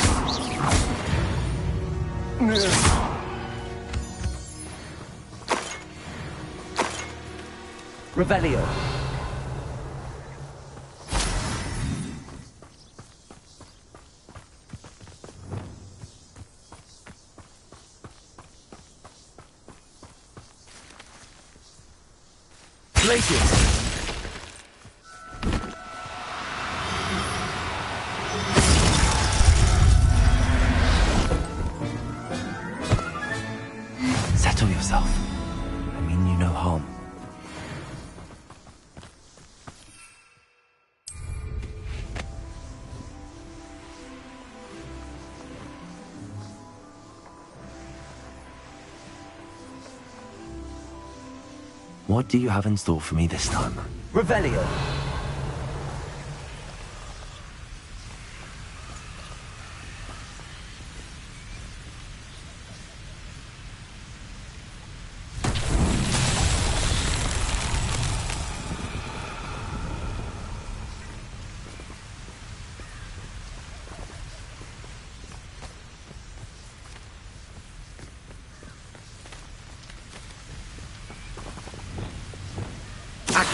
Revelio. Glacius. Settle yourself. I mean you no harm. What do you have in store for me this time? Revelio.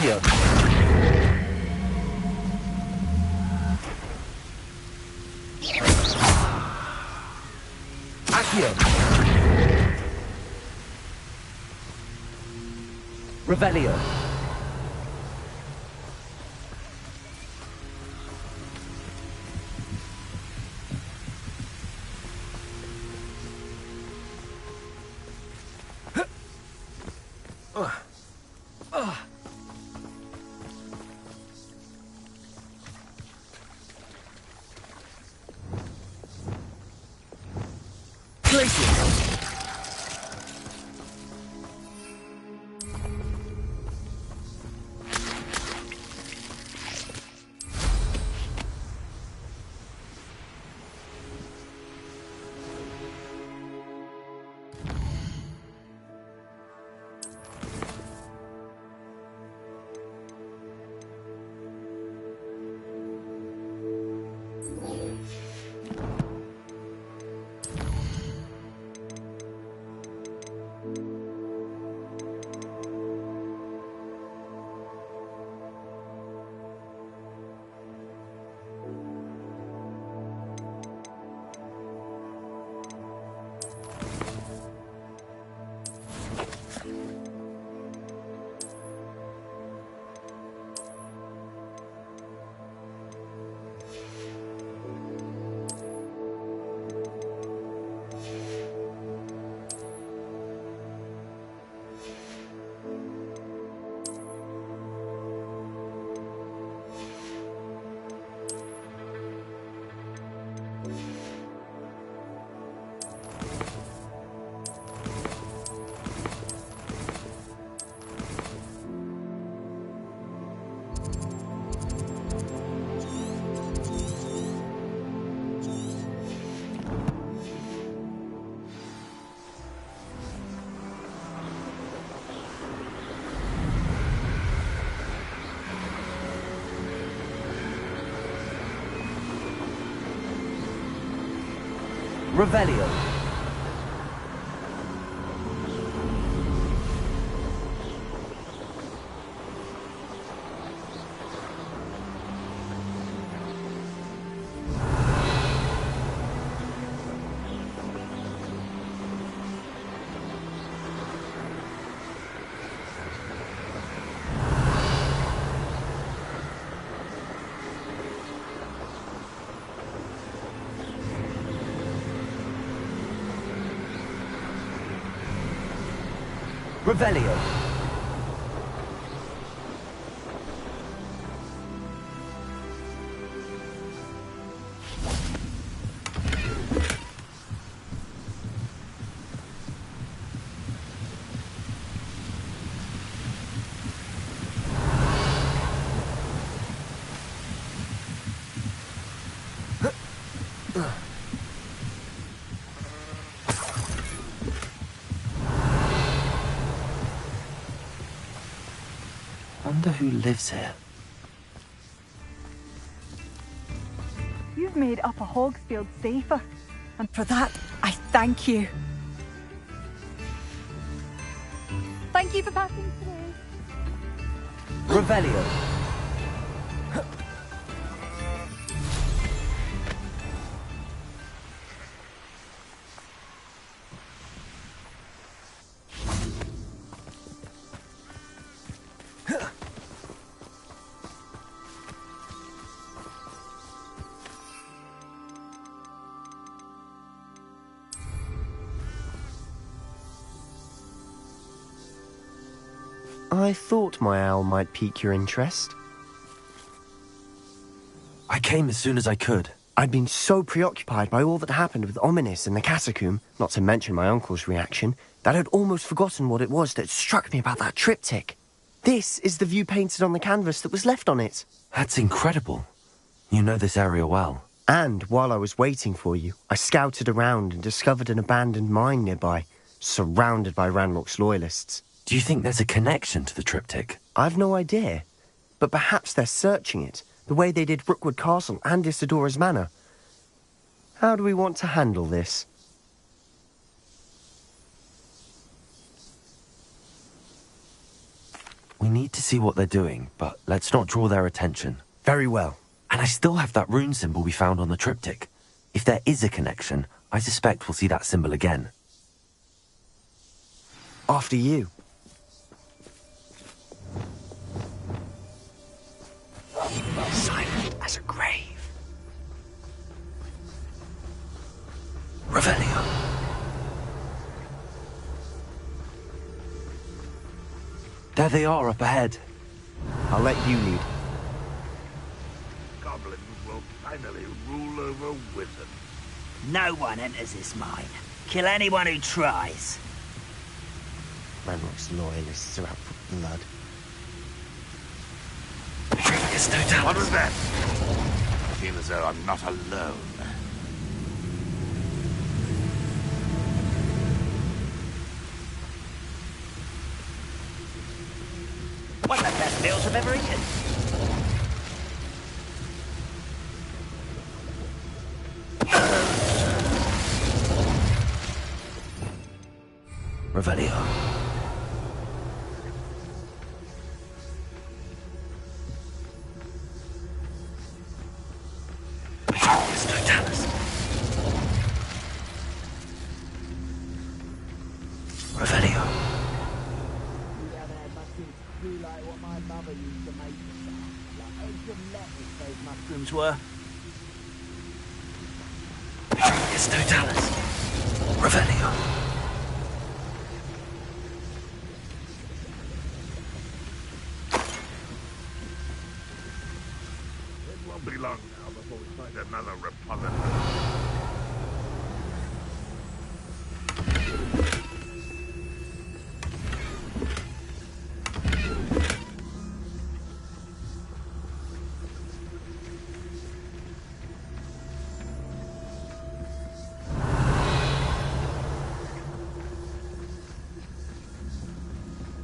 Accio. Accio. Revelio. Revelio. Revelio. Wonder who lives here. You've made Upper Hogsfield safer, and for that, I thank you. Thank you for passing through. Revelio. I thought my owl might pique your interest. I came as soon as I could. I'd been so preoccupied by all that happened with Ominis and the catacomb, not to mention my uncle's reaction, that I'd almost forgotten what it was that struck me about that triptych. This is the view painted on the canvas that was left on it. That's incredible. You know this area well. And while I was waiting for you, I scouted around and discovered an abandoned mine nearby, surrounded by Ranrock's loyalists. Do you think there's a connection to the triptych? I've no idea, but perhaps they're searching it, the way they did Rookwood Castle and Isidora's Manor. How do we want to handle this? We need to see what they're doing, but let's not draw their attention. Very well. And I still have that rune symbol we found on the triptych. If there is a connection, I suspect we'll see that symbol again. After you. Silent as a grave. Revelio. There they are up ahead. I'll let you lead. Goblins will finally rule over wizards. No one enters this mine. Kill anyone who tries. Ranrock's loyalists are out for blood. What was that? I feel as though I'm not alone. One of the best meals I've ever eaten. Revelio. Revelio. Mushrooms were. It's Totalis. Revelio. It won't be long now before we find another repository.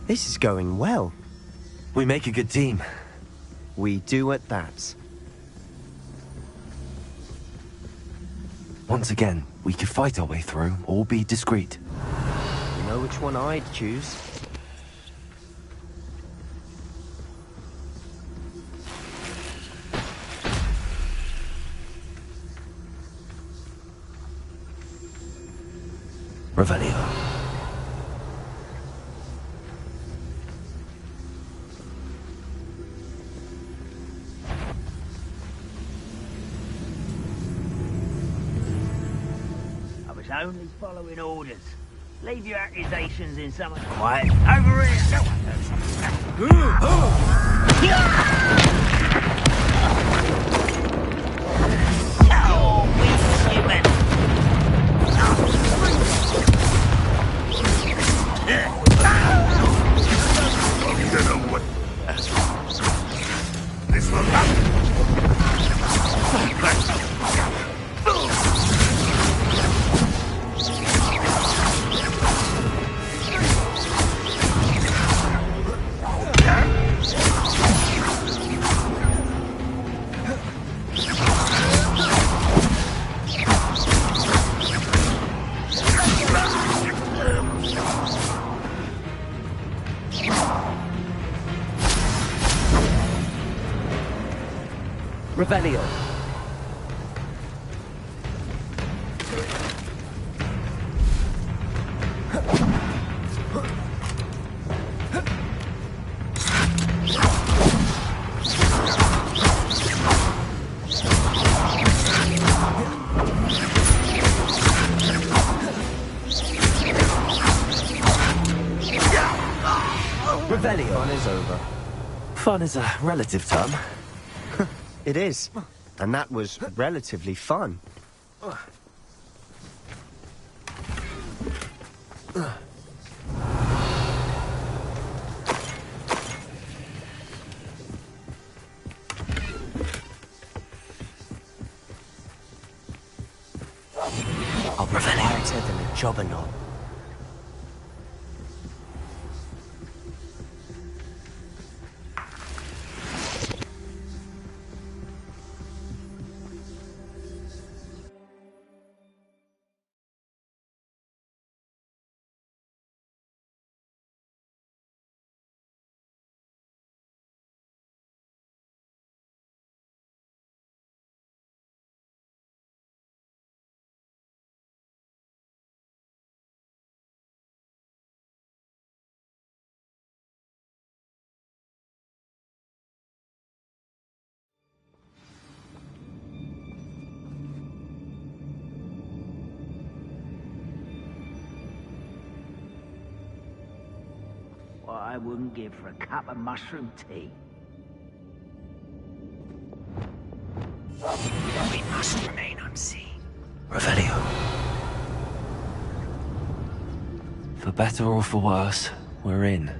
This is going well. We make a good team. We do at that. Once again, we could fight our way through, or be discreet. You know which one I'd choose? Revelio. Only following orders. Leave your accusations in someone quiet. Over here! Oh, we human! This will happen. Revelio. Revelio. Fun is over. Fun is a relative term. It is. And that was relatively fun. I'll Revelio. Quieter than a jobberknoll. what I wouldn't give for a cup of mushroom tea. We must remain unseen. Revelio. For better or for worse, we're in.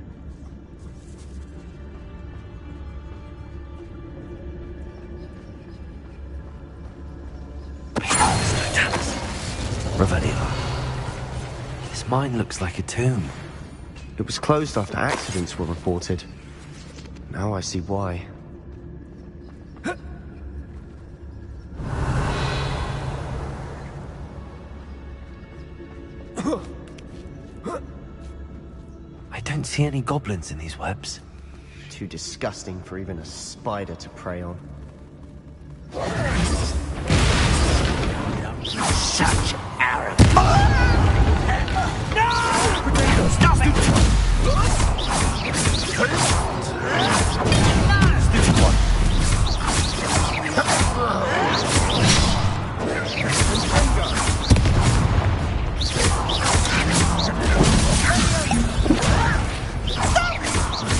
Revelio. This mine looks like a tomb. It was closed after accidents were reported. Now I see why. I don't see any goblins in these webs. Too disgusting for even a spider to prey on. Such arrogance! No! Stop it!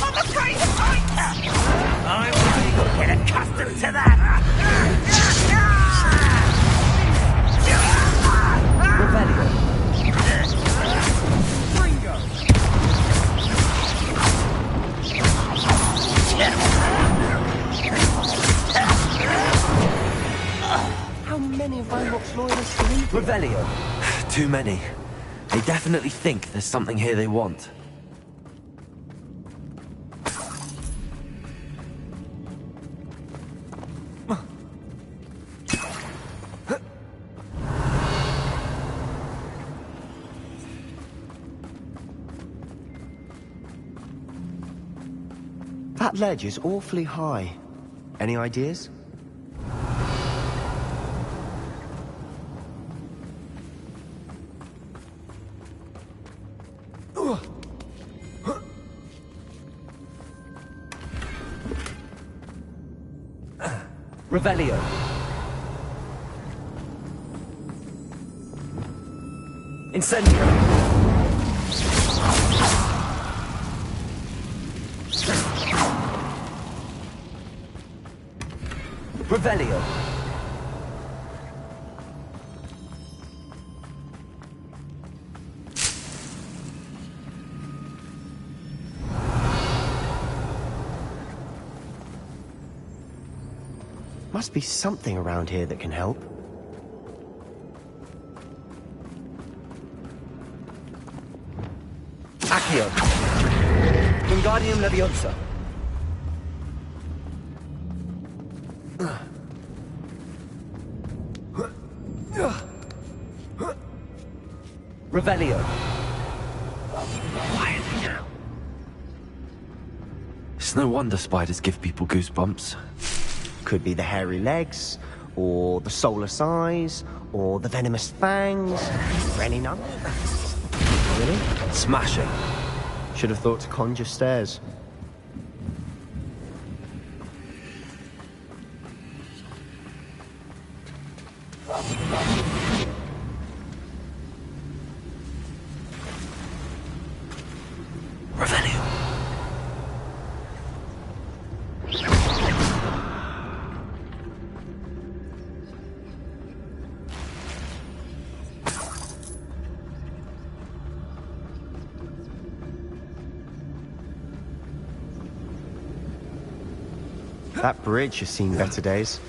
I'm afraid to fight her! I'm afraid you'll get accustomed to that! How many of Unwritten loyalists do we think? Revelio. Too many. They definitely think there's something here they want. That ledge is awfully high. Any ideas? Revelio. Incendio. Revelio. Must be something around here that can help. Accio. Wingardium Leviosa. Revelio. Why are they now? It's no wonder spiders give people goosebumps. Could be the hairy legs, or the soulless eyes, or the venomous fangs, or any number. Really? Smashing. Should have thought to conjure stairs. Revelio. That bridge has seen better days.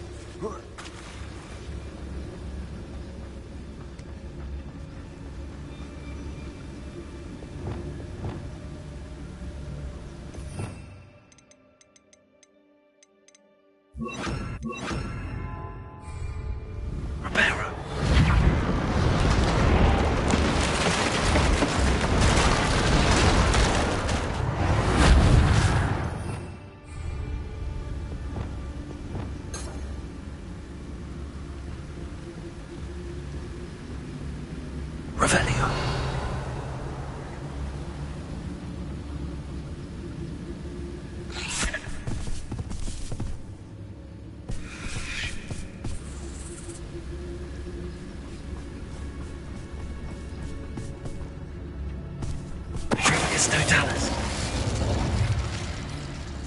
It's no Dallas.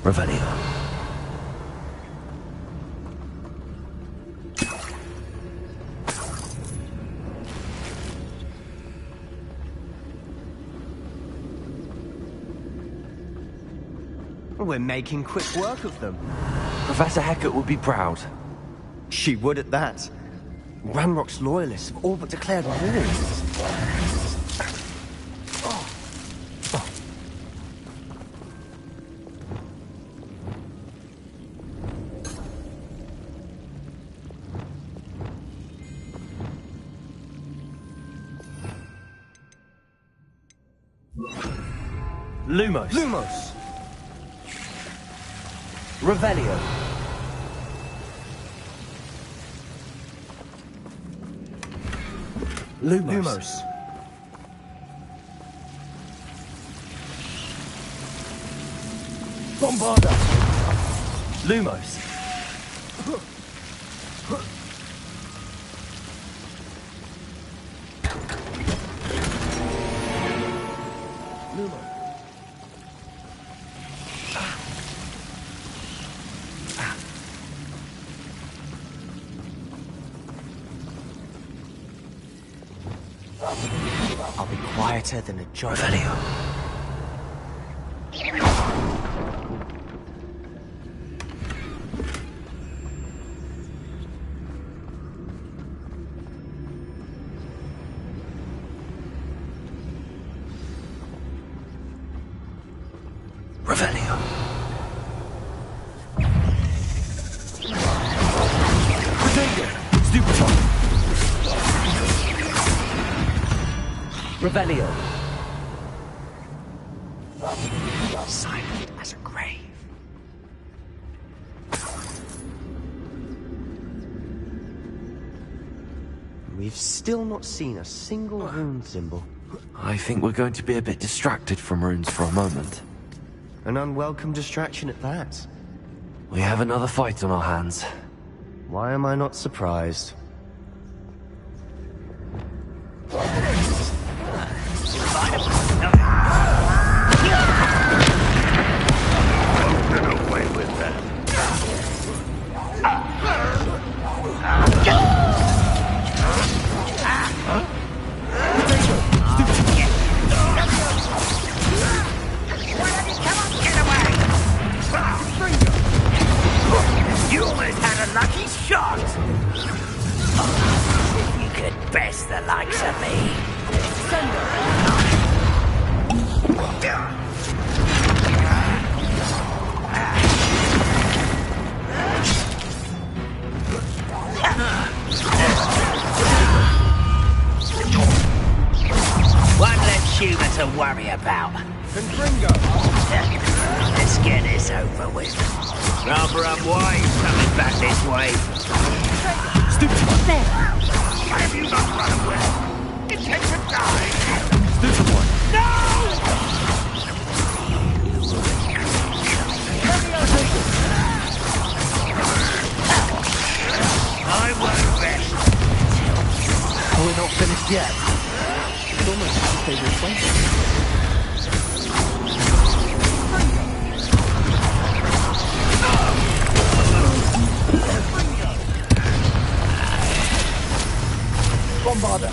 Revelio. We're making quick work of them. Professor Hecat would be proud. She would at that. Ranrock's loyalists have all but declared war. Lumos. Lumos! Revelio. Lumos. Bombarda. Lumos. I'll be quieter than a giant. Revelio. Revelio. Revelio. Silent as a grave. We've still not seen a single rune symbol. I think we're going to be a bit distracted from runes for a moment. An unwelcome distraction at that. We have another fight on our hands. Why am I not surprised? Away with that. You almost had a lucky shot! If you could best the likes of me. One less human to worry about. Let's get this over with. Rather unwise coming back this way. Stupid one. There. Why have you not run away? Intend to die? Stupid one. No! I won't rest. We're not finished yet. It's almost as if they were waiting. Bombarda.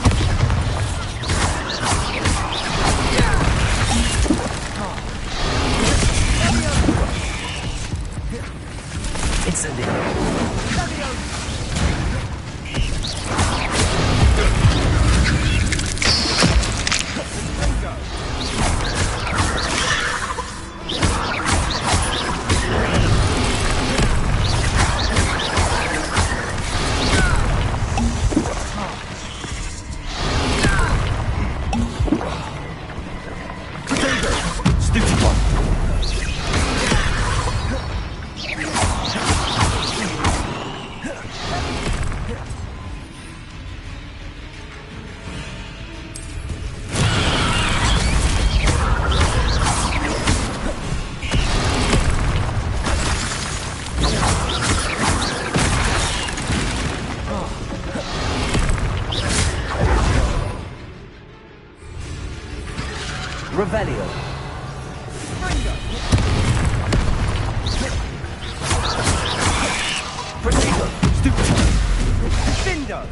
Incendio. Revelio. Cinder!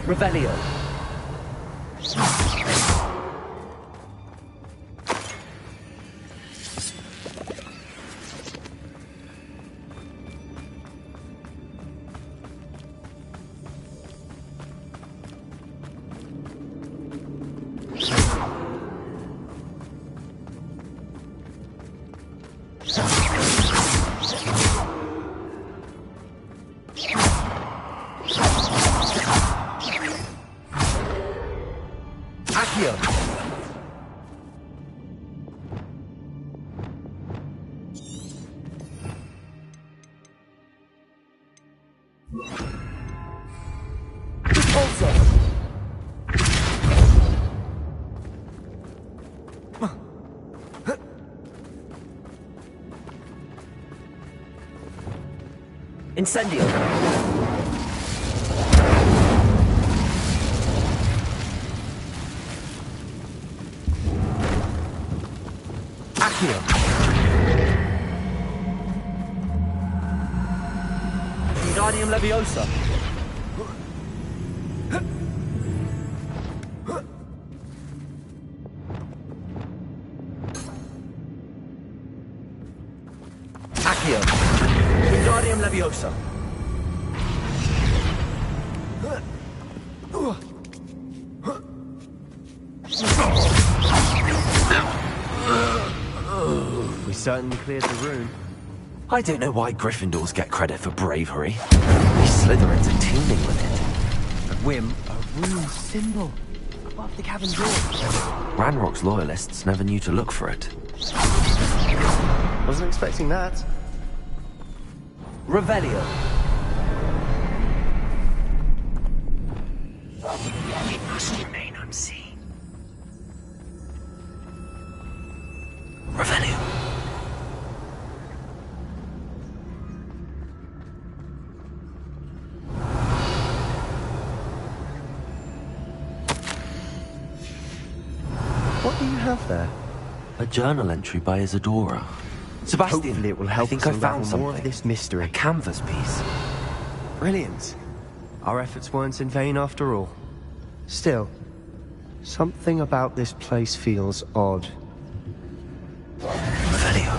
Revelio. Incendio. Accio. Wingardium Leviosa. Accio. Wingardium Leviosa. We certainly cleared the room. I don't know why Gryffindors get credit for bravery. These Slytherins are teeming with it. A whim, a rune symbol above the cabin door. Ranrock's loyalists never knew to look for it. Wasn't expecting that. Revelio. It must remain unseen. Revelio. What do you have there? A journal entry by Isadora. Sebastian, Hopefully it will help I think us I found unravel more of something. this mystery. A canvas piece. Brilliant. Our efforts weren't in vain after all. Still, something about this place feels odd. Revelio.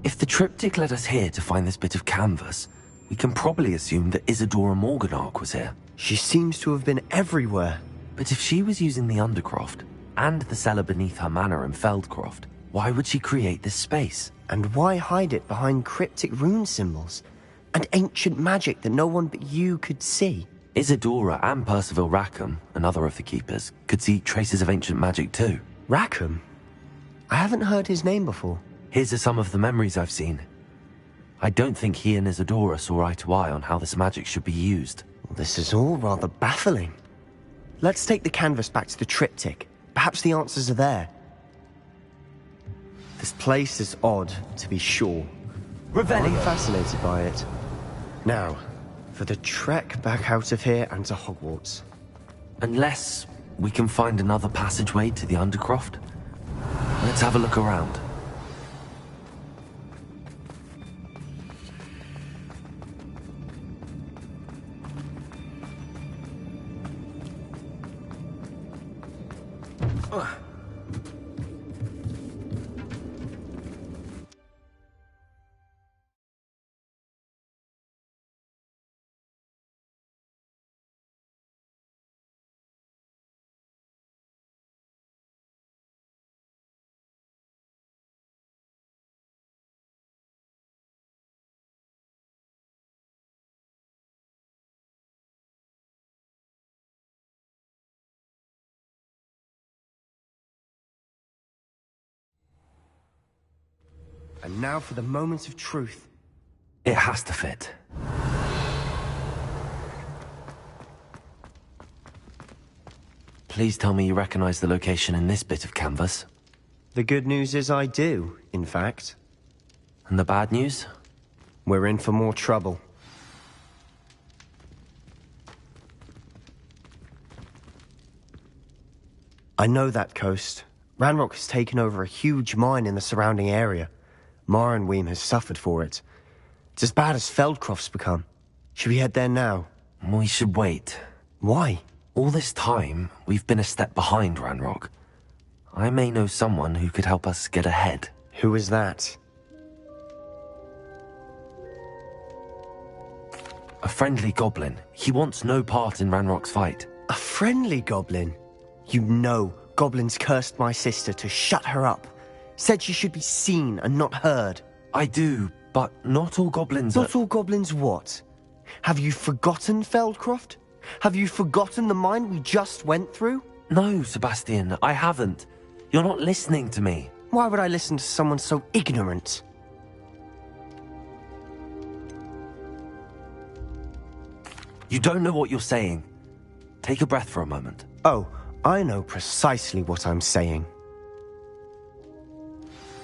If the triptych led us here to find this bit of canvas, we can probably assume that Isadora Morganark was here. She seems to have been everywhere. But if she was using the Undercroft, and the cellar beneath her manor in Feldcroft, why would she create this space? And why hide it behind cryptic rune symbols? And ancient magic that no one but you could see. Isadora and Percival Rackham, another of the Keepers, could see traces of ancient magic too. Rackham? I haven't heard his name before. His are some of the memories I've seen. I don't think he and Isadora saw eye to eye on how this magic should be used. Well, this is all rather baffling. Let's take the canvas back to the triptych. Perhaps the answers are there. This place is odd, to be sure. Revelio. I'm fascinated by it. Now, for the trek back out of here and to Hogwarts. Unless we can find another passageway to the Undercroft. Let's have a look around. And now for the moment of truth. It has to fit. Please tell me you recognize the location in this bit of canvas. The good news is I do, in fact. And the bad news? We're in for more trouble. I know that coast. Ranrock has taken over a huge mine in the surrounding area. Mornweem has suffered for it. It's as bad as Feldcroft's become. Should we head there now? We should wait. Why? All this time, we've been a step behind Ranrock. I may know someone who could help us get ahead. Who is that? A friendly goblin. He wants no part in Ranrock's fight. A friendly goblin? You know, goblins cursed my sister to shut her up. Said she should be seen and not heard. I do, but not all goblins Not all goblins what? Have you forgotten Feldcroft? Have you forgotten the mine we just went through? No, Sebastian, I haven't. You're not listening to me. Why would I listen to someone so ignorant? You don't know what you're saying. Take a breath for a moment. Oh, I know precisely what I'm saying.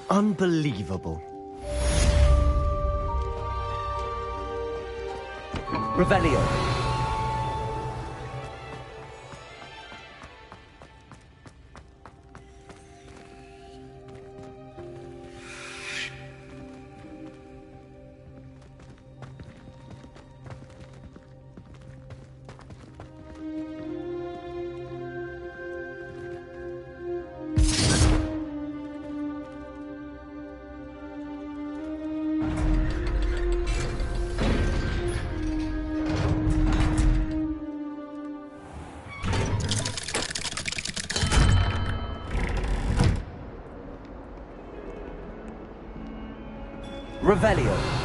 Unbelievable. Revelio. Revelio.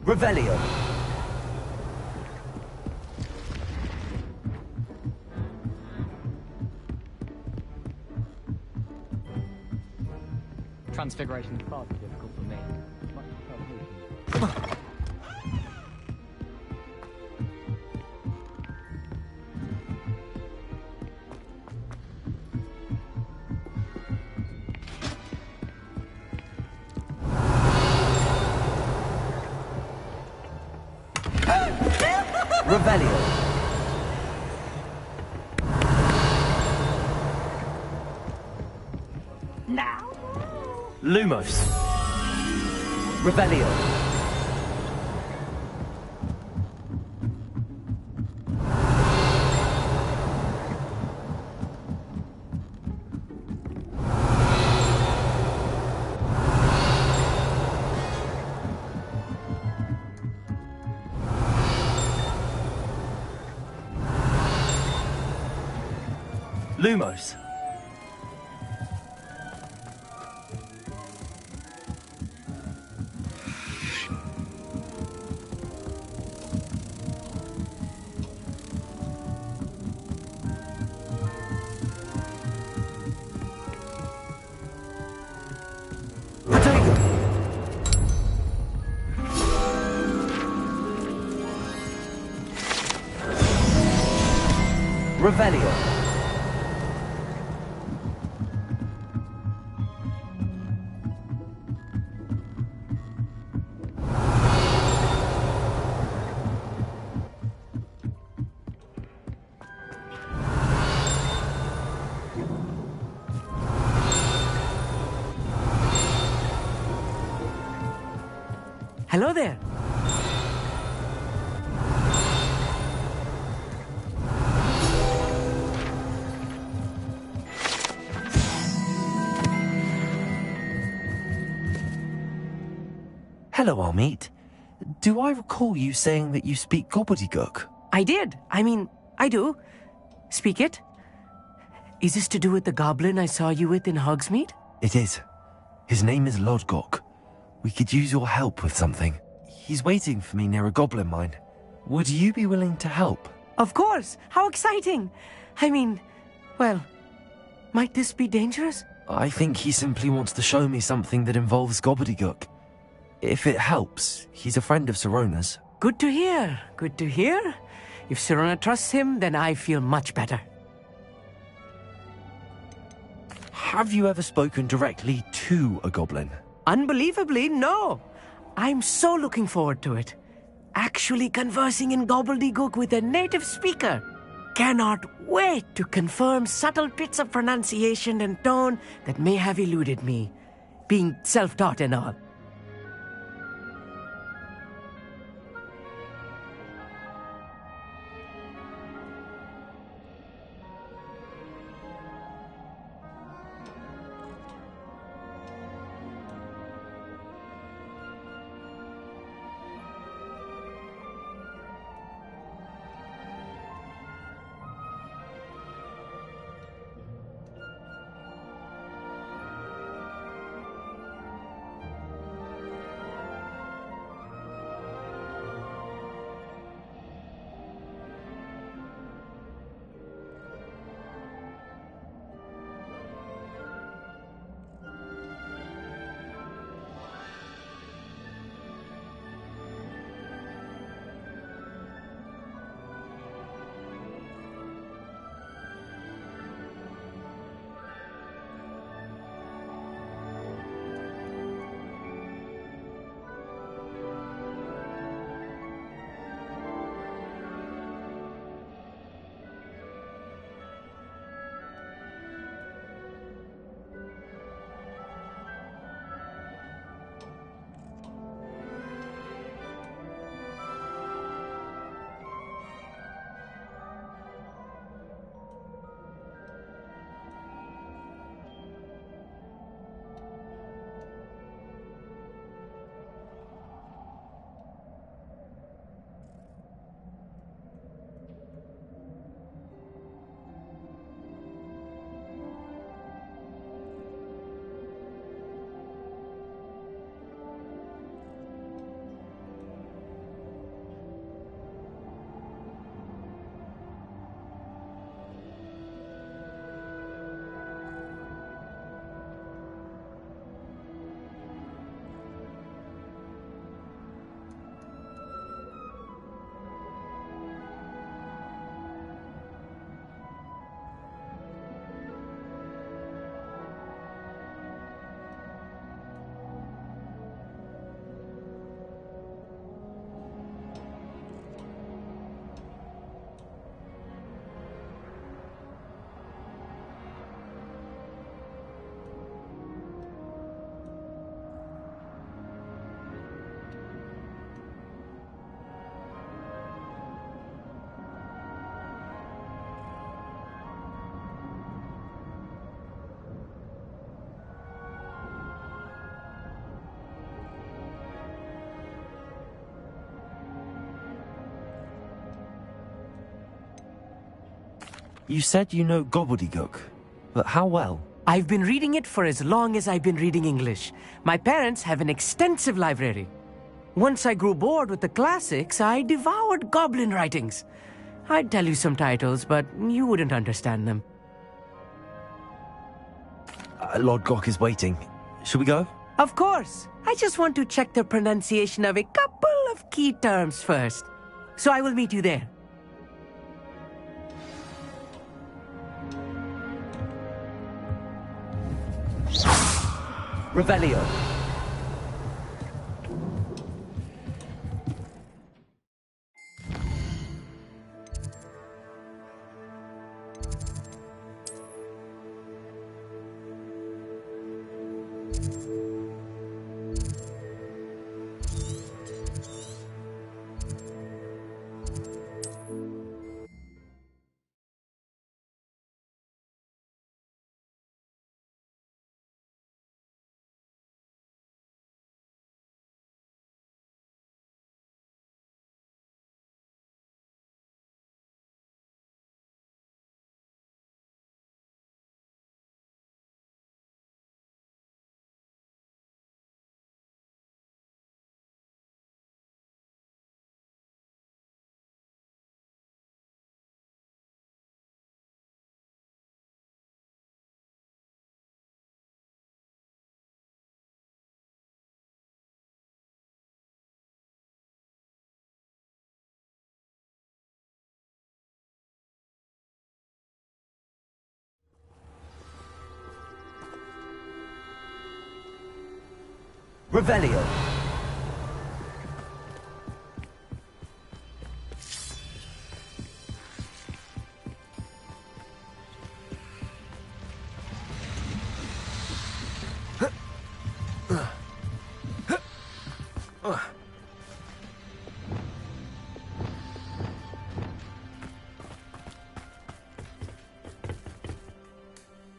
Revelio. Transfiguration is far too difficult for me. Revelio. Now? Lumos. Revelio. Lumos. Revelio. Hello there. Hello, Amit. Do I recall you saying that you speak gobbledygook? I did. I mean, I do. Speak it. Is this to do with the goblin I saw you with in Hogsmeade? It is. His name is Lodgok. We could use your help with something. He's waiting for me near a goblin mine. Would you be willing to help? Of course. How exciting. I mean, well, might this be dangerous? I think he simply wants to show me something that involves gobbledygook. If it helps, he's a friend of Sirona's. Good to hear. Good to hear. If Sirona trusts him, then I feel much better. Have you ever spoken directly to a goblin? Unbelievably, no. I'm so looking forward to it. Actually conversing in gobbledygook with a native speaker. Cannot wait to confirm subtle bits of pronunciation and tone that may have eluded me, being self-taught and all. You said you know gobbledygook, but how well? I've been reading it for as long as I've been reading English. My parents have an extensive library. Once I grew bored with the classics, I devoured Goblin writings. I'd tell you some titles, but you wouldn't understand them. Lord Gok is waiting. Should we go? Of course. I just want to check the pronunciation of a couple of key terms first. So I will meet you there. Revelio. Revelio.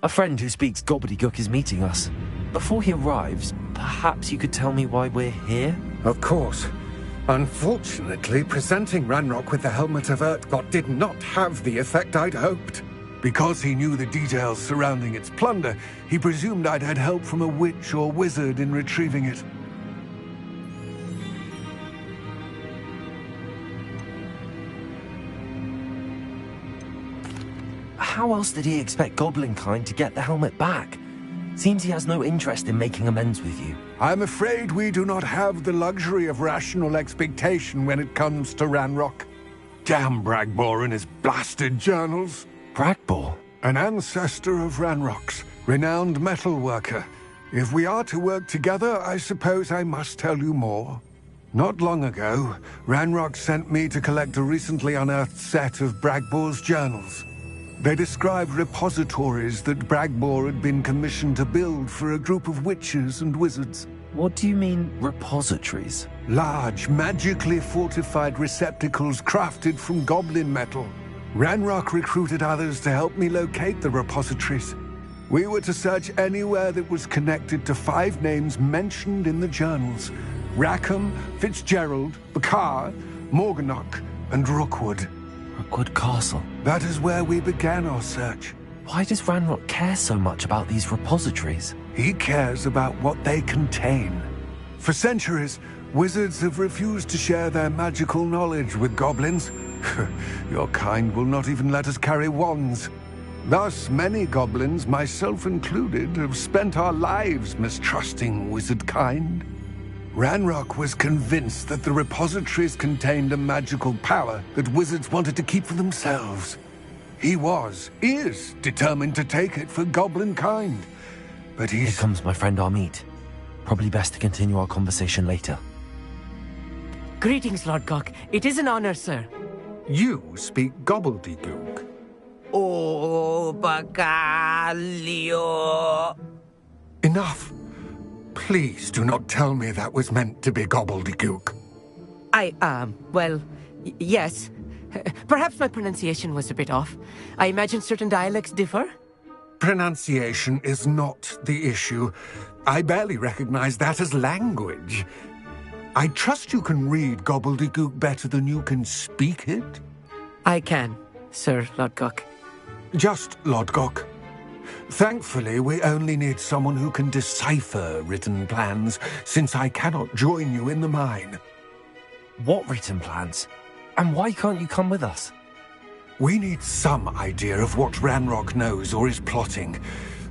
A friend who speaks gobbledygook is meeting us. Before he arrives, perhaps you could tell me why we're here? Of course. Unfortunately, presenting Ranrock with the Helmet of Urtkot did not have the effect I'd hoped. Because he knew the details surrounding its plunder, he presumed I'd had help from a witch or wizard in retrieving it. How else did he expect Goblinkind to get the helmet back? Seems he has no interest in making amends with you. I'm afraid we do not have the luxury of rational expectation when it comes to Ranrock. Damn Bragbor and his blasted journals. Bragbor? An ancestor of Ranrock's, renowned metal worker. If we are to work together, I suppose I must tell you more. Not long ago, Ranrock sent me to collect a recently unearthed set of Bragbor's journals. They described repositories that Bragbor had been commissioned to build for a group of witches and wizards. What do you mean, repositories? Large, magically fortified receptacles crafted from goblin metal. Ranrock recruited others to help me locate the repositories. We were to search anywhere that was connected to 5 names mentioned in the journals: Rackham, Fitzgerald, Bakar, Morganach, and Rookwood. Rookwood Castle? That is where we began our search. Why does Ranrock care so much about these repositories? He cares about what they contain. For centuries, wizards have refused to share their magical knowledge with goblins. Your kind will not even let us carry wands. Thus, many goblins, myself included, have spent our lives mistrusting wizard kind. Ranrock was convinced that the repositories contained a magical power that wizards wanted to keep for themselves. He is determined to take it for goblin kind. But Here comes my friend Amit. Probably best to continue our conversation later. Greetings, Lord Gok. It is an honor, sir. You speak gobbledygook. Oh, Bagalio. Enough. Please do not tell me that was meant to be gobbledygook. Yes. Perhaps my pronunciation was a bit off. I imagine certain dialects differ. Pronunciation is not the issue. I barely recognize that as language. I trust you can read gobbledygook better than you can speak it? I can, Sir Lord Gok. Just Lodgok. Thankfully, we only need someone who can decipher written plans, since I cannot join you in the mine. What written plans? And why can't you come with us? We need some idea of what Ranrock knows or is plotting.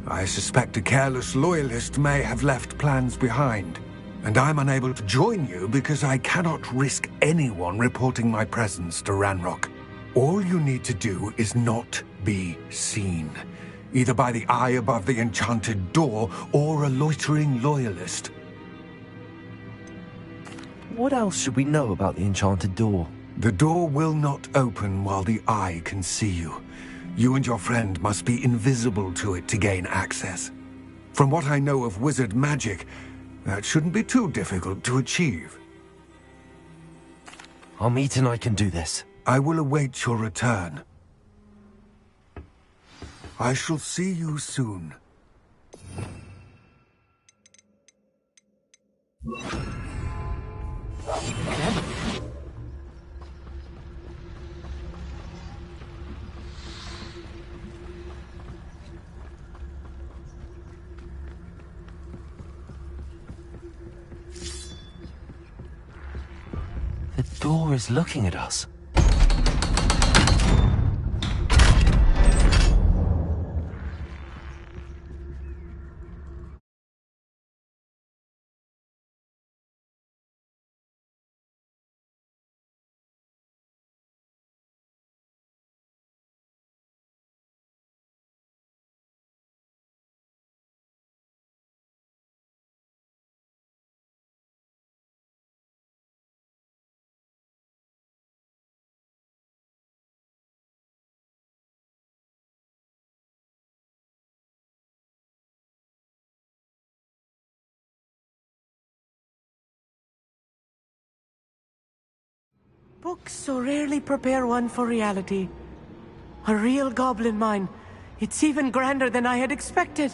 I suspect a careless loyalist may have left plans behind. And I'm unable to join you because I cannot risk anyone reporting my presence to Ranrock. All you need to do is not be seen, either by the eye above the enchanted door or a loitering loyalist. What else should we know about the enchanted door? The door will not open while the eye can see you. You and your friend must be invisible to it to gain access. From what I know of wizard magic, that shouldn't be too difficult to achieve. I'll meet and I can do this. I will await your return. I shall see you soon. The door is looking at us. Books so rarely prepare one for reality. A real goblin mine. It's even grander than I had expected.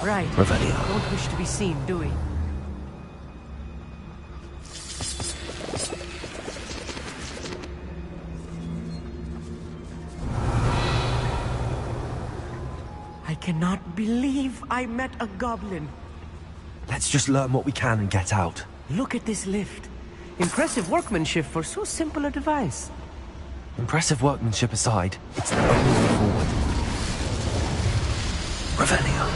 Right. Revelio. Don't wish to be seen, do we? I cannot believe I met a goblin. Let's just learn what we can and get out. Look at this lift. Impressive workmanship for so simple a device. Impressive workmanship aside, it's the only way forward. Revelio.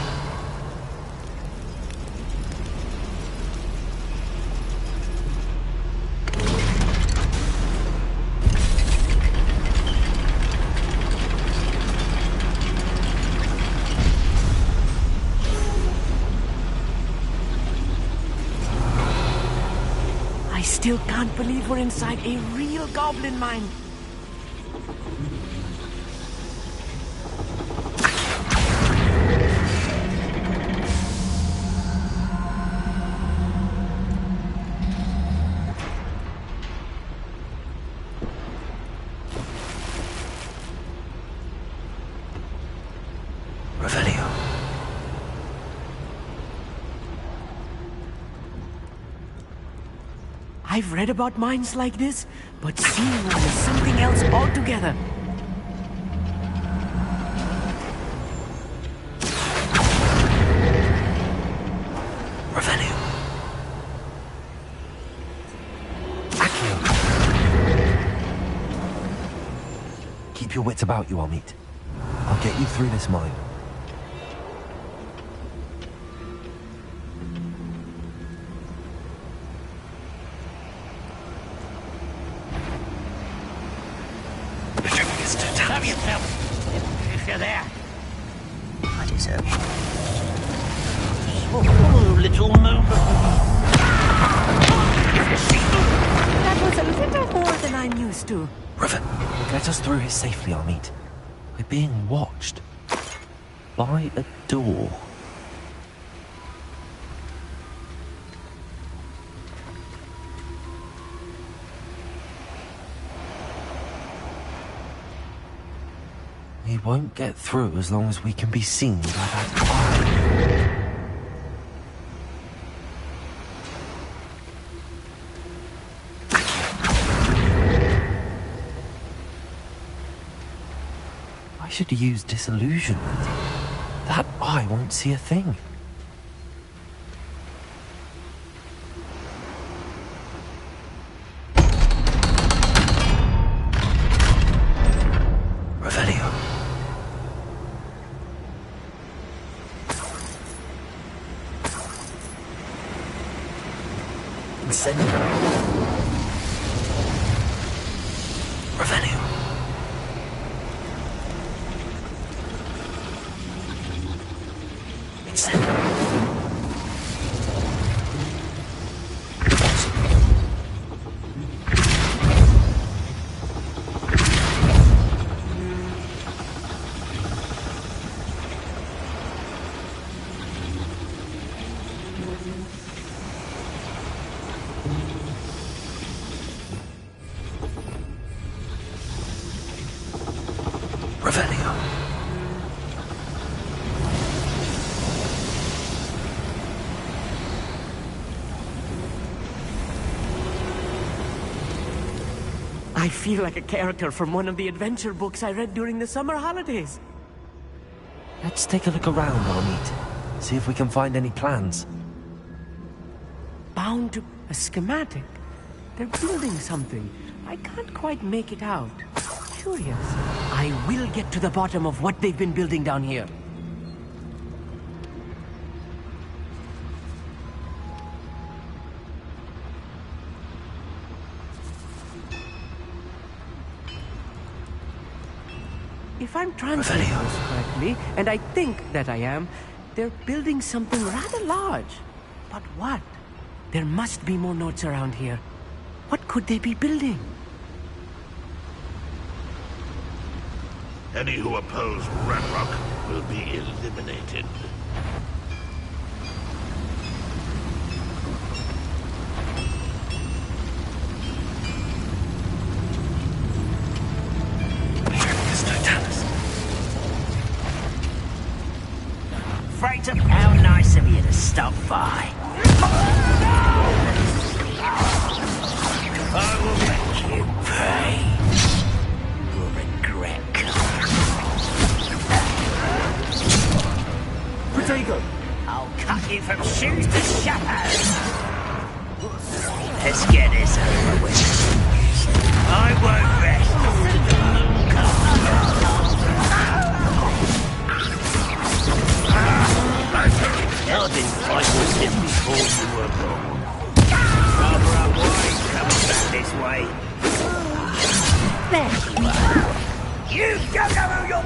I still can't believe we're inside a real goblin mine. Revelio. I've read about mines like this, but seeing one is something else altogether. Revelio. Accio. Keep your wits about you, Amit. I'll get you through this mine. yourself, if you're there. I deserve it. Oh, little moment. That was a little more than I'm used to. Riven, get us through here safely, Amit. We're being watched. By a door. We won't get through as long as we can be seen by that eye. I should use disillusionment. That eye won't see a thing. Revelio. Incendio. Revelio. Revelio. I feel like a character from one of the adventure books I read during the summer holidays. Let's take a look around, Amit. See if we can find any plans. Bound to a schematic. They're building something. I can't quite make it out. Curious. I will get to the bottom of what they've been building down here. If I'm translating this correctly, and I think that I am, they're building something rather large. But what? There must be more notes around here. What could they be building? Any who oppose Ranrock will be eliminated. Freighter, how nice of you to stop by. I will make you pay. You will regret Protego! I'll cut you from shoes to shadows. Let's get this over with. I won't rest. I've been fighting with him before you were born. Rather unwise coming back this way. There you are. You don't know who you're...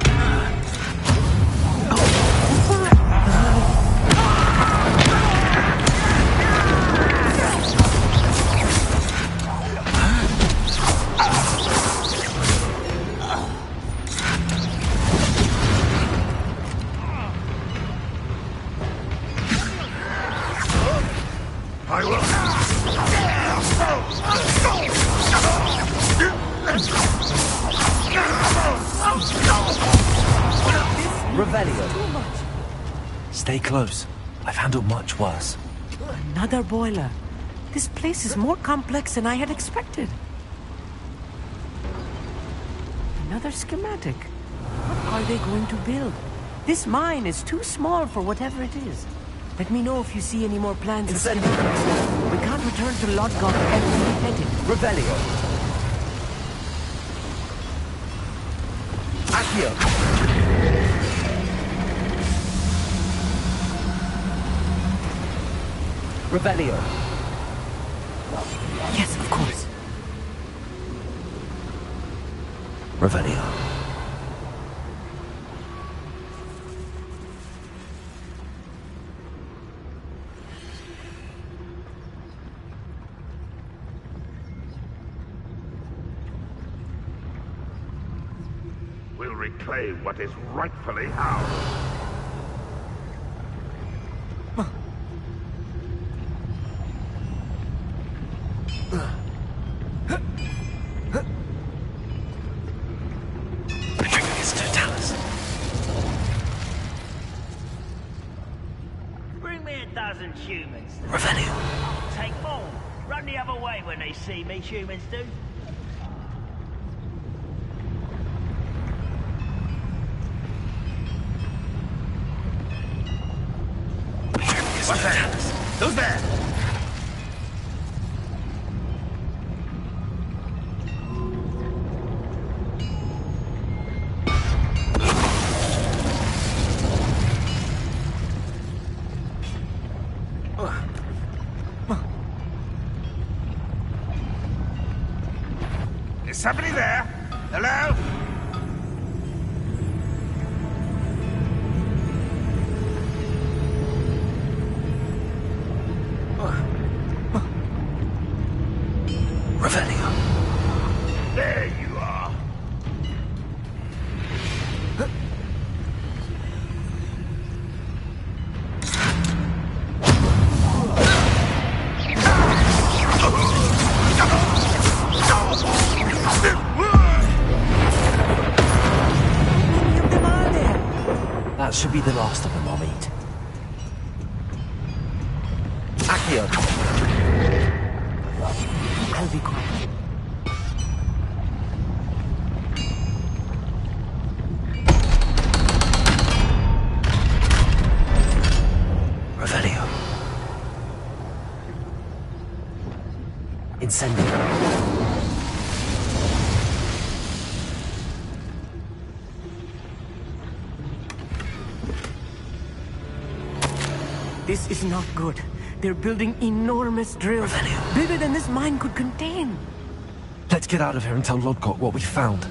Revelio. Stay close. I've handled much worse. Another boiler. This place is more complex than I had expected. Another schematic. What are they going to build? This mine is too small for whatever it is. Let me know if you see any more plans. We can't return to Lodgok empty-headed. Revelio. Accio. Revelio. Yes, of course. Revelio. reclaim what is rightfully ours. Bring me a dozen humans. Revenue. I'll take more. Run the other way when they see me, humans do. What's that? Who's there? Is somebody there? Hello? Revelio. There you are. That should be the last of them, I'll meet. Accio. I'll be quiet. Revelio. Incendio. This is not good. They're building enormous drills. Bigger than this mine could contain. Let's get out of here and tell Lodgok what we found.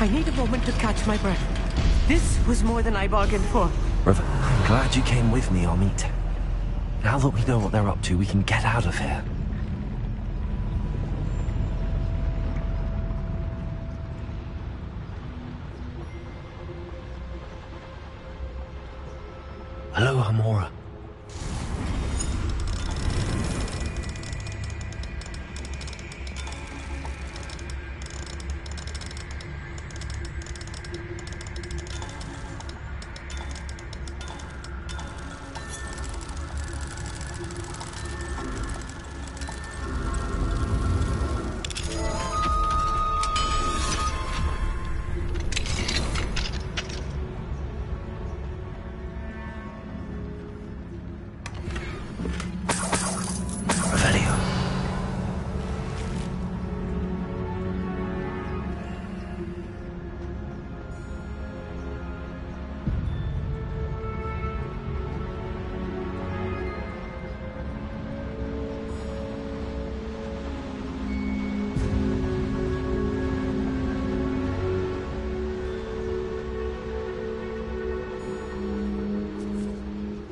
I need a moment to catch my breath. This was more than I bargained for. I'm glad you came with me, Amit. Now that we know what they're up to, we can get out of here. Hello, Hamora.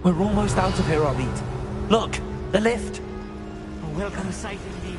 We're almost out of here, Amit. Look, the lift. A welcome sight indeed.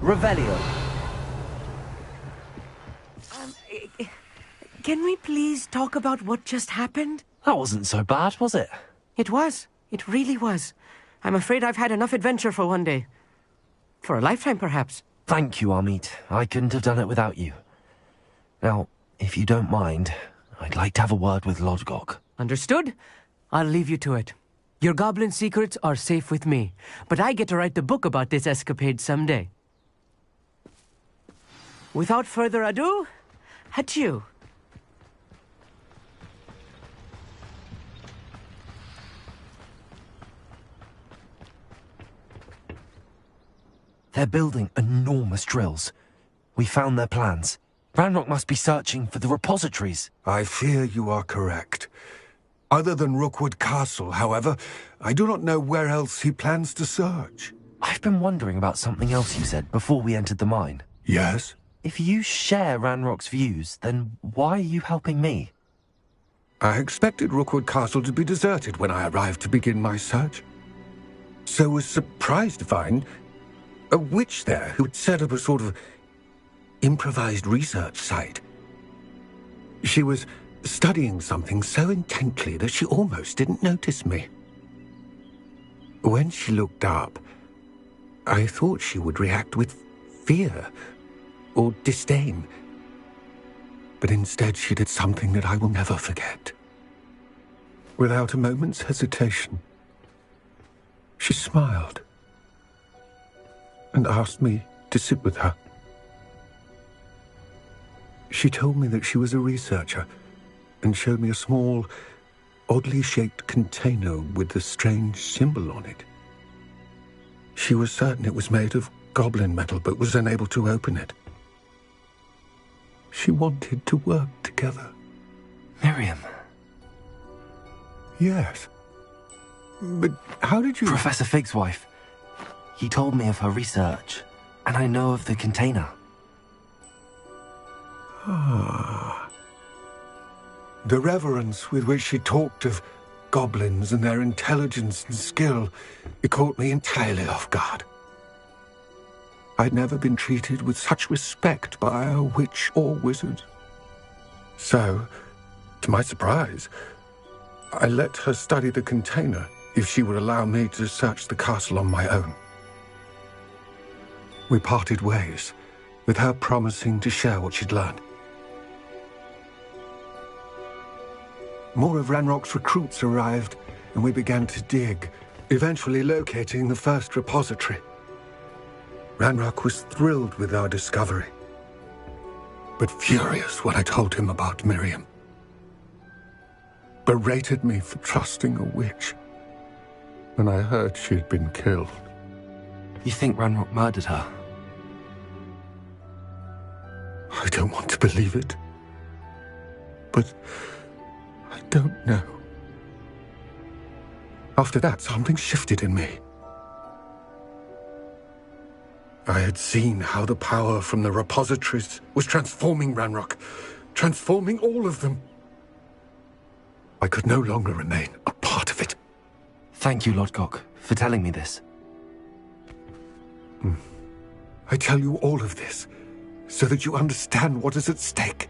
Revelio. Can we please talk about what just happened? That wasn't so bad, was it? It was. It really was. I'm afraid I've had enough adventure for one day. For a lifetime, perhaps. Thank you, Amit. I couldn't have done it without you. Now, if you don't mind, I'd like to have a word with Lodgok. Understood? I'll leave you to it. Your goblin secrets are safe with me, but I get to write the book about this escapade someday. Without further ado, adieu. They're building enormous drills. We found their plans. Ranrock must be searching for the repositories. I fear you are correct. Other than Rookwood Castle, however, I do not know where else he plans to search. I've been wondering about something else you said before we entered the mine. Yes? If you share Ranrock's views, then why are you helping me? I expected Rookwood Castle to be deserted when I arrived to begin my search. So was surprised to find a witch there who had set up a sort of improvised research site. She was studying something so intently that she almost didn't notice me. When she looked up, I thought she would react with fear or disdain. But instead she did something that I will never forget. Without a moment's hesitation, she smiled and asked me to sit with her. She told me that she was a researcher and showed me a small, oddly shaped container with a strange symbol on it. She was certain it was made of goblin metal, but was unable to open it. She wanted to work together. Miriam. Yes. But how did you... Professor Fig's wife. He told me of her research, and I know of the container. Ah. The reverence with which she talked of goblins and their intelligence and skill, it caught me entirely off guard. I'd never been treated with such respect by a witch or wizard. So, to my surprise, I let her study the container if she would allow me to search the castle on my own. We parted ways, with her promising to share what she'd learned. More of Ranrock's recruits arrived, and we began to dig, eventually locating the first repository. Ranrock was thrilled with our discovery, but furious when I told him about Miriam. Berated me for trusting a witch when I heard she'd been killed. You think Ranrock murdered her? I don't want to believe it, but I don't know. After that, something shifted in me. I had seen how the power from the repositories was transforming Ranrock, transforming all of them. I could no longer remain a part of it. Thank you, Lodgok, for telling me this. I tell you all of this so that you understand what is at stake.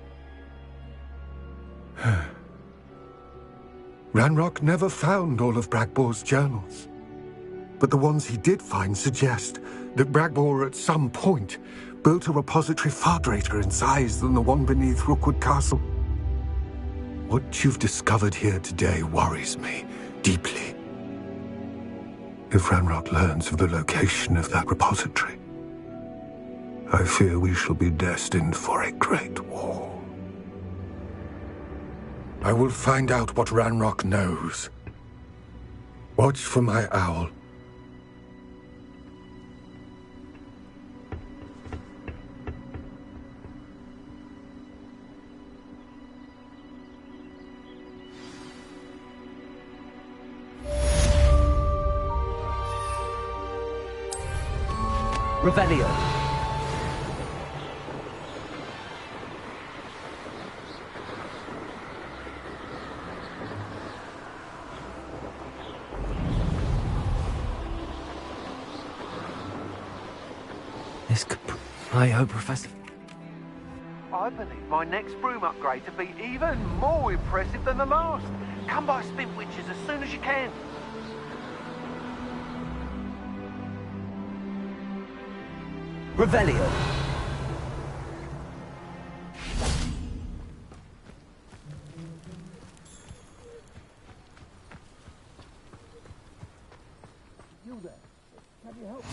Ranrock never found all of Bragbor's journals, but the ones he did find suggest that Bragbor at some point built a repository far greater in size than the one beneath Rookwood Castle. What you've discovered here today worries me deeply. If Ranrock learns of the location of that repository, I fear we shall be destined for a great war. I will find out what Ranrock knows. Watch for my owl. Revelio. This could... I hope Professor... I believe my next broom upgrade to be even more impressive than the last. Come by Spintwitches as soon as you can. Revelio. You there? Can you help?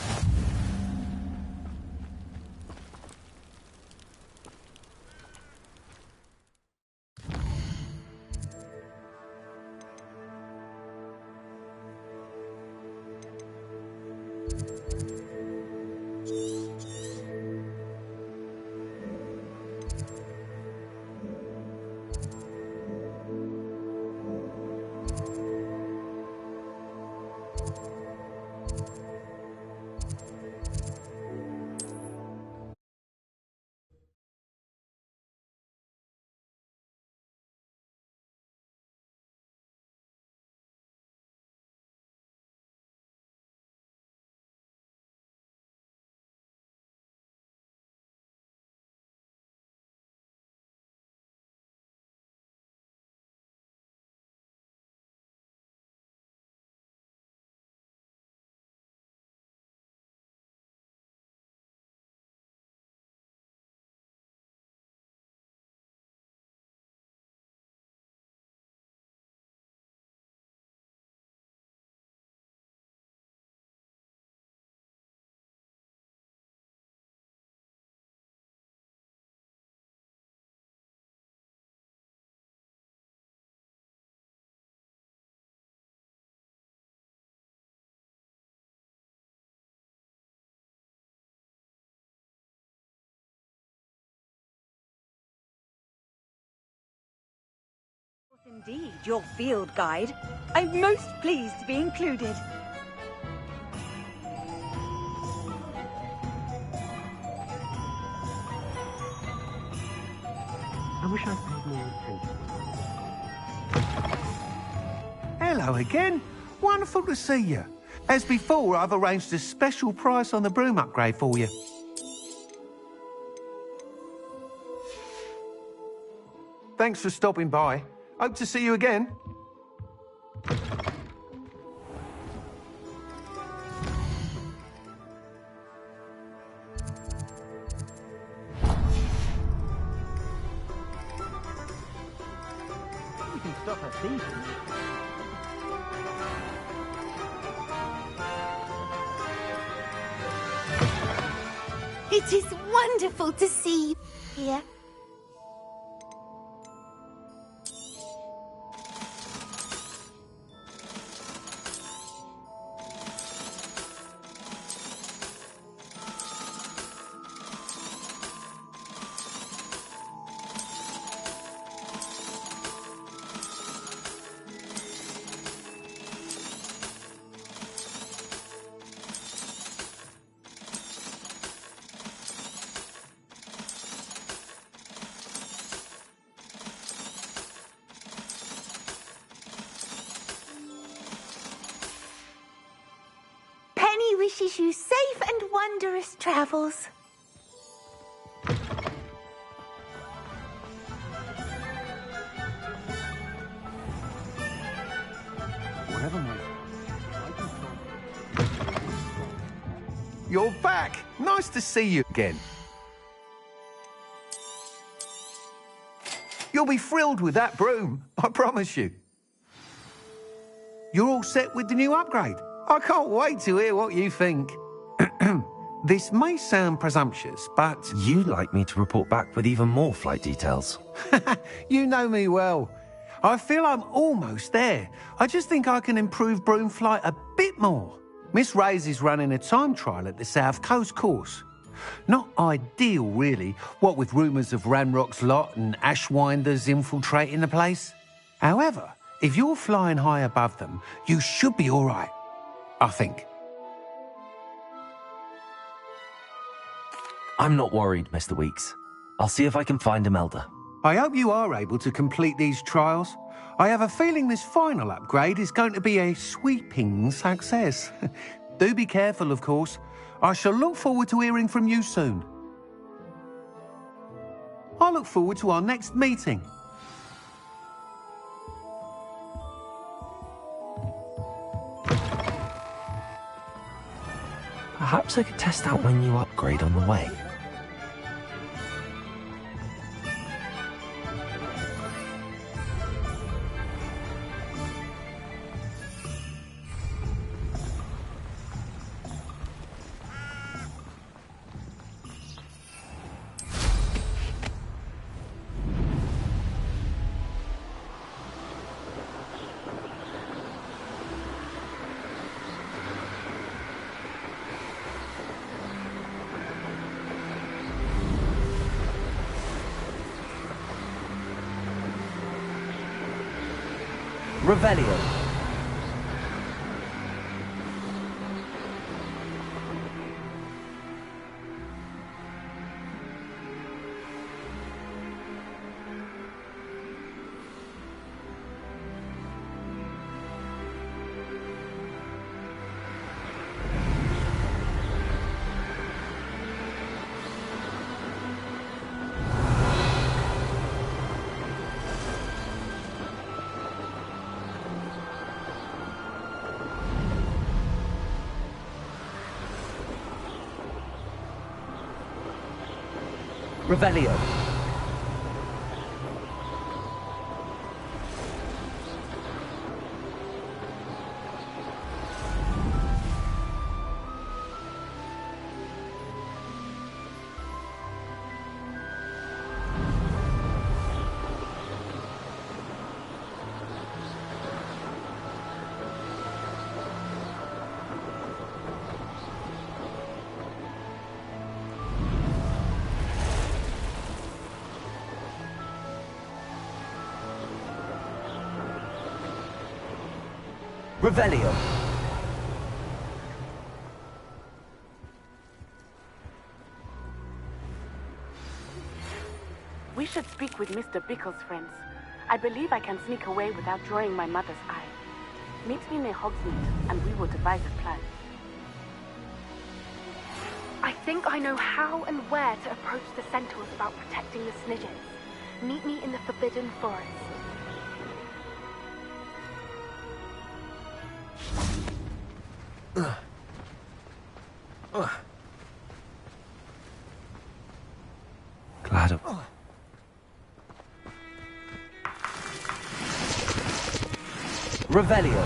Indeed, your field guide. I'm most pleased to be included. I wish I paid more attention. Hello again. Wonderful to see you. As before, I've arranged a special price on the broom upgrade for you. Thanks for stopping by. Hope to see you again. You can stop her thieving. It is wonderful to see you here. Wishes you safe and wondrous travels. Whatever, mate. You're back. Nice to see you again. You'll be thrilled with that broom, I promise you. You're all set with the new upgrade. I can't wait to hear what you think. This may sound presumptuous, but... You'd like me to report back with even more flight details. You know me well. I feel I'm almost there. I just think I can improve broom flight a bit more. Miss Ray's is running a time trial at the South Coast course. Not ideal, really, what with rumours of Ranrock's lot and Ashwinders infiltrating the place. However, if you're flying high above them, you should be all right. I think. I'm not worried, Mr. Weeks. I'll see if I can find Imelda. I hope you are able to complete these trials. I have a feeling this final upgrade is going to be a sweeping success. Do be careful, of course. I shall look forward to hearing from you soon. I look forward to our next meeting. Perhaps I could test out my new upgrade on the way. Revelio. Revelio. Revelio. We should speak with Mr. Bickle's friends. I believe I can sneak away without drawing my mother's eye. Meet me near Hogsmeade, and we will devise a plan. I think I know how and where to approach the centaurs about protecting the Snidgets. Meet me in the Forbidden Forest. Glad of... Revelio.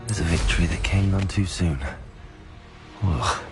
There's a victory that came none too soon. Ugh.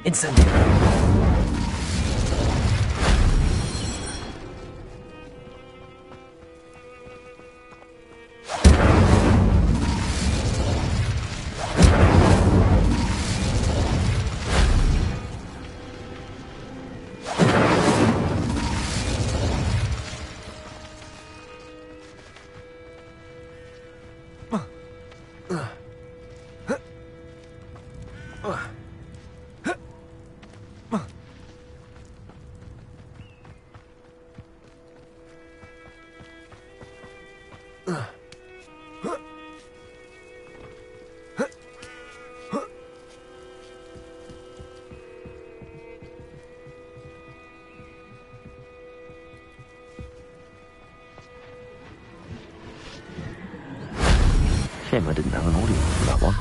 Incendio. Shame I didn't have an audience for that one.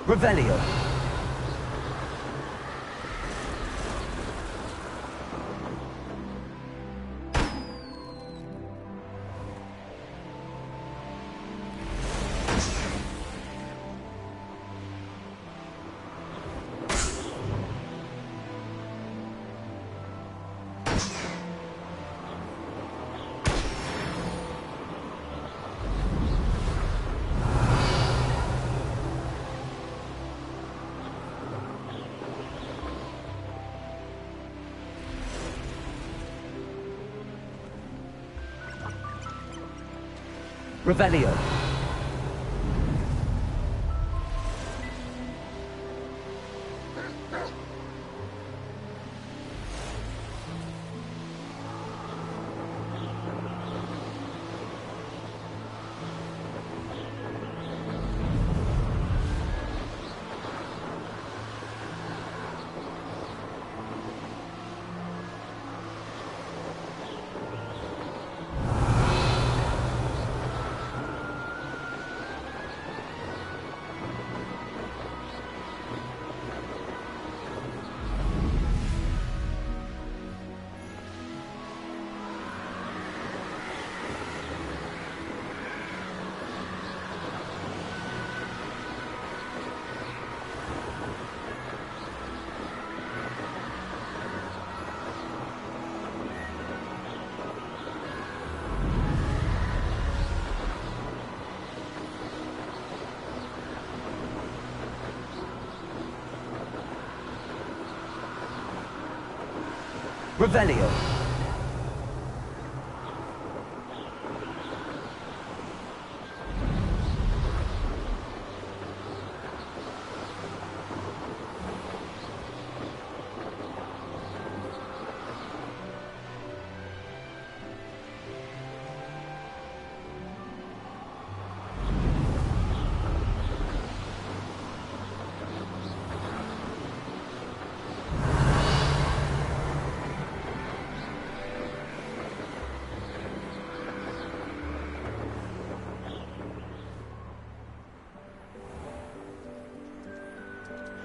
Revelio. Revelio. Revelio.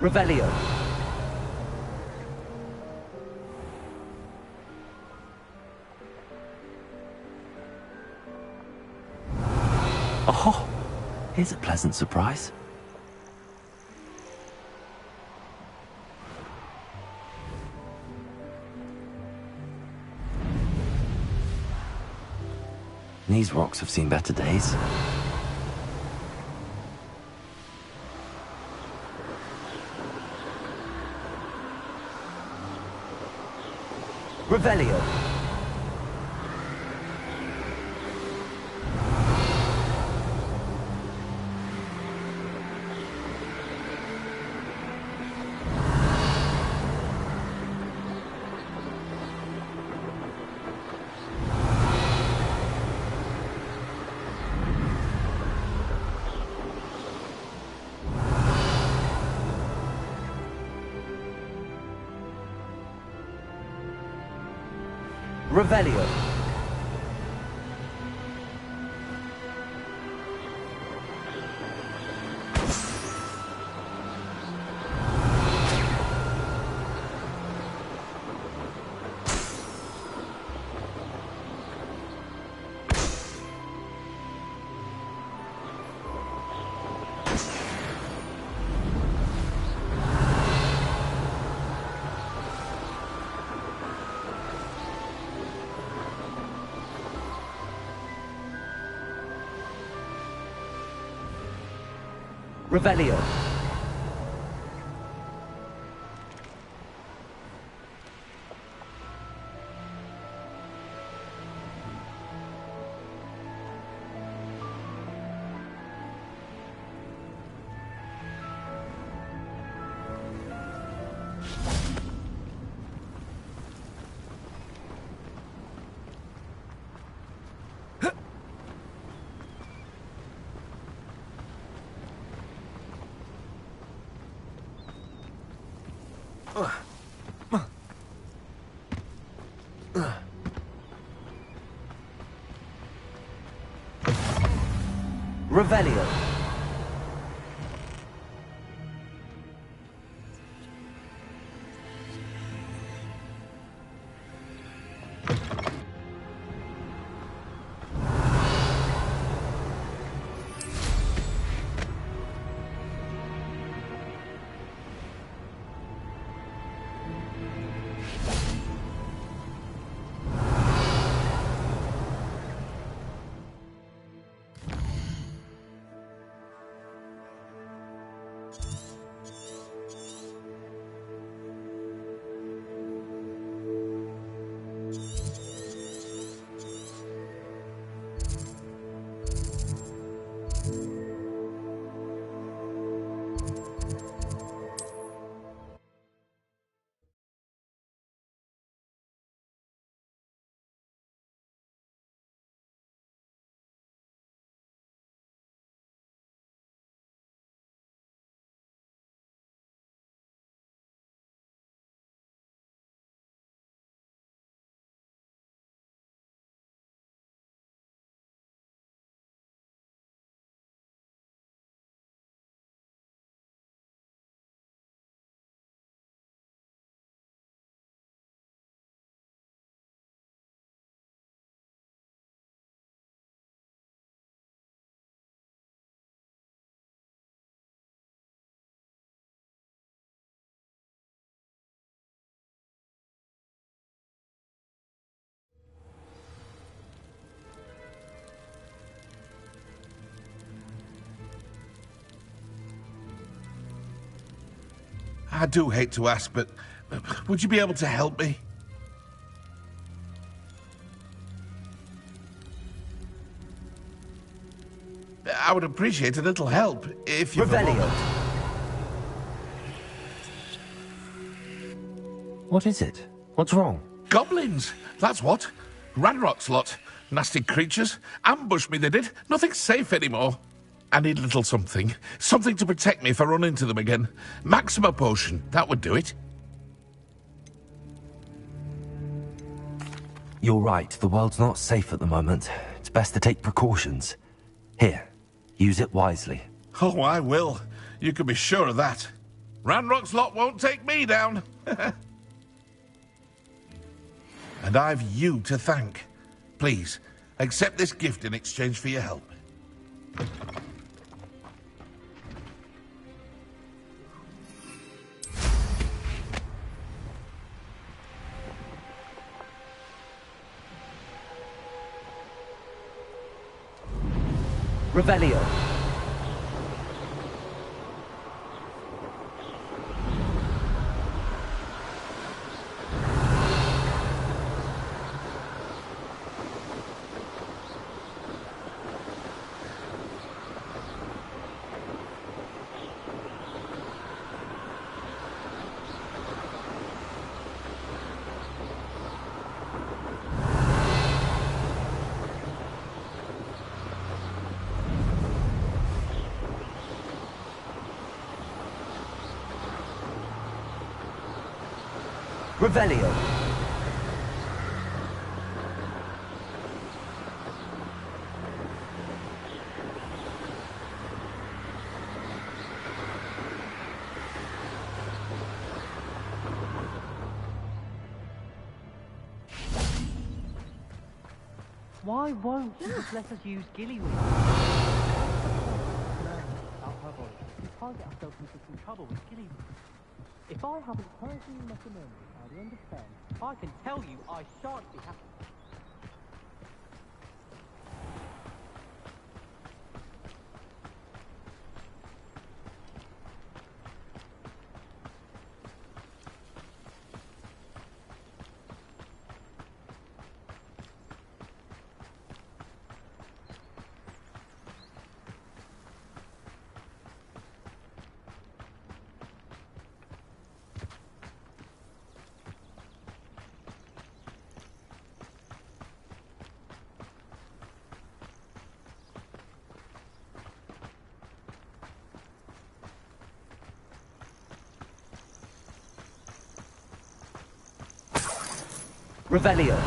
Revelio. Oh, here's a pleasant surprise. These rocks have seen better days. Revelio. Revelio. Revelio. Revelio. I do hate to ask, but would you be able to help me? I would appreciate a little help, if you've a moment. What is it? What's wrong? Goblins, that's what. Ranrock's lot. Nasty creatures. Ambushed me, they did. Nothing's safe anymore. I need a little something. Something to protect me if I run into them again. Maxima potion, that would do it. You're right, the world's not safe at the moment. It's best to take precautions. Here, use it wisely. Oh, I will. You can be sure of that. Ranrock's lot won't take me down. And I've you to thank. Please, accept this gift in exchange for your help. Revelio. Revelio. Why won't you just let us use Gillyweed? We can't get ourselves into some trouble with Gillyweed. If I haven't personally met a mermaid by the end of 10, I can tell you I shan't be happy. Revelio.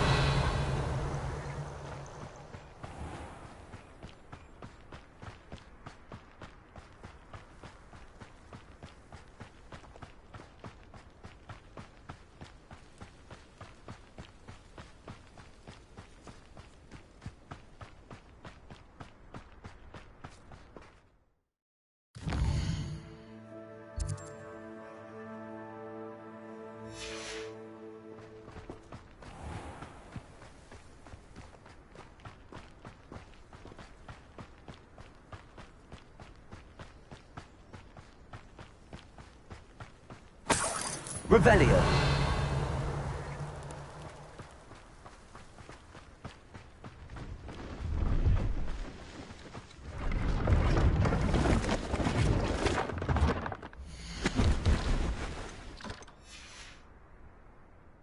Revelio.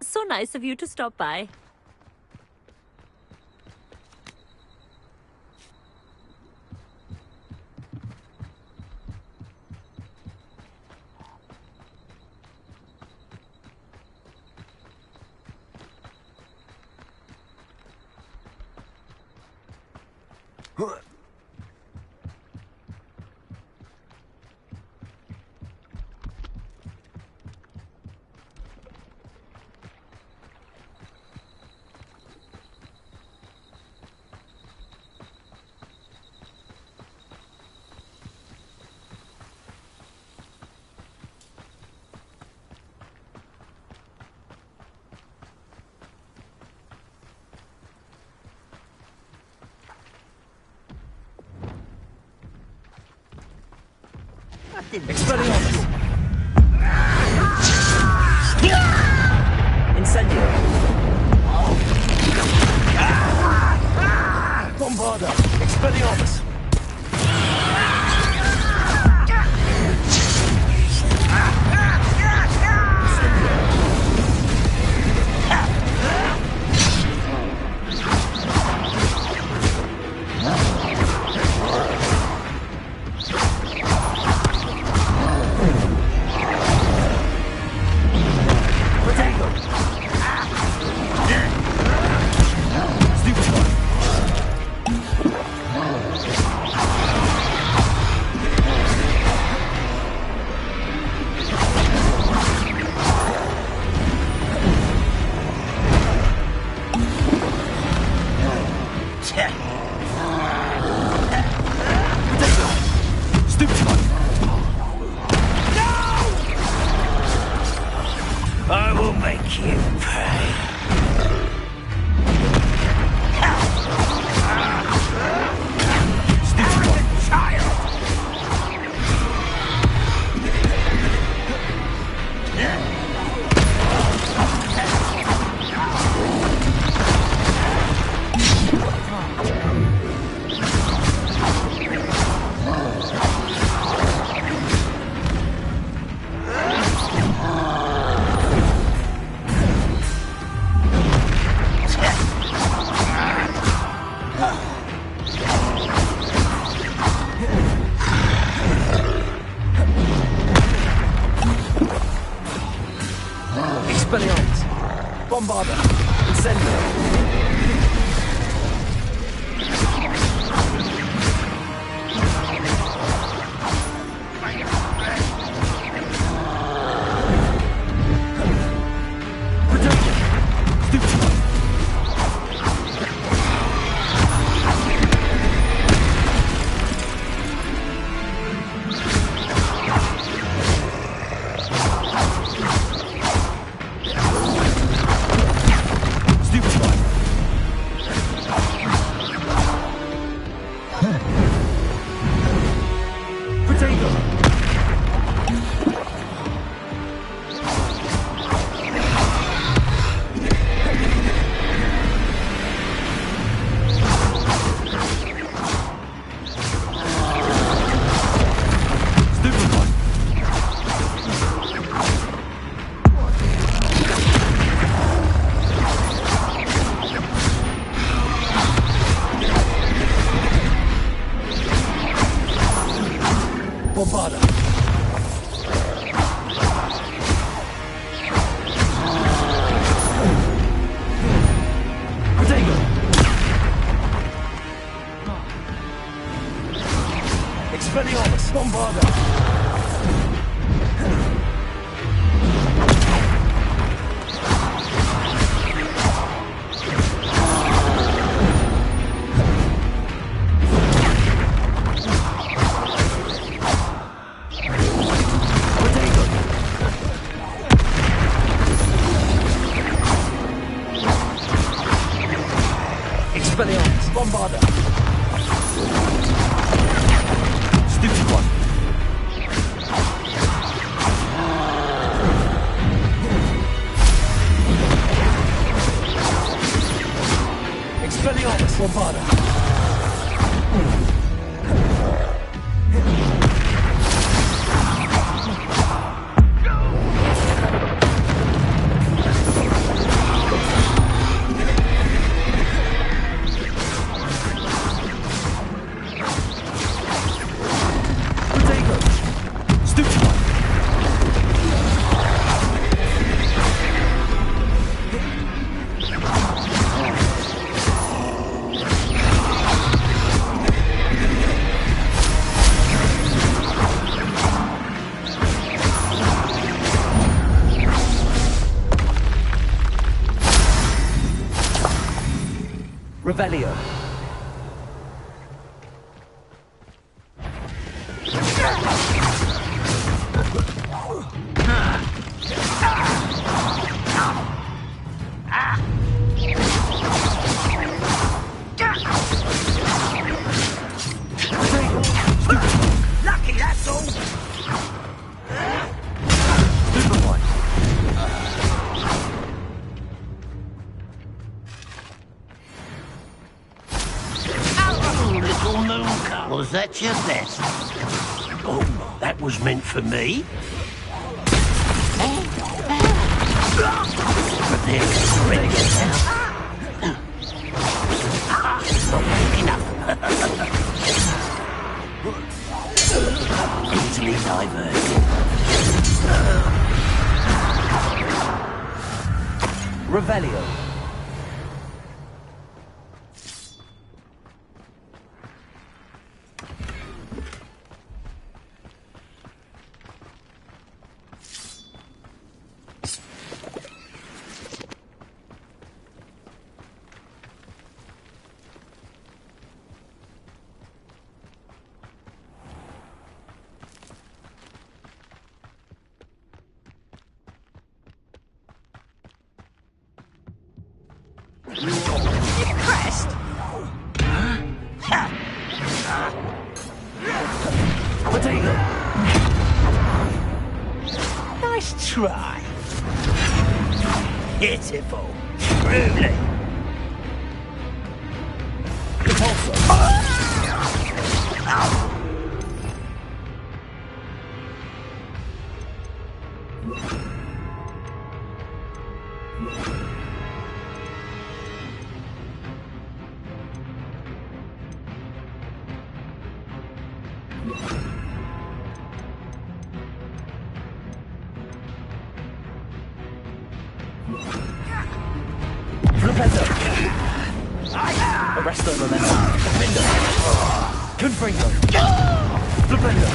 So nice of you to stop by. Expelliarmus! Incendio! Bombarda! Expelliarmus! I will make you pay. Arrogant child! Expelliarmus! Bombarda! Incendio! Stupefy! Expelliarmus! Bombarda! Expelliarmus! Bombarda! Stupid one! Expelliarmus! Bombarda! Revelio. Lucky, that's all! Stupid one. Little mooncalves, that's your best. Oh, that was meant for me. But there's already not enough. Easily diverted. Revelio. Impressed? Potato. Nice try. Pitiful. Truly. Flipendo. Arresto Memento. Flipendo. Confringo. Flipendo.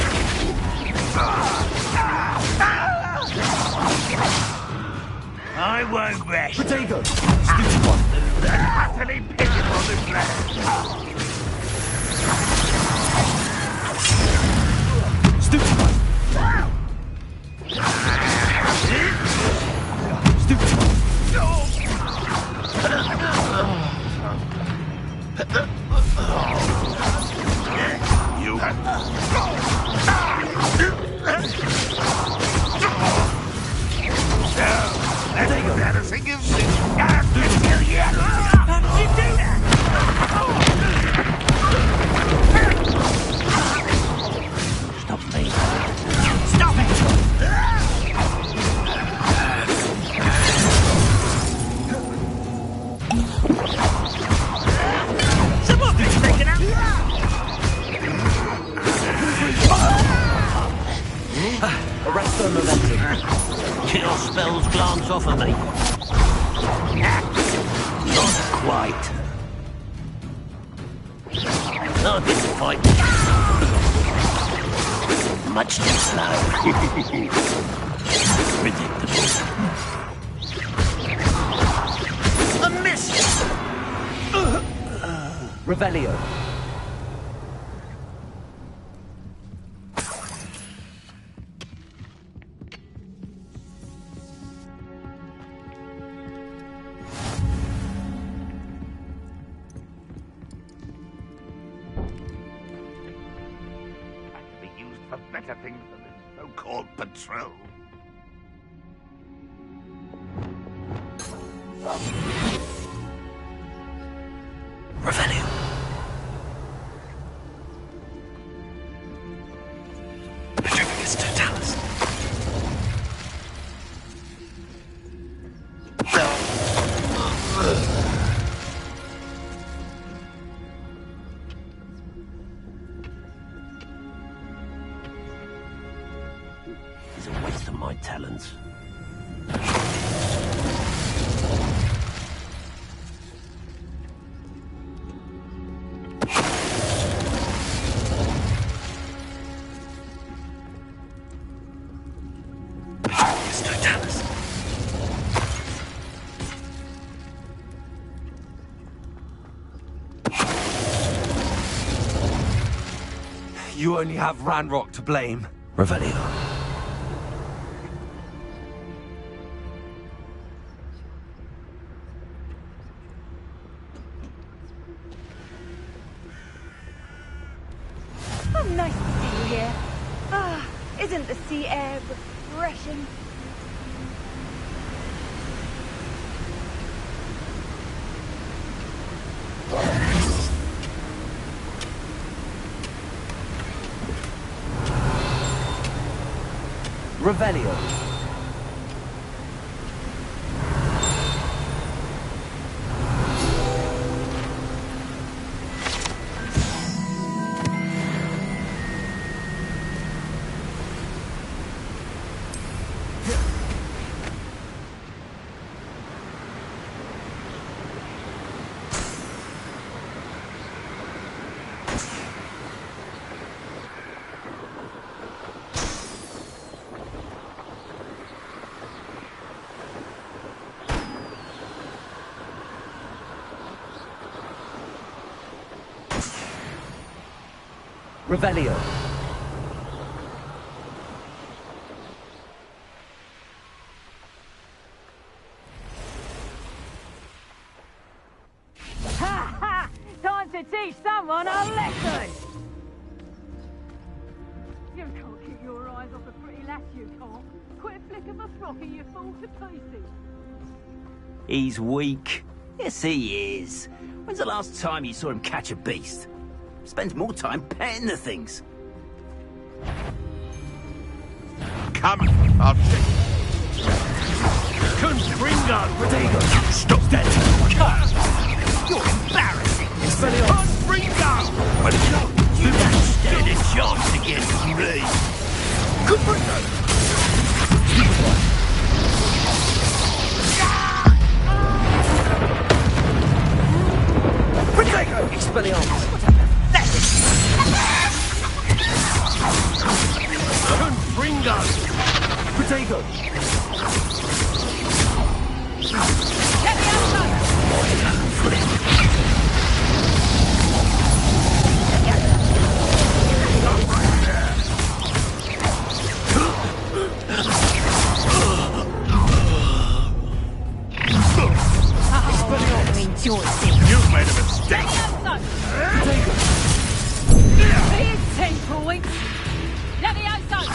I won't rest. Potato. Stupid one. Utterly pitiful this land. Stupid one. Stupid one. You. That's embarrassing, isn't it? How did you do that? Stop me. Stop it! Someone been taken out! Arresto Memento. Kill spells glance off of me. Not quite. I didn't fight. much too slow. Predictable. A miss! Revelio. For better things than this so-called patrol. Revelio. Petrificus totalis. It's a waste of my talents. You only have Ranrock to blame. Revelio. Oh, nice to see you here. Ah, isn't the sea air refreshing? Revelio. Revelio. Ha ha! Time to teach someone a lesson! You can't keep your eyes off the pretty lass, you can't. Quit a flick of a frock and you fall to pieces. He's weak. Yes, he is. When's the last time you saw him catch a beast? Spends more time petting the things. Come on, I'll take... Confringo! Rodrigo! Stop that! You're embarrassing! Confringo! You don't stand a chance against me! Confringo! Protego! Expelliarmus! Confringo! Protego! Get me outside! You've made a mistake. Here's 10 points. Let me outside.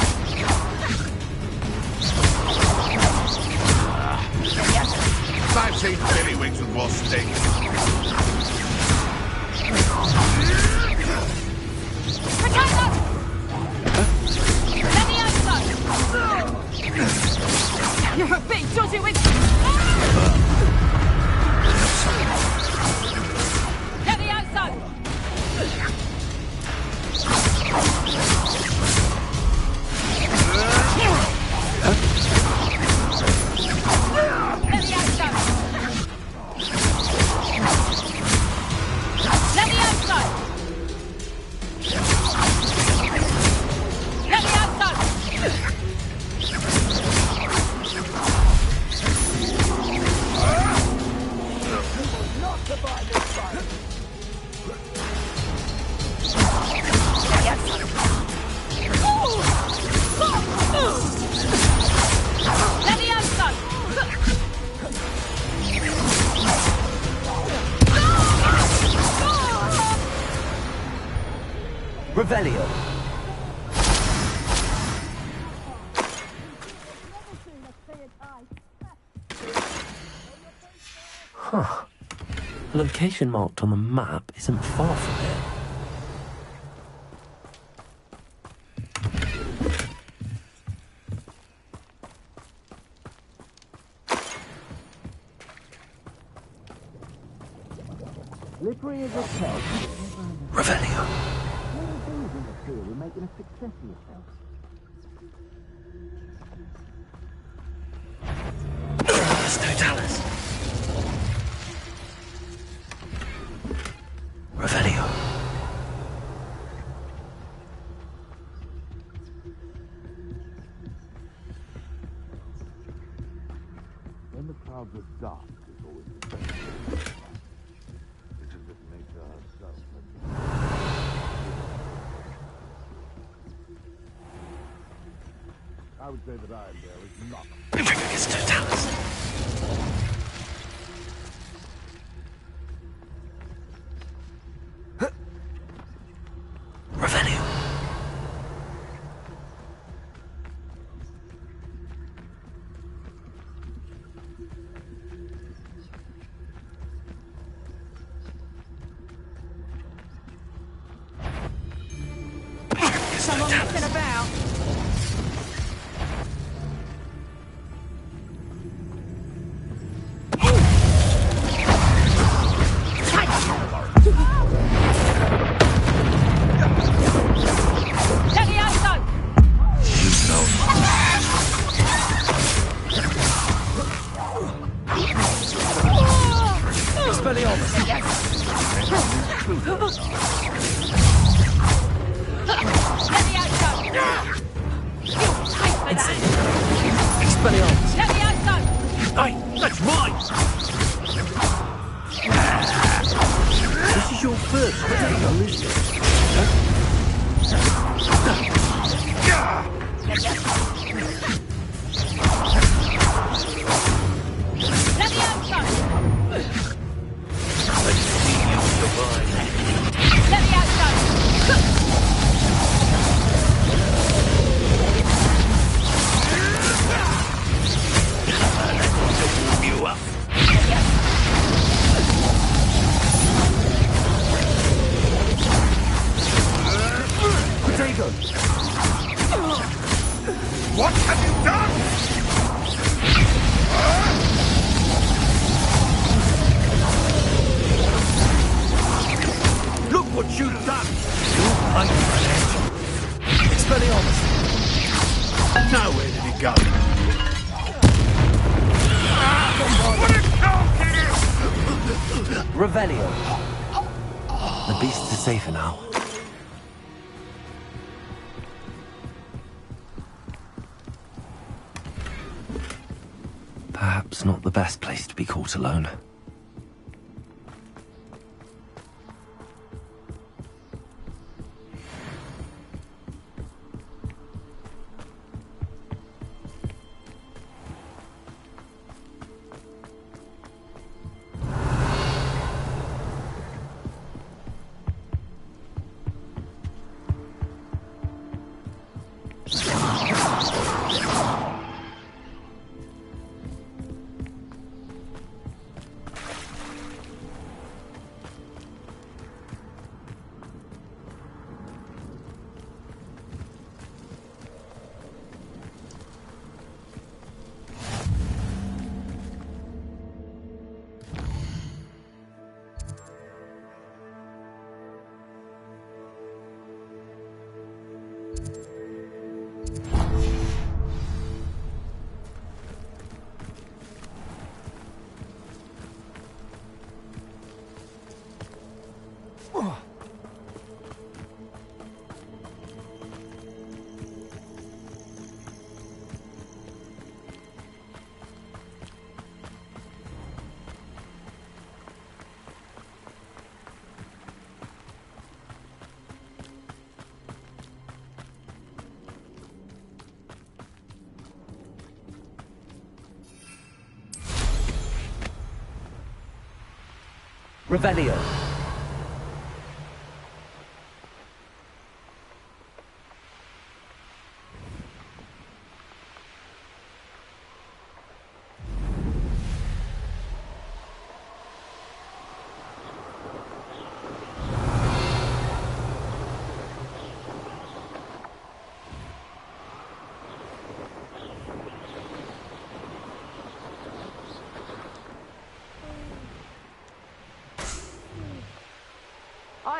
I've seen Billy Wings with more sting. Potato! Let me outside. You're a big dodgy with... Let me outside. Let me outside. Let me outside. Revelio. Huh. The location marked on the map isn't far from here. Slippery as a cat. Revelio. We're making a success of yourself. Totalis. Revelio. When the clouds are dark, it's always the same. It's as if nature herself had I would say that Ironvale is not. It's Totalis. Revelio. Someone messing about. That's mine! This is your first potato, isn't What have you done? Look what you've done! You'll pay for it. Expelliarmus! Now where did it go? Revelio. The beasts are safer now. Perhaps not the best place to be caught alone. Revelio.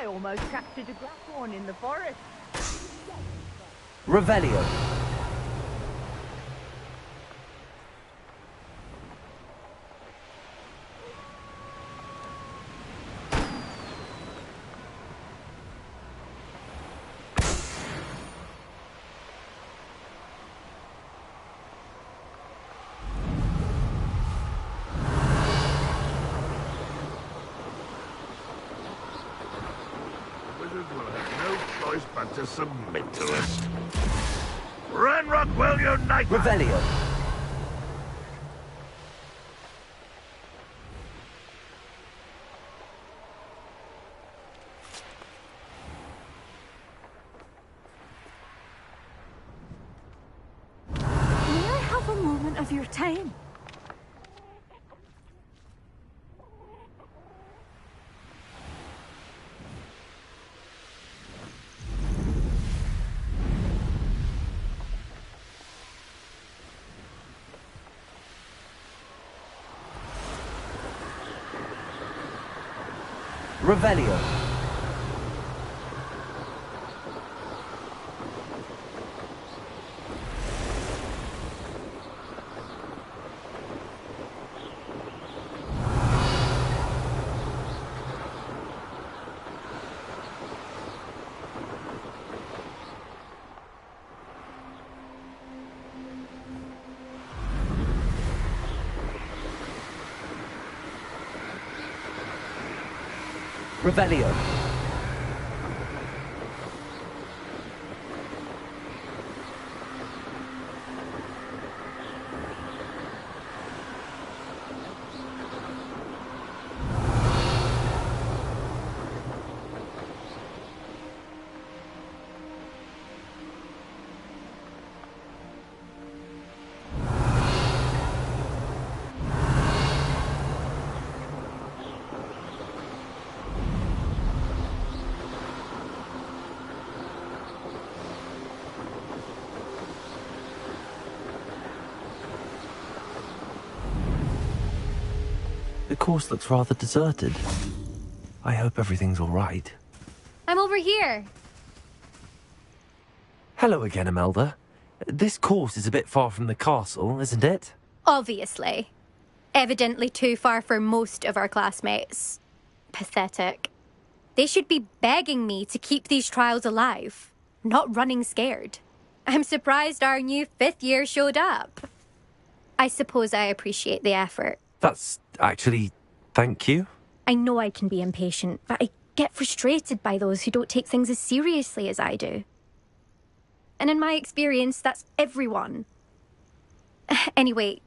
I almost captured a grapphorn in the forest. Revelio. But to submit to us. Ranrock will unite! Revelio. May I have a moment of your time? Revelio. Revelio. The course looks rather deserted. I hope everything's all right. I'm over here. Hello again, Imelda. This course is a bit far from the castle, isn't it? Obviously. Evidently too far for most of our classmates. Pathetic. They should be begging me to keep these trials alive, not running scared. I'm surprised our new 5th year showed up. I suppose I appreciate the effort. That's actually... thank you. I know I can be impatient, but I get frustrated by those who don't take things as seriously as I do. And in my experience, that's everyone. Anyway,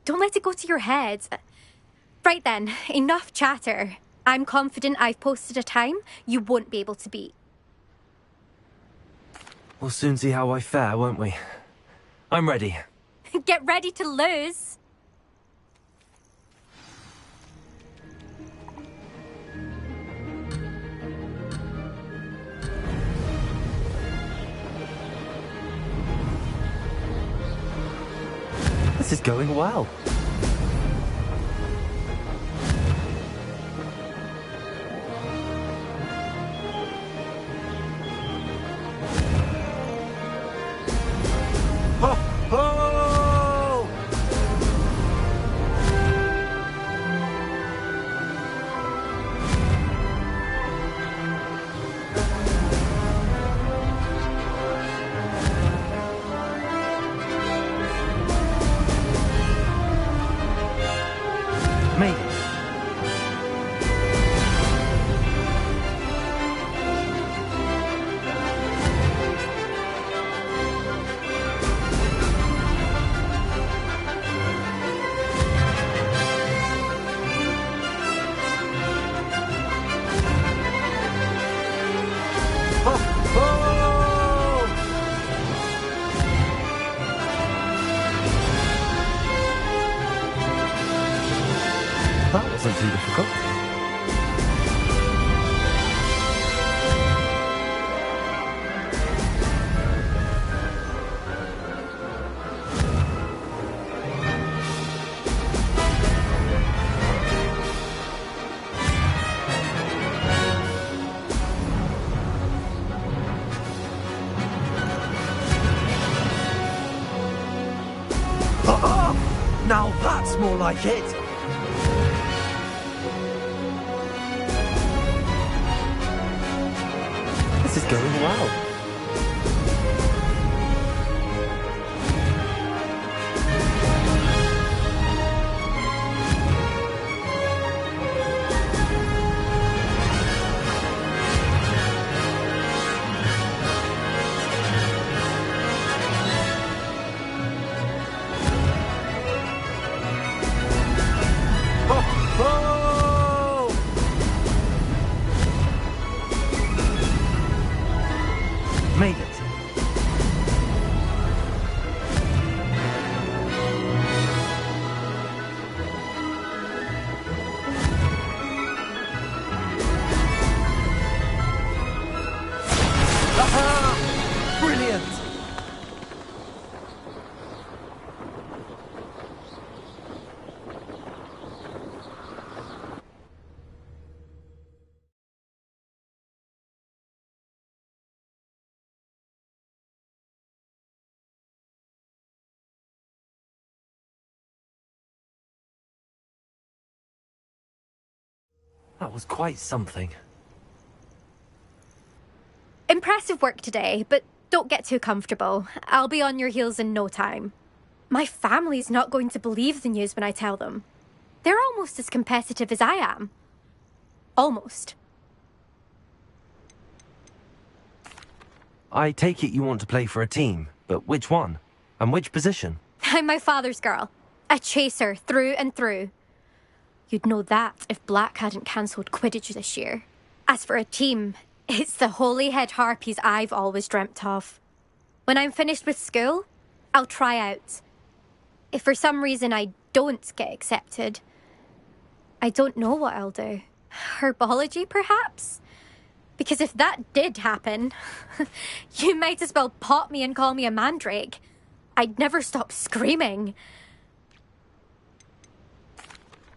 don't let it go to your head. Right then, enough chatter. I'm confident I've posted a time you won't be able to beat. We'll soon see how I fare, won't we? I'm ready. Get ready to lose. This is going well. Ho, ho! Made it. That wasn't too difficult. Now that's more like it! This is going well. Made it. Aha! Brilliant! That was quite something. Impressive work today, but don't get too comfortable. I'll be on your heels in no time. My family's not going to believe the news when I tell them. They're almost as competitive as I am. Almost. I take it you want to play for a team, but which one? And which position? I'm my father's girl. A chaser through and through. You'd know that if Black hadn't cancelled Quidditch this year. As for a team, it's the holy-head harpies I've always dreamt of. When I'm finished with school, I'll try out. If for some reason I don't get accepted, I don't know what I'll do. Herbology, perhaps? Because if that did happen, you might as well pot me and call me a mandrake. I'd never stop screaming.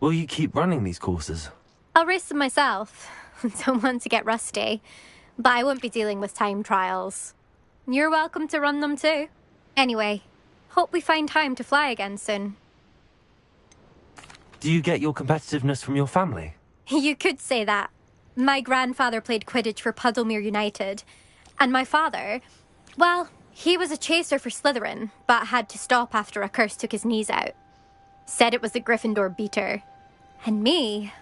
Will you keep running these courses? I'll race them myself. Don't want to get rusty. But I won't be dealing with time trials. You're welcome to run them too. Anyway, hope we find time to fly again soon. Do you get your competitiveness from your family? You could say that. My grandfather played Quidditch for Puddlemere United. And my father, well, he was a chaser for Slytherin, but had to stop after a curse took his knees out. Said it was the Gryffindor beater. And me,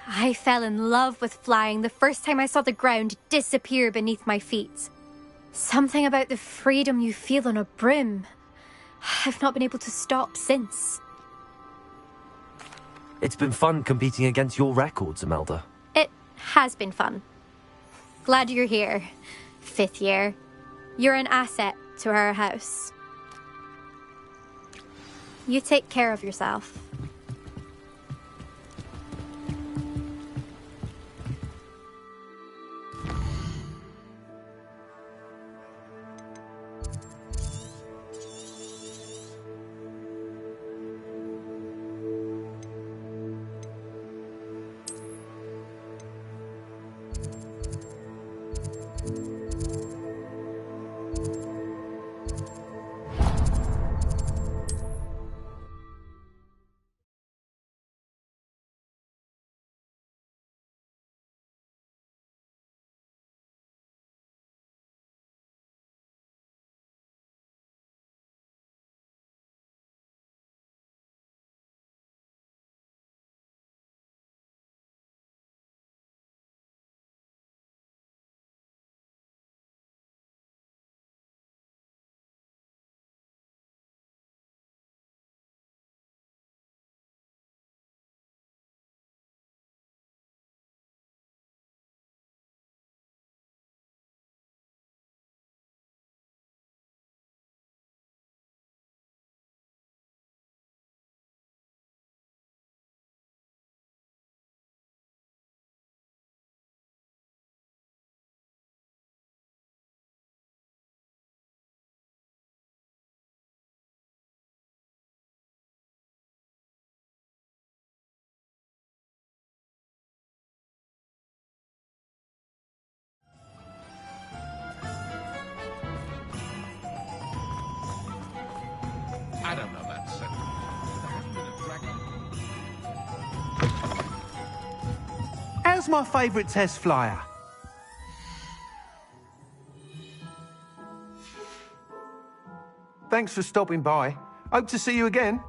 I fell in love with flying the first time I saw the ground disappear beneath my feet. Something about the freedom you feel on a broom. I've not been able to stop since. It's been fun competing against your records, Imelda. It has been fun. Glad you're here, 5th year. You're an asset to our house. You take care of yourself. What's my favourite test flyer? Thanks for stopping by. Hope to see you again.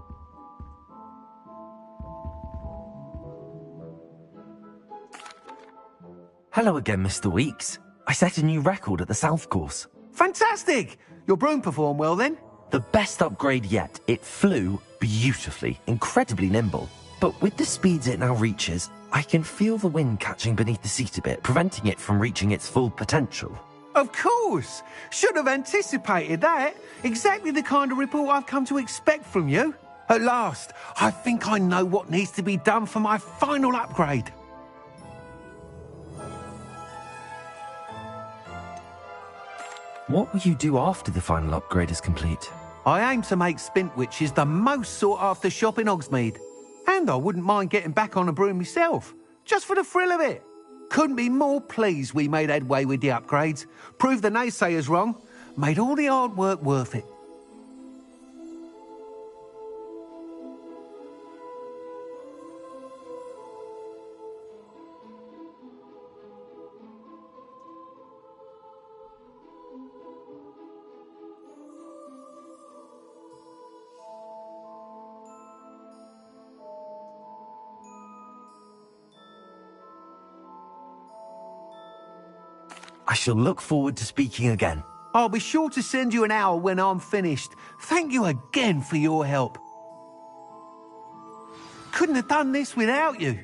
Hello again, Mr. Weeks. I set a new record at the South Course. Fantastic! Your broom performed well then? The best upgrade yet. It flew beautifully, incredibly nimble. But with the speeds it now reaches, I can feel the wind catching beneath the seat a bit, preventing it from reaching its full potential. Of course! Should have anticipated that. Exactly the kind of report I've come to expect from you. At last, I think I know what needs to be done for my final upgrade. What will you do after the final upgrade is complete? I aim to make Spintwitches the most sought-after shop in Hogsmeade. And I wouldn't mind getting back on a broom myself, just for the thrill of it. Couldn't be more pleased we made headway with the upgrades, proved the naysayers wrong, made all the hard work worth it. I shall look forward to speaking again. I'll be sure to send you an hour when I'm finished. Thank you again for your help. Couldn't have done this without you.